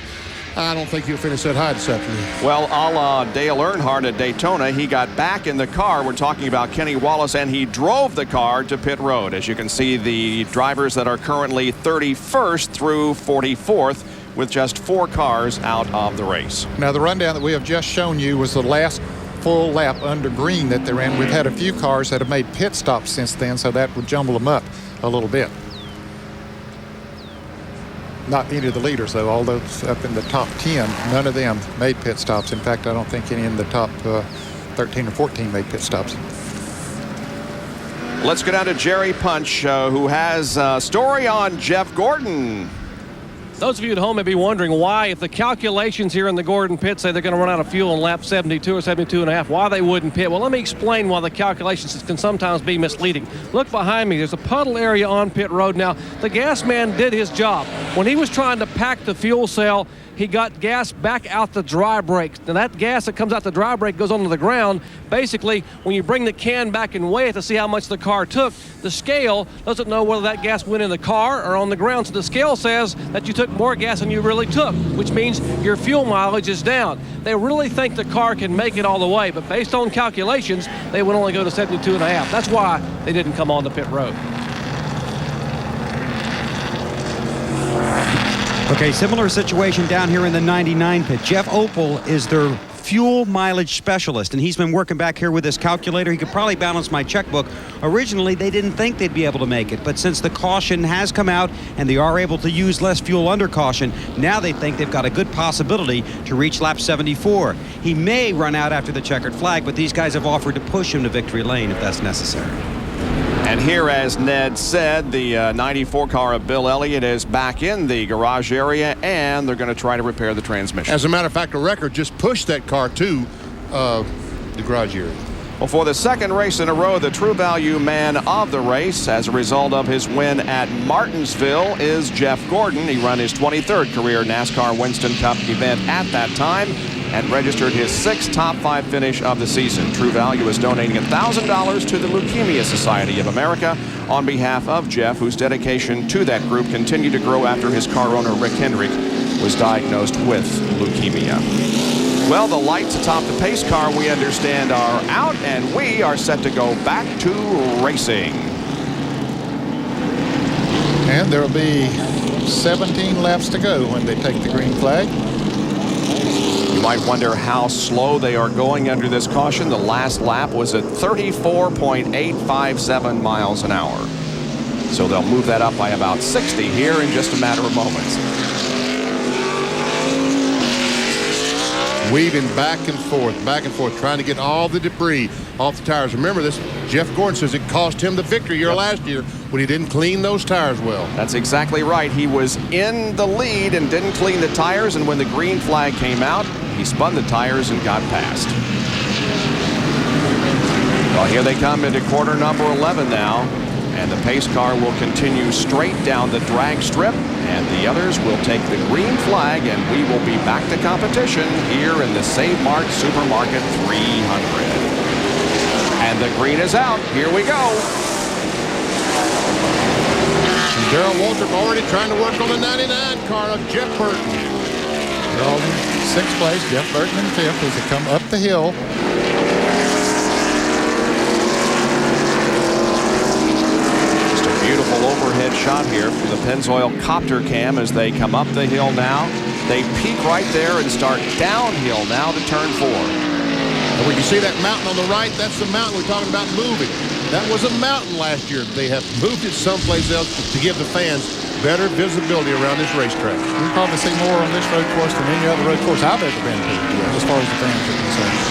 Speaker 6: I don't think he'll finish that high this afternoon.
Speaker 3: Well, a la Dale Earnhardt at Daytona, he got back in the car. We're talking about Kenny Wallace, and he drove the car to pit road. As you can see, the drivers that are currently 31st through 44th with just 4 cars out of the race.
Speaker 2: Now, the rundown that we have just shown you was the last full lap under green that they're in. We've had a few cars that have made pit stops since then, so that would jumble them up a little bit. Not any of the leaders, though. All those up in the top 10, none of them made pit stops. In fact, I don't think any in the top 13 or 14 made pit stops.
Speaker 3: Let's go down to Jerry Punch, who has a story on Jeff Gordon.
Speaker 4: Those of you at home may be wondering why, if the calculations here in the Gordon pit say they're going to run out of fuel in lap 72 or 72 and a half, why they wouldn't pit. Well, let me explain why the calculations can sometimes be misleading. Look behind me. There's a puddle area on pit road. Now, the gas man did his job. When he was trying to pack the fuel cell, he got gas back out the dry brake. Now, that gas that comes out the dry brake goes onto the ground. Basically, when you bring the can back and weigh it to see how much the car took, the scale doesn't know whether that gas went in the car or on the ground. So the scale says that you took more gas than you really took, which means your fuel mileage is down. They really think the car can make it all the way, but based on calculations, they would only go to 72 and a half. That's why they didn't come on the pit road.
Speaker 10: Okay, similar situation down here in the 99 pit. Jeff Opel is their fuel mileage specialist, and he's been working back here with his calculator. He could probably balance my checkbook. Originally, they didn't think they'd be able to make it, but since the caution has come out and they are able to use less fuel under caution, now they think they've got a good possibility to reach lap 74. He may run out after the checkered flag, but these guys have offered to push him to victory lane if that's necessary.
Speaker 3: And here, as Ned said, the 94 car of Bill Elliott is back in the garage area, and they're going to try to repair the transmission.
Speaker 6: As a matter of fact, a record just pushed that car to the garage area.
Speaker 3: Well, for the second race in a row, the true value man of the race as a result of his win at Martinsville is Jeff Gordon. He ran his 23rd career NASCAR Winston Cup event at that time and registered his 6th top 5 finish of the season. True Value is donating $1,000 to the Leukemia Society of America on behalf of Jeff, whose dedication to that group continued to grow after his car owner, Rick Hendrick, was diagnosed with leukemia. Well, the lights atop the pace car, we understand, are out, and we are set to go back to racing.
Speaker 2: And there will be 17 laps to go when they take the green flag.
Speaker 3: You might wonder how slow they are going under this caution. The last lap was at 34.857 miles an hour. So they'll move that up by about 60 here in just a matter of moments.
Speaker 6: weaving back and forth, trying to get all the debris off the tires. Remember this, Jeff Gordon says it cost him the victory here last year when he didn't clean those tires well.
Speaker 3: That's exactly right. He was in the lead and didn't clean the tires, and when the green flag came out, he spun the tires and got past. Well, here they come into quarter number 11 now, and the pace car will continue straight down the drag strip, and the others will take the green flag, and we will be back to competition here in the Save Mart Supermarket 300. And the green is out. Here we go.
Speaker 6: And Darrell Waltrip already trying to work on the 99 car of Jeff Burton.
Speaker 2: They're all in 6th place. Jeff Burton in 5th as they come up the hill.
Speaker 3: Just a beautiful overhead shot here from the Pennzoil copter cam as they come up the hill now. They peak right there and start downhill now to turn 4.
Speaker 6: And when you see that mountain on the right, that's the mountain we're talking about moving. That was a mountain last year. They have moved it someplace else to give the fans better visibility around this racetrack.
Speaker 2: We'll probably see more on this road course than any other road course I've ever been to, as far as the fans are concerned.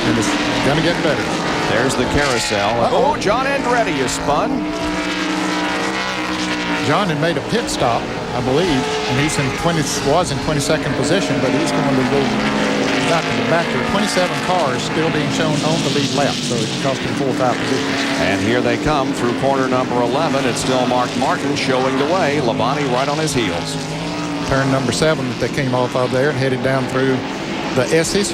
Speaker 2: And it's going to get better.
Speaker 3: There's the carousel. Oh, John Andretti is spun.
Speaker 2: John had made a pit stop, I believe, and was in 22nd position, but he's going to go back to the back. There are 27 cars still being shown on the lead lap, so it cost him 4 or 5 positions.
Speaker 3: And here they come through corner number 11. It's still Mark Martin showing the way. Labonte right on his heels.
Speaker 2: Turn number 7 that they came off of there and headed down through the S's.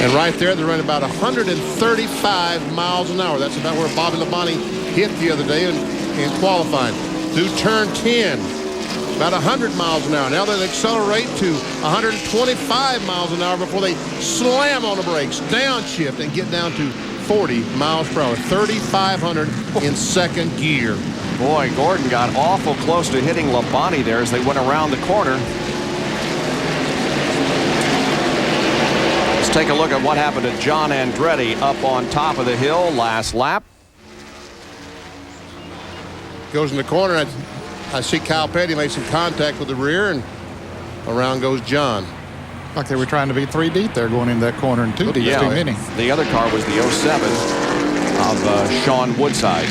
Speaker 6: And right there, they're running about 135 miles an hour. That's about where Bobby Labonte hit the other day in qualifying. Through turn 10, about 100 miles an hour. Now they accelerate to 125 miles an hour before they slam on the brakes, downshift, and get down to 40 miles per hour. 3,500 in second gear.
Speaker 3: Boy, Gordon got awful close to hitting Labonte there as they went around the corner. Let's take a look at what happened to John Andretti up on top of the hill last lap.
Speaker 6: Goes in the corner. I see Kyle Petty made some contact with the rear, and around goes John.
Speaker 2: Like they were trying to be 3 deep there going into that corner, and 2 deep is too many.
Speaker 3: The other car was the 07 of Sean Woodside.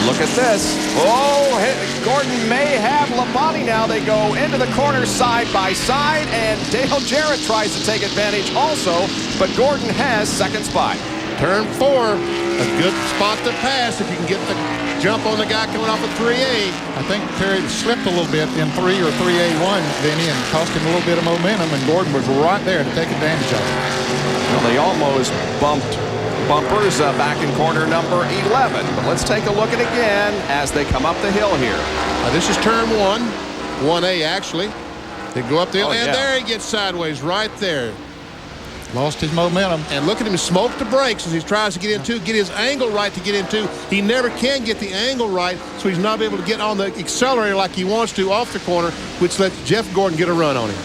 Speaker 3: Look at this. Oh, Gordon may have Labonte now. They go into the corner side by side, and Dale Jarrett tries to take advantage also, but Gordon has second spot.
Speaker 6: Turn 4, a good spot to pass if you can get the jump on the guy coming off of 3A.
Speaker 2: I think Terry slipped a little bit in 3 or 3A1, Vinny, and cost him a little bit of momentum, and Gordon was right there to take advantage of it.
Speaker 3: Well, they almost bumped bumpers back in corner number 11, but let's take a look at it again as they come up the hill here.
Speaker 6: This is turn 1A actually. They go up the hill, and there he gets sideways right there.
Speaker 2: Lost his momentum.
Speaker 6: And look at him smoke the brakes as he tries to get into, get his angle right to get into. He never can get the angle right, so he's not able to get on the accelerator like he wants to off the corner, which lets Jeff Gordon get a run on him.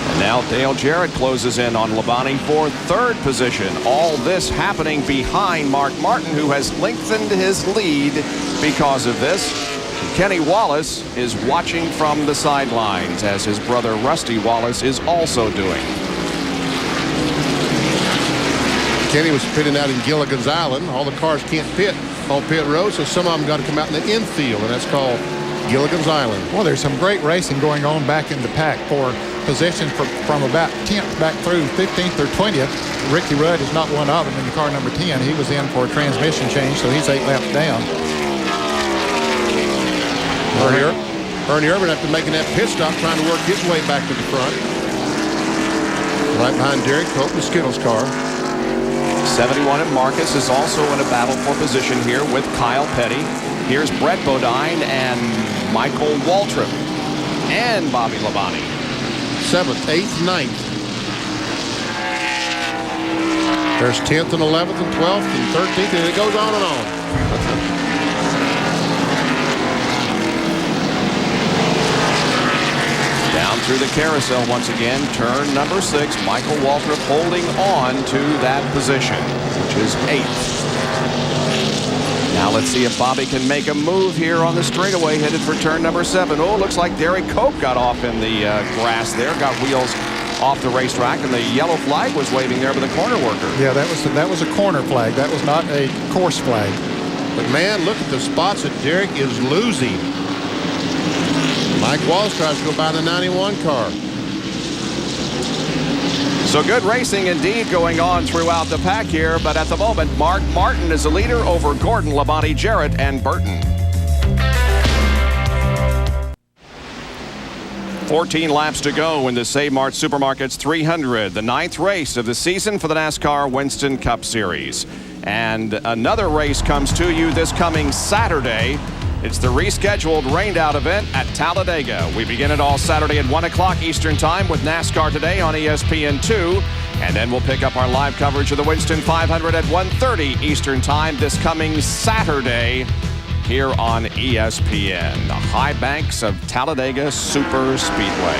Speaker 3: And now Dale Jarrett closes in on Labonte for 3rd position. All this happening behind Mark Martin, who has lengthened his lead because of this. Kenny Wallace is watching from the sidelines, as his brother Rusty Wallace is also doing.
Speaker 6: Kenny was pitting out in Gilligan's Island. All the cars can't pit on pit road, so some of them got to come out in the infield, and that's called Gilligan's Island.
Speaker 2: Well, there's some great racing going on back in the pack for positions from about 10th back through 15th or 20th. Ricky Rudd is not one of them in the car number 10. He was in for a transmission change, so he's 8 laps down.
Speaker 6: Ernie Irvin, after making that pit stop, trying to work his way back to the front. Right behind Derek Cope, the Skittles car.
Speaker 3: 71 at Marcus is also in a battle for position here with Kyle Petty. Here's Brett Bodine and Michael Waltrip and Bobby Labonte.
Speaker 6: 7th, 8th, 9th. There's 10th and 11th and 12th and 13th, and it goes on and on.
Speaker 3: Down through the carousel once again, turn number 6. Michael Waltrip holding on to that position, which is 8th. Now let's see if Bobby can make a move here on the straightaway, headed for turn number 7. Oh, looks like Derek Cope got off in the grass there, got wheels off the racetrack, and the yellow flag was waving there by the corner worker.
Speaker 2: Yeah, that was a corner flag. That was not a course flag.
Speaker 6: But man, look at the spots that Derek is losing. Mike Wallace tries to go by the 91 car.
Speaker 3: So good racing indeed going on throughout the pack here, but at the moment, Mart Martin is the leader over Gordon, Labonte, Jarrett, and Burton. 14 laps to go in the Save Mart Supermarkets 300, the 9th race of the season for the NASCAR Winston Cup Series. And another race comes to you this coming Saturday. It's the rescheduled rained-out event at Talladega. We begin it all Saturday at 1 o'clock Eastern Time with NASCAR Today on ESPN2. And then we'll pick up our live coverage of the Winston 500 at 1:30 Eastern Time this coming Saturday here on ESPN, the high banks of Talladega Super Speedway.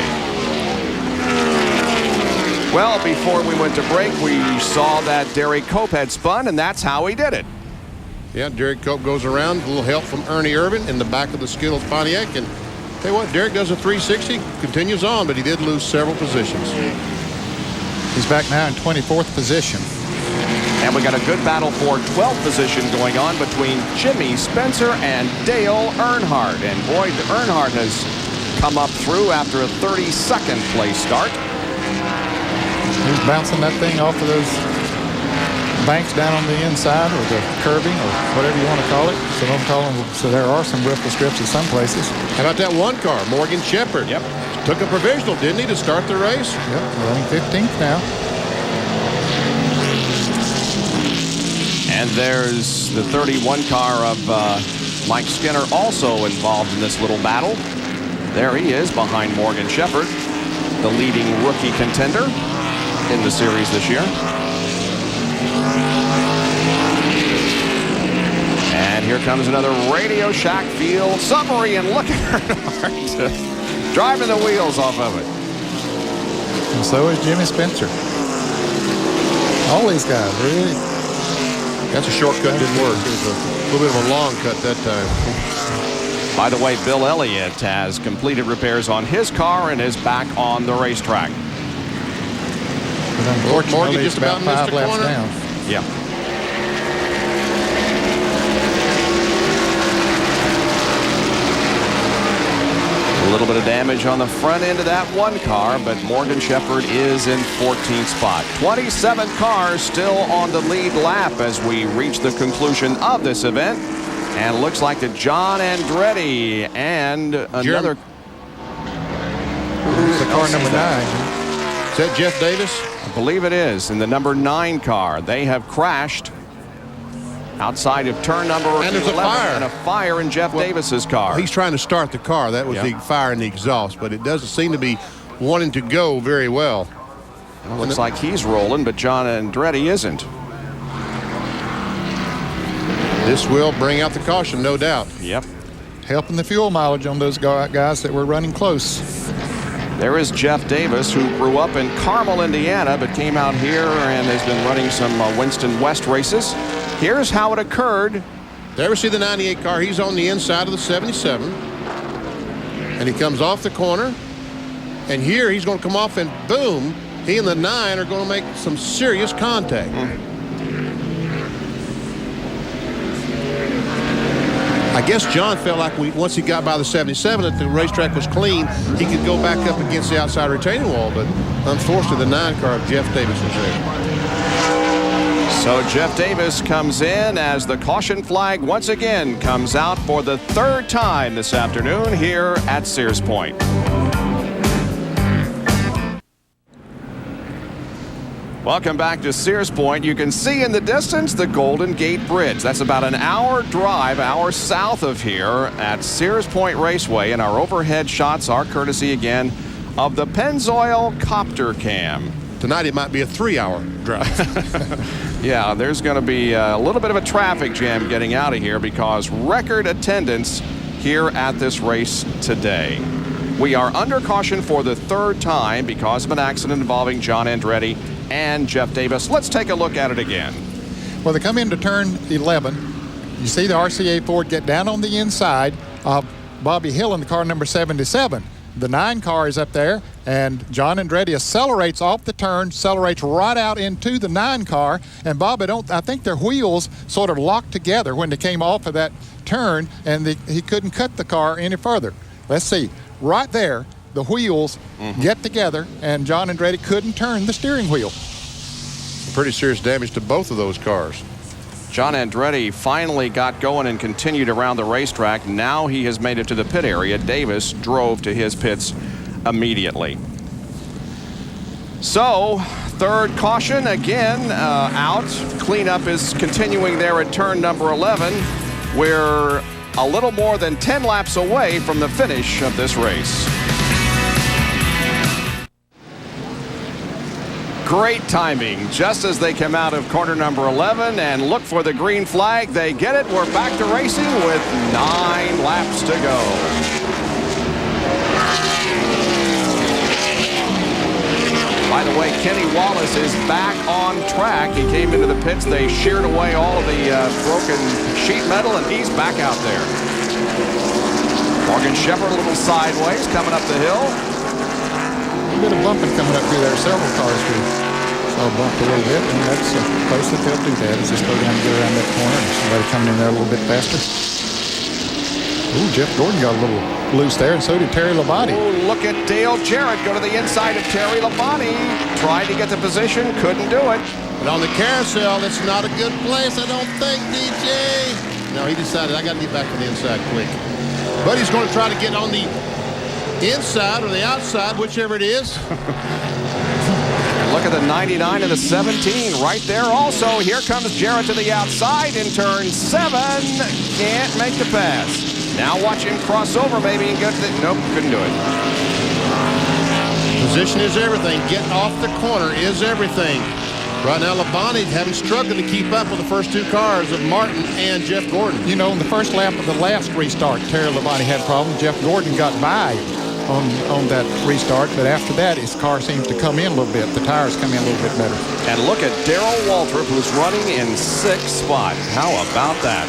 Speaker 3: Well, before we went to break, we saw that Derek Cope had spun, and that's how he did it.
Speaker 6: Yeah, Derek Cope goes around, a little help from Ernie Irvin in the back of the Skittles Pontiac, and tell you what, Derek does a 360, continues on, but he did lose several positions.
Speaker 2: He's back now in 24th position.
Speaker 3: And we got a good battle for 12th position going on between Jimmy Spencer and Dale Earnhardt. And boy, Earnhardt has come up through after a 32nd place start.
Speaker 2: He's bouncing that thing off of those banks down on the inside, or the curbing, or whatever you want to call it. So there are some ripple strips at some places.
Speaker 6: How about that one car, Morgan Shepherd?
Speaker 3: Yep.
Speaker 6: Took a provisional, didn't he, to start the race?
Speaker 2: Yep, running 15th now.
Speaker 3: And there's the 31 car of Mike Skinner also involved in this little battle. There he is behind Morgan Shepherd, the leading rookie contender in the series this year. And here comes another Radio Shack Field summary, and look at Earnhardt driving the wheels off of it.
Speaker 2: And so is Jimmy Spencer. All these guys, really.
Speaker 6: That's a shortcut, didn't work. It was a little bit of a long cut that time.
Speaker 3: By the way, Bill Elliott has completed repairs on his car and is back on the racetrack.
Speaker 2: But unfortunately,
Speaker 6: Morgan just about
Speaker 2: 5
Speaker 6: missed the
Speaker 2: laps
Speaker 6: corner.
Speaker 2: down.
Speaker 3: Yeah. A little bit of damage on the front end of that one car, but Morgan Shepherd is in 14th spot. 27 cars still on the lead lap as we reach the conclusion of this event. And it looks like that John Andretti and another...
Speaker 2: Who's the car number 9?
Speaker 6: Is that Jeff Davis?
Speaker 3: I believe it is, in the number 9 car. They have crashed outside of turn number 11.
Speaker 6: And there's a fire.
Speaker 3: And a fire in Jeff Davis's car.
Speaker 6: He's trying to start the car. That was the fire in the exhaust, but it doesn't seem to be wanting to go very well.
Speaker 3: It looks like he's rolling, but John Andretti isn't.
Speaker 6: This will bring out the caution, no doubt.
Speaker 3: Yep.
Speaker 2: Helping the fuel mileage on those guys that were running close.
Speaker 3: There is Jeff Davis, who grew up in Carmel, Indiana, but came out here and has been running some Winston West races. Here's how it occurred.
Speaker 6: There we see the 98 car. He's on the inside of the 77. And he comes off the corner. And here he's going to come off, and boom, he and the 9 are going to make some serious contact. I guess John felt like once he got by the 77, that the racetrack was clean, he could go back up against the outside retaining wall. But unfortunately, the 9 car of Jeff Davis was there.
Speaker 3: So Jeff Davis comes in as the caution flag once again comes out for the 3rd time this afternoon here at Sears Point. Welcome back to Sears Point. You can see in the distance the Golden Gate Bridge. That's about an hour drive, hour south of here at Sears Point Raceway. And our overhead shots are courtesy again of the Pennzoil Copter Cam.
Speaker 6: Tonight it might be a 3-hour drive.
Speaker 3: Yeah, there's going to be a little bit of a traffic jam getting out of here because record attendance here at this race today. We are under caution for the 3rd time because of an accident involving John Andretti and Jeff Davis. Let's take a look at it again.
Speaker 2: Well, they come into turn 11. You see the RCA Ford get down on the inside of Bobby Hill in the car number 77. The 9 car is up there, and John Andretti accelerates off the turn, accelerates right out into the 9 car, and Bob, I think their wheels sort of locked together when they came off of that turn, and he couldn't cut the car any further. Let's see. Right there, the wheels get together, and John Andretti couldn't turn the steering wheel.
Speaker 6: Pretty serious damage to both of those cars.
Speaker 3: John Andretti finally got going and continued around the racetrack. Now he has made it to the pit area. Davis drove to his pits immediately. So, third caution again out. Cleanup is continuing there at turn number 11. We're a little more than 10 laps away from the finish of this race. Great timing. Just as they come out of corner number 11 and look for the green flag, they get it. We're back to racing with 9 laps to go. By the way, Kenny Wallace is back on track. He came into the pits. They sheared away all of the broken sheet metal, and he's back out there. Morgan Shepherd a little sideways coming up the hill.
Speaker 2: A bit of bumping coming up through there. Several cars do. So bumped a little bit, and that's close that they'll do that as they slow down and get around that corner. And somebody coming in there a little bit faster. Ooh, Jeff Gordon got a little loose there, and so did Terry Labonte.
Speaker 3: Ooh, look at Dale Jarrett go to the inside of Terry Labonte. Tried to get the position, couldn't do it.
Speaker 6: But on the carousel, that's not a good place, I don't think, DJ. No, he decided, I got to get back to the inside quick. But he's going to try to get on the inside or the outside, whichever it is.
Speaker 3: And look at the 99 and the 17 right there also. Here comes Jarrett to the outside in turn 7. Can't make the pass. Now watch him cross over maybe and get the... Nope, couldn't do it.
Speaker 6: Position is everything. Get off the corner is everything. Right now, Labonte having struggled to keep up with the first 2 cars of Martin and Jeff Gordon.
Speaker 2: You know, in the first lap of the last restart, Terry Labonte had problems. Jeff Gordon got by on that restart, but after that, his car seems to come in a little bit. The tires come in a little bit better.
Speaker 3: And look at Darrell Waltrip, who's running in 6th spot. How about that?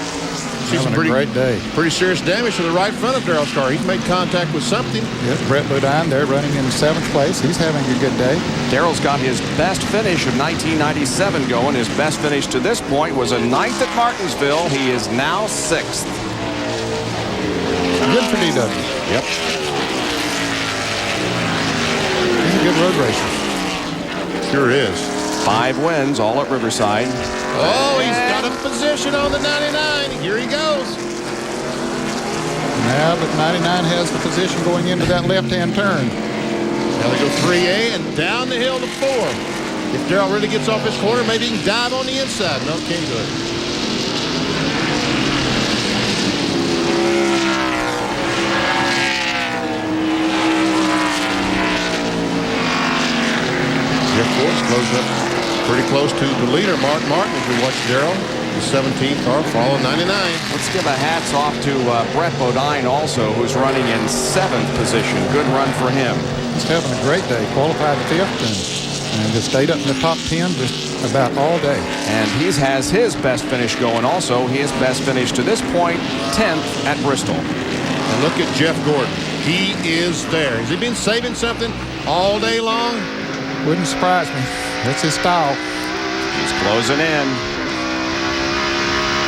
Speaker 2: Having a great day.
Speaker 6: Pretty serious damage to the right front of Darrell's car. He's made contact with something.
Speaker 2: Yes, Brett Bodine there running in 7th place. He's having a good day.
Speaker 3: Darrell's got his best finish of 1997 going. His best finish to this point was a 9th at Martinsville. He is now 6th.
Speaker 2: Good for DW.
Speaker 3: Yep.
Speaker 2: He's a good road racer.
Speaker 6: Sure is.
Speaker 3: 5 wins, all at Riverside.
Speaker 6: Oh, he's got a position on the 99. Here he goes.
Speaker 2: Now, but 99 has the position going into that left-hand turn.
Speaker 6: Now they go 3A and down the hill to 4. If Darrell really gets off his corner, maybe he can dive on the inside. No, can't do it. Jeff Gordon's closed up pretty close to the leader, Mark Martin, as we watch Darrell, the 17th car, following 99.
Speaker 3: Let's give a hats off to Brett Bodine also, who's running in 7th position. Good run for him.
Speaker 2: He's having a great day. Qualified 5th and just stayed up in the top 10 just about all day.
Speaker 3: And he has his best finish going also. His best finish to this point, 10th at Bristol.
Speaker 6: And look at Jeff Gordon. He is there. Has he been saving something all day long?
Speaker 2: Wouldn't surprise me. That's his style.
Speaker 3: He's closing in.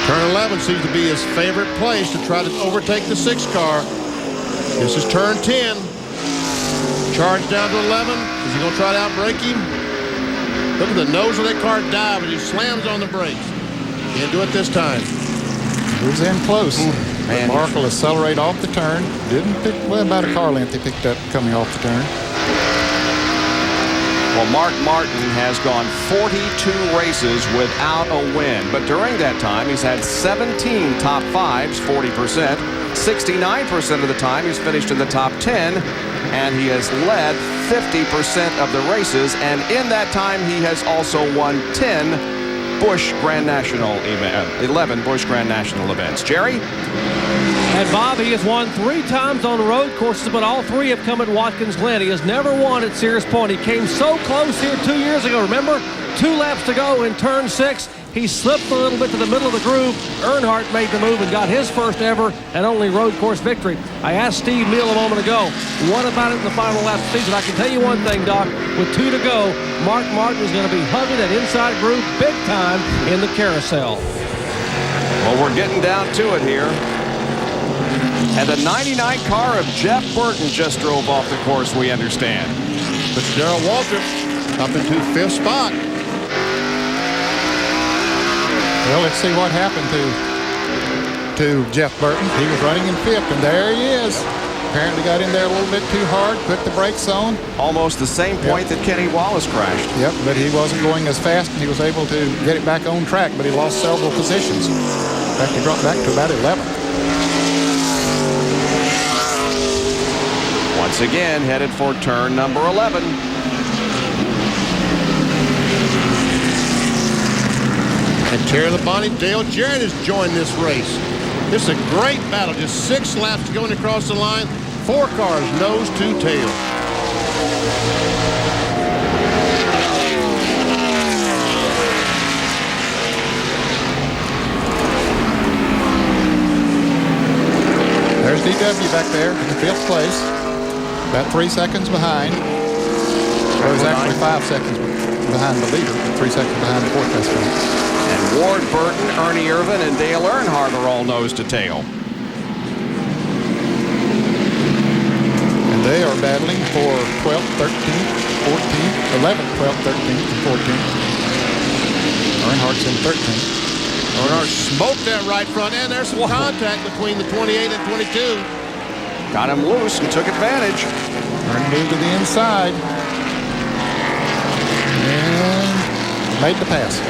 Speaker 6: Turn 11 seems to be his favorite place to try to overtake the 6 car. This is turn 10. Charge down to 11. Is he going to try to outbrake him? Look at the nose of that car dive as he slams on the brakes. Can't do it this time.
Speaker 2: He was in close.
Speaker 3: Man.
Speaker 2: Mark will accelerate off the turn. Didn't pick, well, about a car length he picked up coming off the turn.
Speaker 3: Well, Mark Martin has gone 42 races without a win. But during that time, he's had 17 top 5s, 40%. 69% of the time, he's finished in the top 10. And he has led 50% of the races. And in that time, he has also won 10 Busch Grand National events, 11 Busch Grand National events. Jerry?
Speaker 4: And Bob, he has won 3 times on road courses, but all 3 have come at Watkins Glen. He has never won at Sears Point. He came so close here 2 years ago. Remember? 2 laps to go in turn 6. He slipped a little bit to the middle of the groove. Earnhardt made the move and got his first ever and only road course victory. I asked Steve Neal a moment ago, what about it in the final lap of the season? I can tell you one thing, Doc. With 2 to go, Mark Martin is going to be hugging that inside groove big time in the carousel.
Speaker 3: Well, we're getting down to it here. And the 99 car of Jeff Burton just drove off the course, we understand.
Speaker 6: But Darrell Waltrip up into 5th spot.
Speaker 2: Well, let's see what happened to Jeff Burton. He was running in 5th, and there he is. Apparently got in there a little bit too hard, put the brakes on.
Speaker 3: Almost the same point that Kenny Wallace crashed.
Speaker 2: Yep, but he wasn't going as fast, and he was able to get it back on track, but he lost several positions. In fact, he dropped back to about 11th.
Speaker 3: Once again, headed for turn number 11.
Speaker 6: And Terry Labonte, Dale Jarrett has joined this race. This is a great battle. Just 6 laps going across the line. 4 cars, nose to tail.
Speaker 2: There's DW back there in 5th place. About 3 seconds behind. Well, it was actually 5 seconds behind the leader, 3 seconds behind the 4th place car.
Speaker 3: And Ward Burton, Ernie Irvin, and Dale Earnhardt are all nose to tail.
Speaker 2: And they are battling for 12th, 13th, 14th, 11th, 12th, 13th, and 14th. Earnhardt's in 13th.
Speaker 6: Earnhardt smoked that right front end. There's some contact between the 28 and 22.
Speaker 3: Got him loose and took advantage.
Speaker 2: Ernie moved to the inside. And made the pass.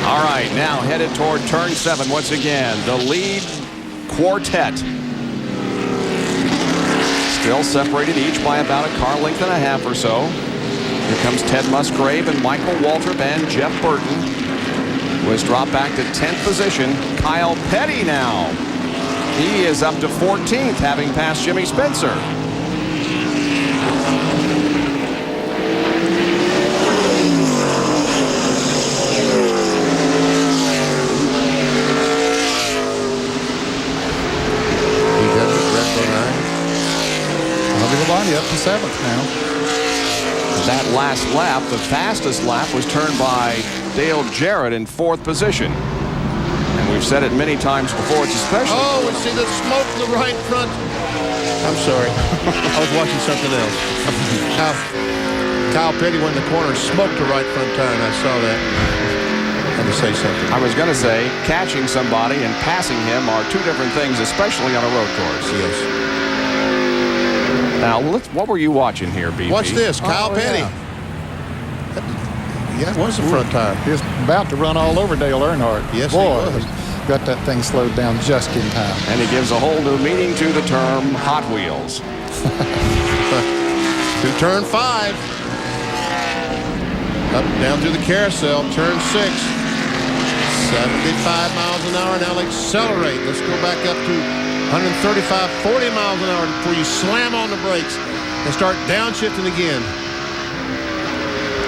Speaker 3: All right, now headed toward turn 7 once again. The lead quartet. Still separated each by about a car length and a half or so. Here comes Ted Musgrave and Michael Waltrip and Jeff Burton, who has dropped back to 10th position. Kyle Petty now. He is up to 14th, having passed Jimmy Spencer.
Speaker 2: Labonte up to 7th now.
Speaker 3: That last lap, the fastest lap, was turned by Dale Jarrett in 4th position. And we've said it many times before, it's especially...
Speaker 6: Oh, and see the smoke in the right front. I'm sorry. I was watching something else. Kyle Petty went in the corner, smoked the right front tire, and I saw that. I had to say something.
Speaker 3: I was going to say, catching somebody and passing him are 2 different things, especially on a road course.
Speaker 6: Yes.
Speaker 3: Now, what were you watching here, BP?
Speaker 6: Watch this, Kyle Petty. Yeah, it was the front tire.
Speaker 2: He was about to run all over Dale Earnhardt.
Speaker 6: Yes,
Speaker 2: boy,
Speaker 6: he was.
Speaker 2: Got that thing slowed down just in time.
Speaker 3: And he gives a whole new meaning to the term Hot Wheels.
Speaker 6: To turn 5. Up, down through the carousel, turn 6. 75 miles an hour. Now let's accelerate. Let's go back up to 135, 40 miles an hour before you slam on the brakes and start downshifting again.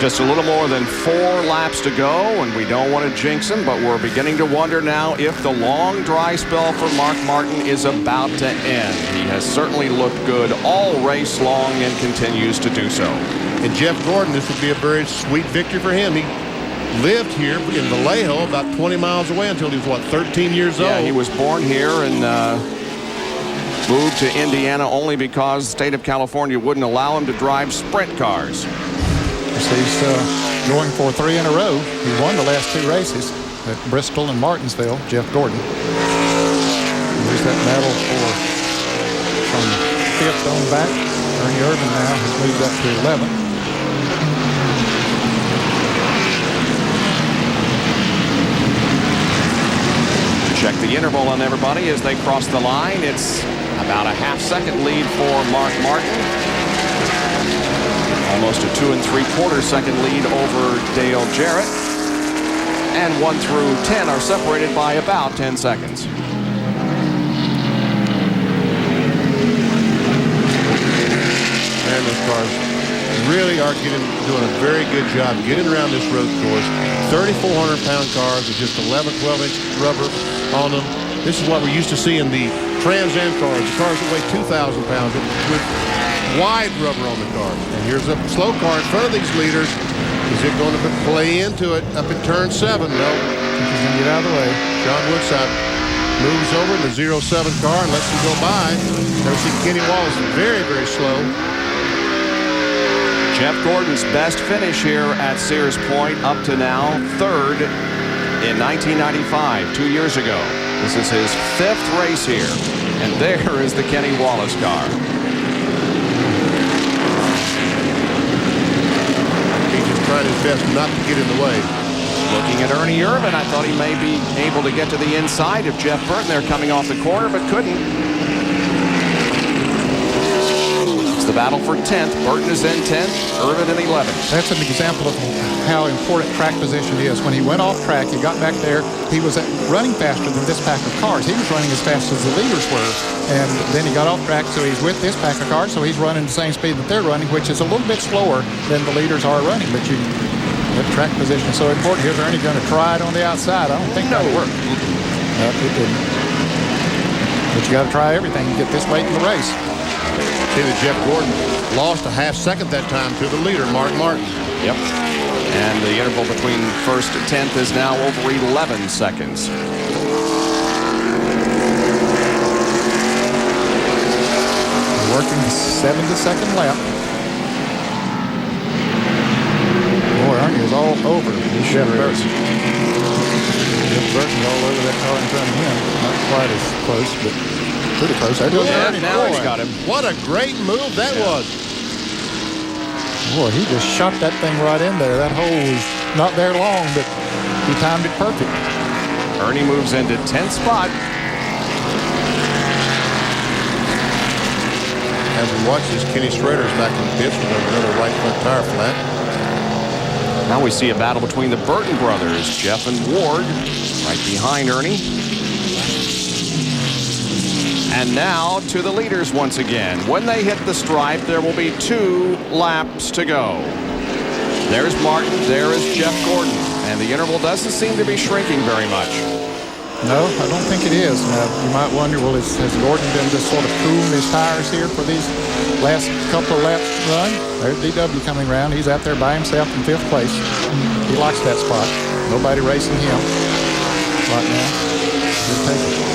Speaker 3: Just a little more than 4 laps to go, and we don't want to jinx him, but we're beginning to wonder now if the long dry spell for Mark Martin is about to end. He has certainly looked good all race long and continues to do so.
Speaker 6: And Jeff Gordon, this would be a very sweet victory for him. He lived here in Vallejo, about 20 miles away until he was, what, 13 years old?
Speaker 3: Yeah, he was born here and moved to Indiana only because the state of California wouldn't allow him to drive sprint cars.
Speaker 2: He's going for 3 in a row. He won the last 2 races at Bristol and Martinsville, Jeff Gordon. There's that battle from 5th on back. Ernie Irvin now has moved up to 11th.
Speaker 3: Check the interval on everybody as they cross the line. It's about a half-second lead for Mark Martin. Almost a 2 3/4 second lead over Dale Jarrett. And 1 through 10 are separated by about 10 seconds.
Speaker 6: And those cars really are doing a very good job getting around this road course. 3,400-pound cars with just 11, 12-inch rubber on them. This is what we're used to seeing the Trans Am cars, the cars that weigh 2,000 pounds with wide rubber on the car. And here's a slow car in front of these leaders. Is it going to play into it up at turn 7? No. He's going to get out of the way. John Woodside moves over in the 07 car and lets him go by. Now we see Kenny Wallace very, very slow.
Speaker 3: Jeff Gordon's best finish here at Sears Point up to now, 3rd in 1995, 2 years ago. This is his 5th race here. And there is the Kenny Wallace car.
Speaker 6: He's just trying his best not to get in the way.
Speaker 3: Looking at Ernie Irvin, I thought he may be able to get to the inside of Jeff Burton there coming off the corner, but couldn't. It's the battle for 10th. Burton is in 10th, Irvin in 11th.
Speaker 2: That's an example of how important track position is. When he went off track, he got back there, he was running faster than this pack of cars. He was running as fast as the leaders were. And then he got off track, so he's with this pack of cars, so he's running the same speed that they're running, which is a little bit slower than the leaders are running. But that track position is so important. Here's Ernie going to try it on the outside. I don't think that'll work. No, it didn't. But you got to try everything to get this late in the race.
Speaker 6: See that Jeff Gordon lost a half second that time to the leader, Mark Martin.
Speaker 3: Yep. And the interval between 1st and 10th is now over 11 seconds.
Speaker 2: Working the 72nd lap. Boy, Ernie is all over Jeff Burton. Jeff Burton's all over that car in front of him. Not quite as close, but pretty close. There goes Ernie.
Speaker 3: Now he's got him.
Speaker 6: What a great move that was.
Speaker 2: Boy, he just shot that thing right in there. That hole was not there long, but he timed it perfect.
Speaker 3: Ernie moves into 10th spot.
Speaker 6: As we watch this, Kenny Schrader's back in the pits with another right front tire flat.
Speaker 3: Now we see a battle between the Burton brothers, Jeff and Ward, right behind Ernie. And now to the leaders once again. When they hit the stripe, there will be 2 laps to go. There's Martin, there is Jeff Gordon, and the interval doesn't seem to be shrinking very much.
Speaker 2: No, I don't think it is. Now, you might wonder, well, has Gordon been just sort of cooling his tires here for these last couple of laps run? There's DW coming around. He's out there by himself in 5th place. He likes that spot. Nobody racing him right now. Good take it.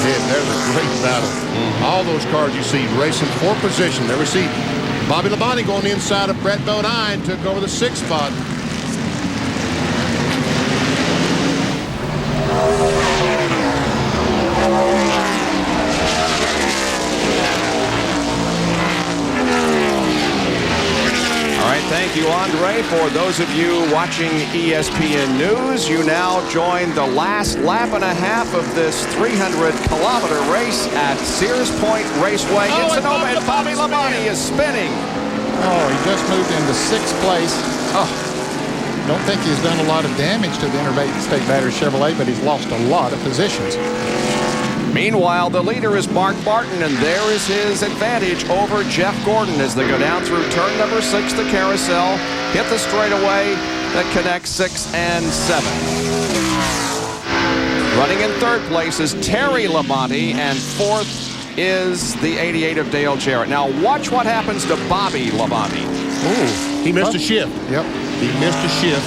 Speaker 6: There's a great battle. All those cars you see racing for position. There we see Bobby Labonte going inside of Brett Bodine, took over the 6th spot.
Speaker 3: Thank you, Andre. For those of you watching ESPN News, you now join the last lap and a half of this 300-kilometer race at Sears Point Raceway in Sonoma, and Bobby Labonte is spinning.
Speaker 2: Oh, he just moved into 6th place. Oh, don't think he's done a lot of damage to the Interstate Battery Chevrolet, but he's lost a lot of positions.
Speaker 3: Meanwhile, the leader is Mark Martin, and there is his advantage over Jeff Gordon as they go down through turn number 6, the carousel, hit the straightaway that connects 6 and 7. Running in 3rd place is Terry Labonte, and 4th is the 88 of Dale Jarrett. Now watch what happens to Bobby Labonte.
Speaker 6: Ooh, he missed a shift.
Speaker 2: Yep.
Speaker 6: He missed a shift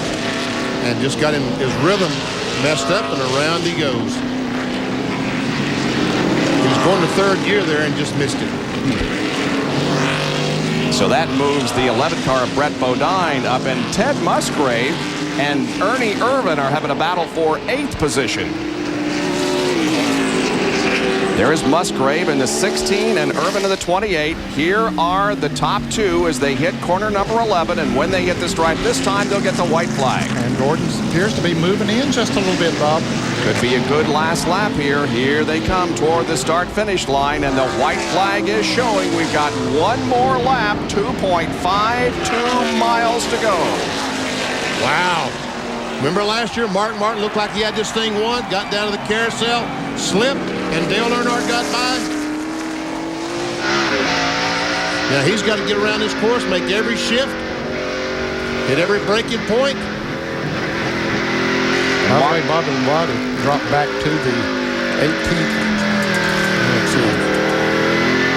Speaker 6: and just got his rhythm messed up, and around he goes. He was going to 3rd gear there and just missed it.
Speaker 3: So that moves the 11th car of Brett Bodine up, and Ted Musgrave and Ernie Irvin are having a battle for 8th position. There is Musgrave in the 16 and Irvin in the 28. Here are the top 2 as they hit corner number 11, and when they hit the stripe this time, they'll get the white flag.
Speaker 2: And Gordon appears to be moving in just a little bit, Bob.
Speaker 3: Could be a good last lap here. Here they come toward the start-finish line, and the white flag is showing. We've got one more lap, 2.52 miles to go.
Speaker 6: Wow. Remember last year, Mark Martin looked like he had this thing won, got down to the carousel, slipped, and Dale Earnhardt got by. Now he's got to get around this course, make every shift, Hit every breaking point.
Speaker 2: By the way, Bobby Waddy dropped back to the 18th.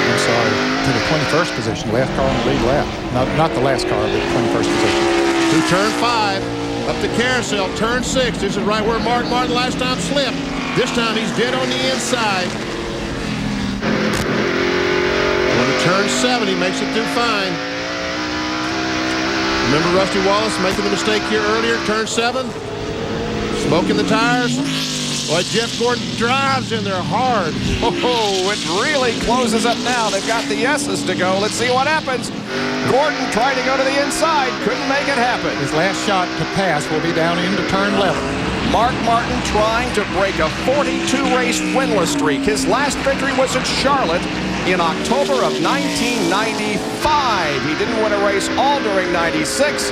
Speaker 2: I'm sorry, to the 21st position. Last car on the lead lap. Not the last car, but 21st position.
Speaker 6: To turn 5, up the carousel, turn 6. This is right where Mark Martin last time slipped. This time he's dead on the inside. Going to turn 7, he makes it through fine. Remember Rusty Wallace making the mistake here earlier, turn 7? Smoking the tires. Boy, Jeff Gordon drives in there hard.
Speaker 3: Oh, it really closes up now. They've got the S's to go. Let's see what happens. Gordon tried to go to the inside, couldn't make it happen.
Speaker 2: His last shot to pass will be down into turn 11.
Speaker 3: Mark Martin trying to break a 42-race winless streak. His last victory was at Charlotte in October of 1995. He didn't win a race all during 96.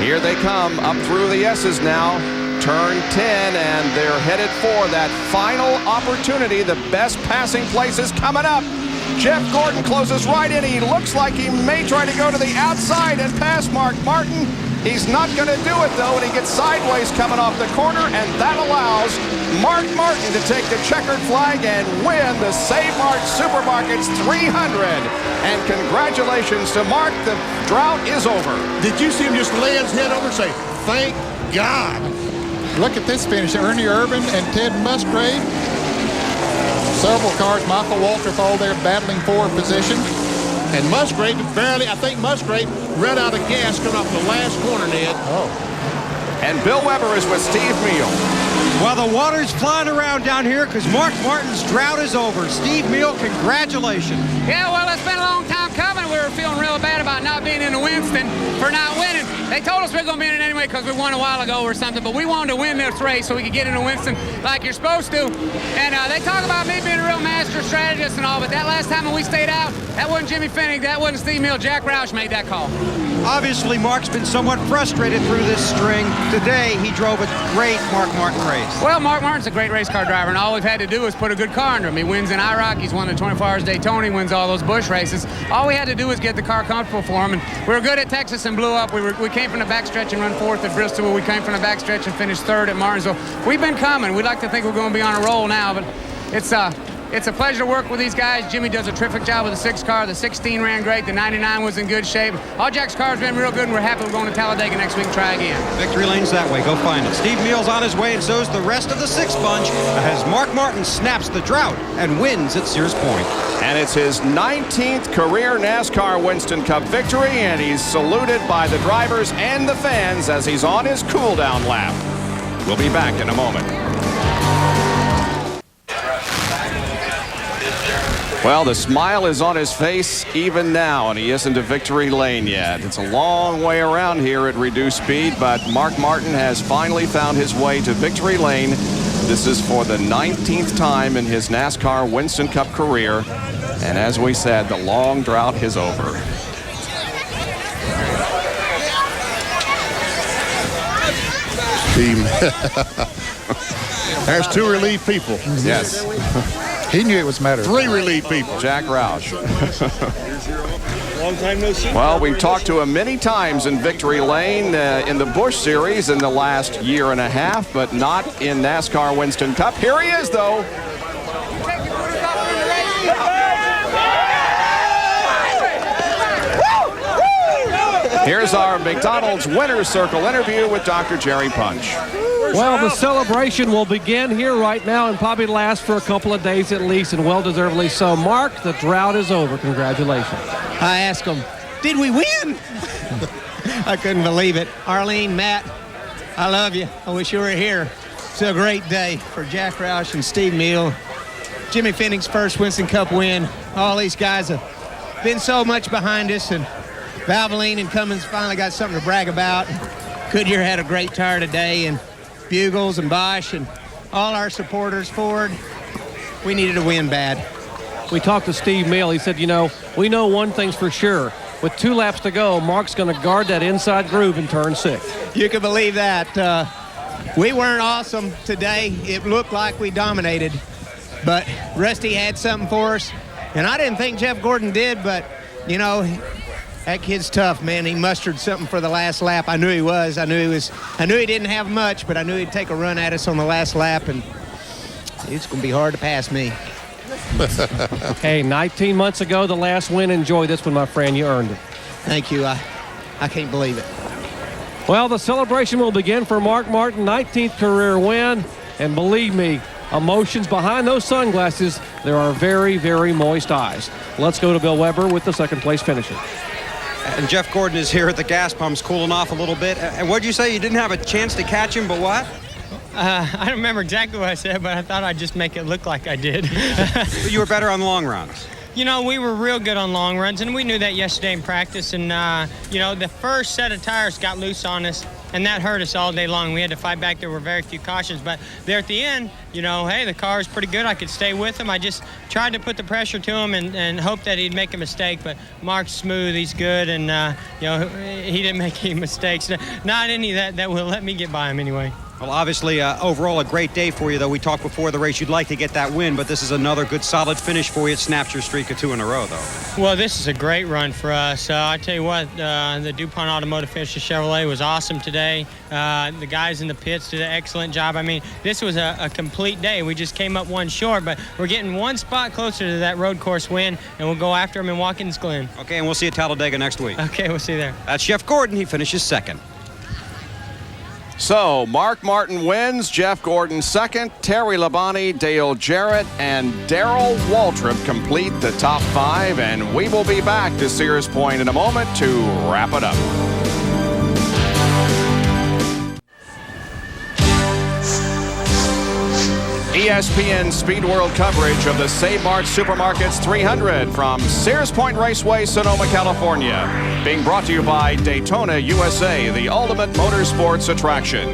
Speaker 3: Here they come up through the S's now. Turn 10, and they're headed for that final opportunity. The best passing place is coming up. Jeff Gordon closes right in. He looks like he may try to go to the outside and pass Mark Martin. He's not going to do it, though, and he gets sideways coming off the corner, and that allows Mark Martin to take the checkered flag and win the Save Mart Supermarkets 300. And congratulations to Mark. The drought is over.
Speaker 6: Did you see him just lay his head over and say, thank God?
Speaker 2: Look at this finish. Ernie Irvin and Ted Musgrave. Several cars, Michael Waltrip, all there battling for position.
Speaker 6: And Musgrave barely, I think Musgrave ran out of gas coming off the last corner, Ned.
Speaker 2: Oh.
Speaker 3: And Bill Weber is with Steve Meal.
Speaker 5: Well, the water's flying around down here because Mark Martin's drought is over. Steve Meal, congratulations.
Speaker 11: Yeah, well, it's been a long time coming. We were feeling real bad about not being in the Winston for not winning. They told us we were going to be in it anyway because we won a while ago or something, but we wanted to win this race so we could get into Winston like you're supposed to. And they talk about me being a real master strategist and all, but that last time when we stayed out, that wasn't Jimmy Finning, that wasn't Steve Meal. Jack Roush made that call.
Speaker 5: Obviously, Mark's been somewhat frustrated through this string. Today, he drove a great Mark Martin race.
Speaker 11: Well, Mark Martin's a great race car driver, and all we've had to do is put a good car under him. He wins in IROC, he's won the 24 Hours Daytona, he wins all those Busch races. All we had to do was get the car comfortable for him, and we were good at Texas and blew up. We came from the backstretch and run fourth at Bristol. We came from the backstretch and finished third at Martinsville. We've been coming. We'd like to think we're going to be on a roll now, but it's a pleasure to work with these guys. Jimmy does a terrific job with the 6 car. The 16 ran great. The 99 was in good shape. All Jack's cars been real good, and we're happy we're going to Talladega next week and try again.
Speaker 10: Victory lane's that way. Go find it. Steve Meal's on his way, and so's the rest of the 6 bunch as Mark Martin snaps the drought and wins at Sears Point.
Speaker 3: And it's his 19th career NASCAR Winston Cup victory, and he's saluted by the drivers and the fans as he's on his cool-down lap. We'll be back in a moment. Well, the smile is on his face even now, and he isn't to victory lane yet. It's a long way around here at reduced speed, but Mark Martin has finally found his way to victory lane. This is for the 19th time in his NASCAR Winston Cup career. And as we said, the long drought is over.
Speaker 6: Team. There's 2 relief people.
Speaker 3: Yes.
Speaker 2: He knew it was a matter of
Speaker 6: 3 relief people.
Speaker 3: Jack Roush.
Speaker 7: Long time no see.
Speaker 3: Well, we've talked to him many times in Victory Lane in the Busch Series in the last year and a half, but not in NASCAR Winston Cup. Here he is, though. Here's our McDonald's Winner's Circle interview with Dr. Jerry Punch.
Speaker 4: Well, the celebration will begin here right now and probably last for a couple of days at least, and well-deservedly so. Mark, the drought is over. Congratulations.
Speaker 5: I asked him, did we win? I couldn't believe it. Arlene, Matt, I love you. I wish you were here. It's a great day for Jack Roush and Steve Meal. Jimmy Finning's first Winston Cup win. All these guys have been so much behind us, and Valvoline and Cummins finally got something to brag about. Goodyear had a great tire today, and Bugles and Bosch and all our supporters, Ford, we needed to win bad.
Speaker 4: We talked to Steve Meal. He said, you know, we know one thing's for sure. With 2 laps to go, Mark's going to guard that inside groove in turn 6.
Speaker 5: You can believe that. We weren't awesome today. It looked like we dominated, but Rusty had something for us, and I didn't think Jeff Gordon did, but, you know, That kid's tough, man. He mustered something for the last lap. I knew he was. I knew he didn't have much, but I knew he'd take a run at us on the last lap, and it's going to be hard to pass me.
Speaker 4: Hey, 19 months ago, the last win. Enjoy this one, my friend. You earned it.
Speaker 5: Thank you. I can't believe it.
Speaker 4: Well, the celebration will begin for Mark Martin, 19th career win. And believe me, emotions behind those sunglasses, there are very, very moist eyes. Let's go to Bill Weber with the second place finisher.
Speaker 10: And Jeff Gordon is here at the gas pumps cooling off a little bit. And what'd you say? You didn't have a chance to catch him, but what?
Speaker 12: I don't remember exactly what I said, but I thought I'd just make it look like I did.
Speaker 10: You were better on the long runs.
Speaker 12: You know, we were real good on long runs, and we knew that yesterday in practice. And, you know, the first set of tires got loose on us, and that hurt us all day long. We had to fight back. There were very few cautions. But there at the end, you know, hey, the car is pretty good. I could stay with him. I just tried to put the pressure to him and hope that he'd make a mistake. But Mark's smooth. He's good. And, you know, he didn't make any mistakes. Not any that will let me get by him anyway.
Speaker 10: Well, obviously, overall, a great day for you, though. We talked before the race. You'd like to get that win, but this is another good, solid finish for you. It snaps your streak of 2 in a row, though.
Speaker 12: Well, this is a great run for us. I tell you what, the DuPont Automotive Finisher Chevrolet was awesome today. The guys in the pits did an excellent job. I mean, this was a complete day. We just came up one short, but we're getting one spot closer to that road course win, and we'll go after them in Watkins Glen.
Speaker 10: Okay, and we'll see you at Talladega next week.
Speaker 12: Okay, we'll see you there.
Speaker 10: That's Jeff Gordon. He finishes second.
Speaker 3: So, Mark Martin wins, Jeff Gordon second, Terry Labonte, Dale Jarrett, and Darrell Waltrip complete the top 5, and we will be back to Sears Point in a moment to wrap it up. ESPN Speed World coverage of the Save Mart Supermarkets 300 from Sears Point Raceway, Sonoma, California. Being brought to you by Daytona USA, the ultimate motorsports attraction.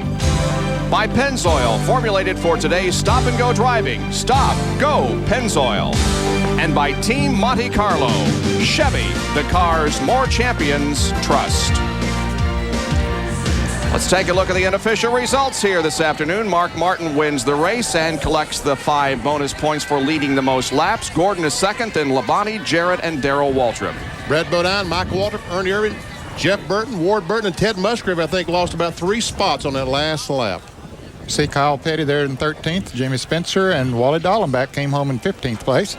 Speaker 3: By Pennzoil, formulated for today's stop-and-go driving. Stop, go, Pennzoil. And by Team Monte Carlo. Chevy, the cars more champions trust. Let's take a look at the unofficial results here this afternoon. Mark Martin wins the race and collects the 5 bonus points for leading the most laps. Gordon is second, then Labonte, Jarrett, and Darrell Waltrip.
Speaker 6: Brett Bodine, Michael Waltrip, Ernie Irvin, Jeff Burton, Ward Burton, and Ted Musgrave, I think, lost about 3 spots on that last lap.
Speaker 2: See Kyle Petty there in 13th. Jimmy Spencer and Wally Dallenbach came home in 15th place.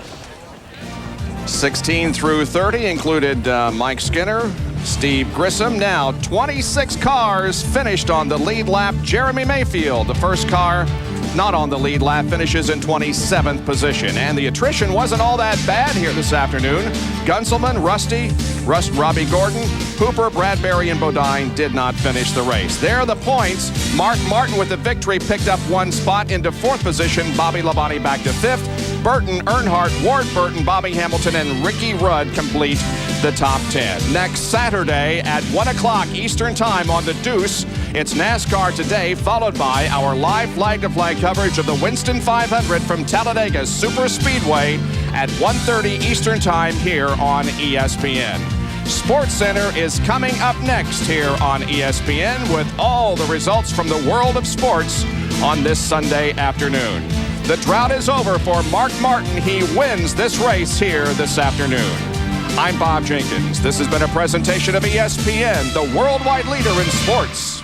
Speaker 3: 16 through 30 included Mike Skinner, Steve Grissom. Now 26 cars finished on the lead lap. Jeremy Mayfield, the first car not on the lead lap, finishes in 27th position. And the attrition wasn't all that bad here this afternoon. Gunselman, Rusty, Robbie Gordon, Hooper, Bradbury, and Bodine did not finish the race. There are the points. Mark Martin with the victory picked up 1 spot into 4th position. Bobby Labonte back to 5th. Burton, Earnhardt, Ward Burton, Bobby Hamilton, and Ricky Rudd complete the top 10. Next Saturday at 1 o'clock Eastern Time on the Deuce, it's NASCAR Today, followed by our live flag-to-flag coverage of the Winston 500 from Talladega Super Speedway at 1:30 Eastern Time here on ESPN. SportsCenter is coming up next here on ESPN with all the results from the world of sports on this Sunday afternoon. The drought is over for Mark Martin. He wins this race here this afternoon. I'm Bob Jenkins. This has been a presentation of ESPN, the worldwide leader in sports.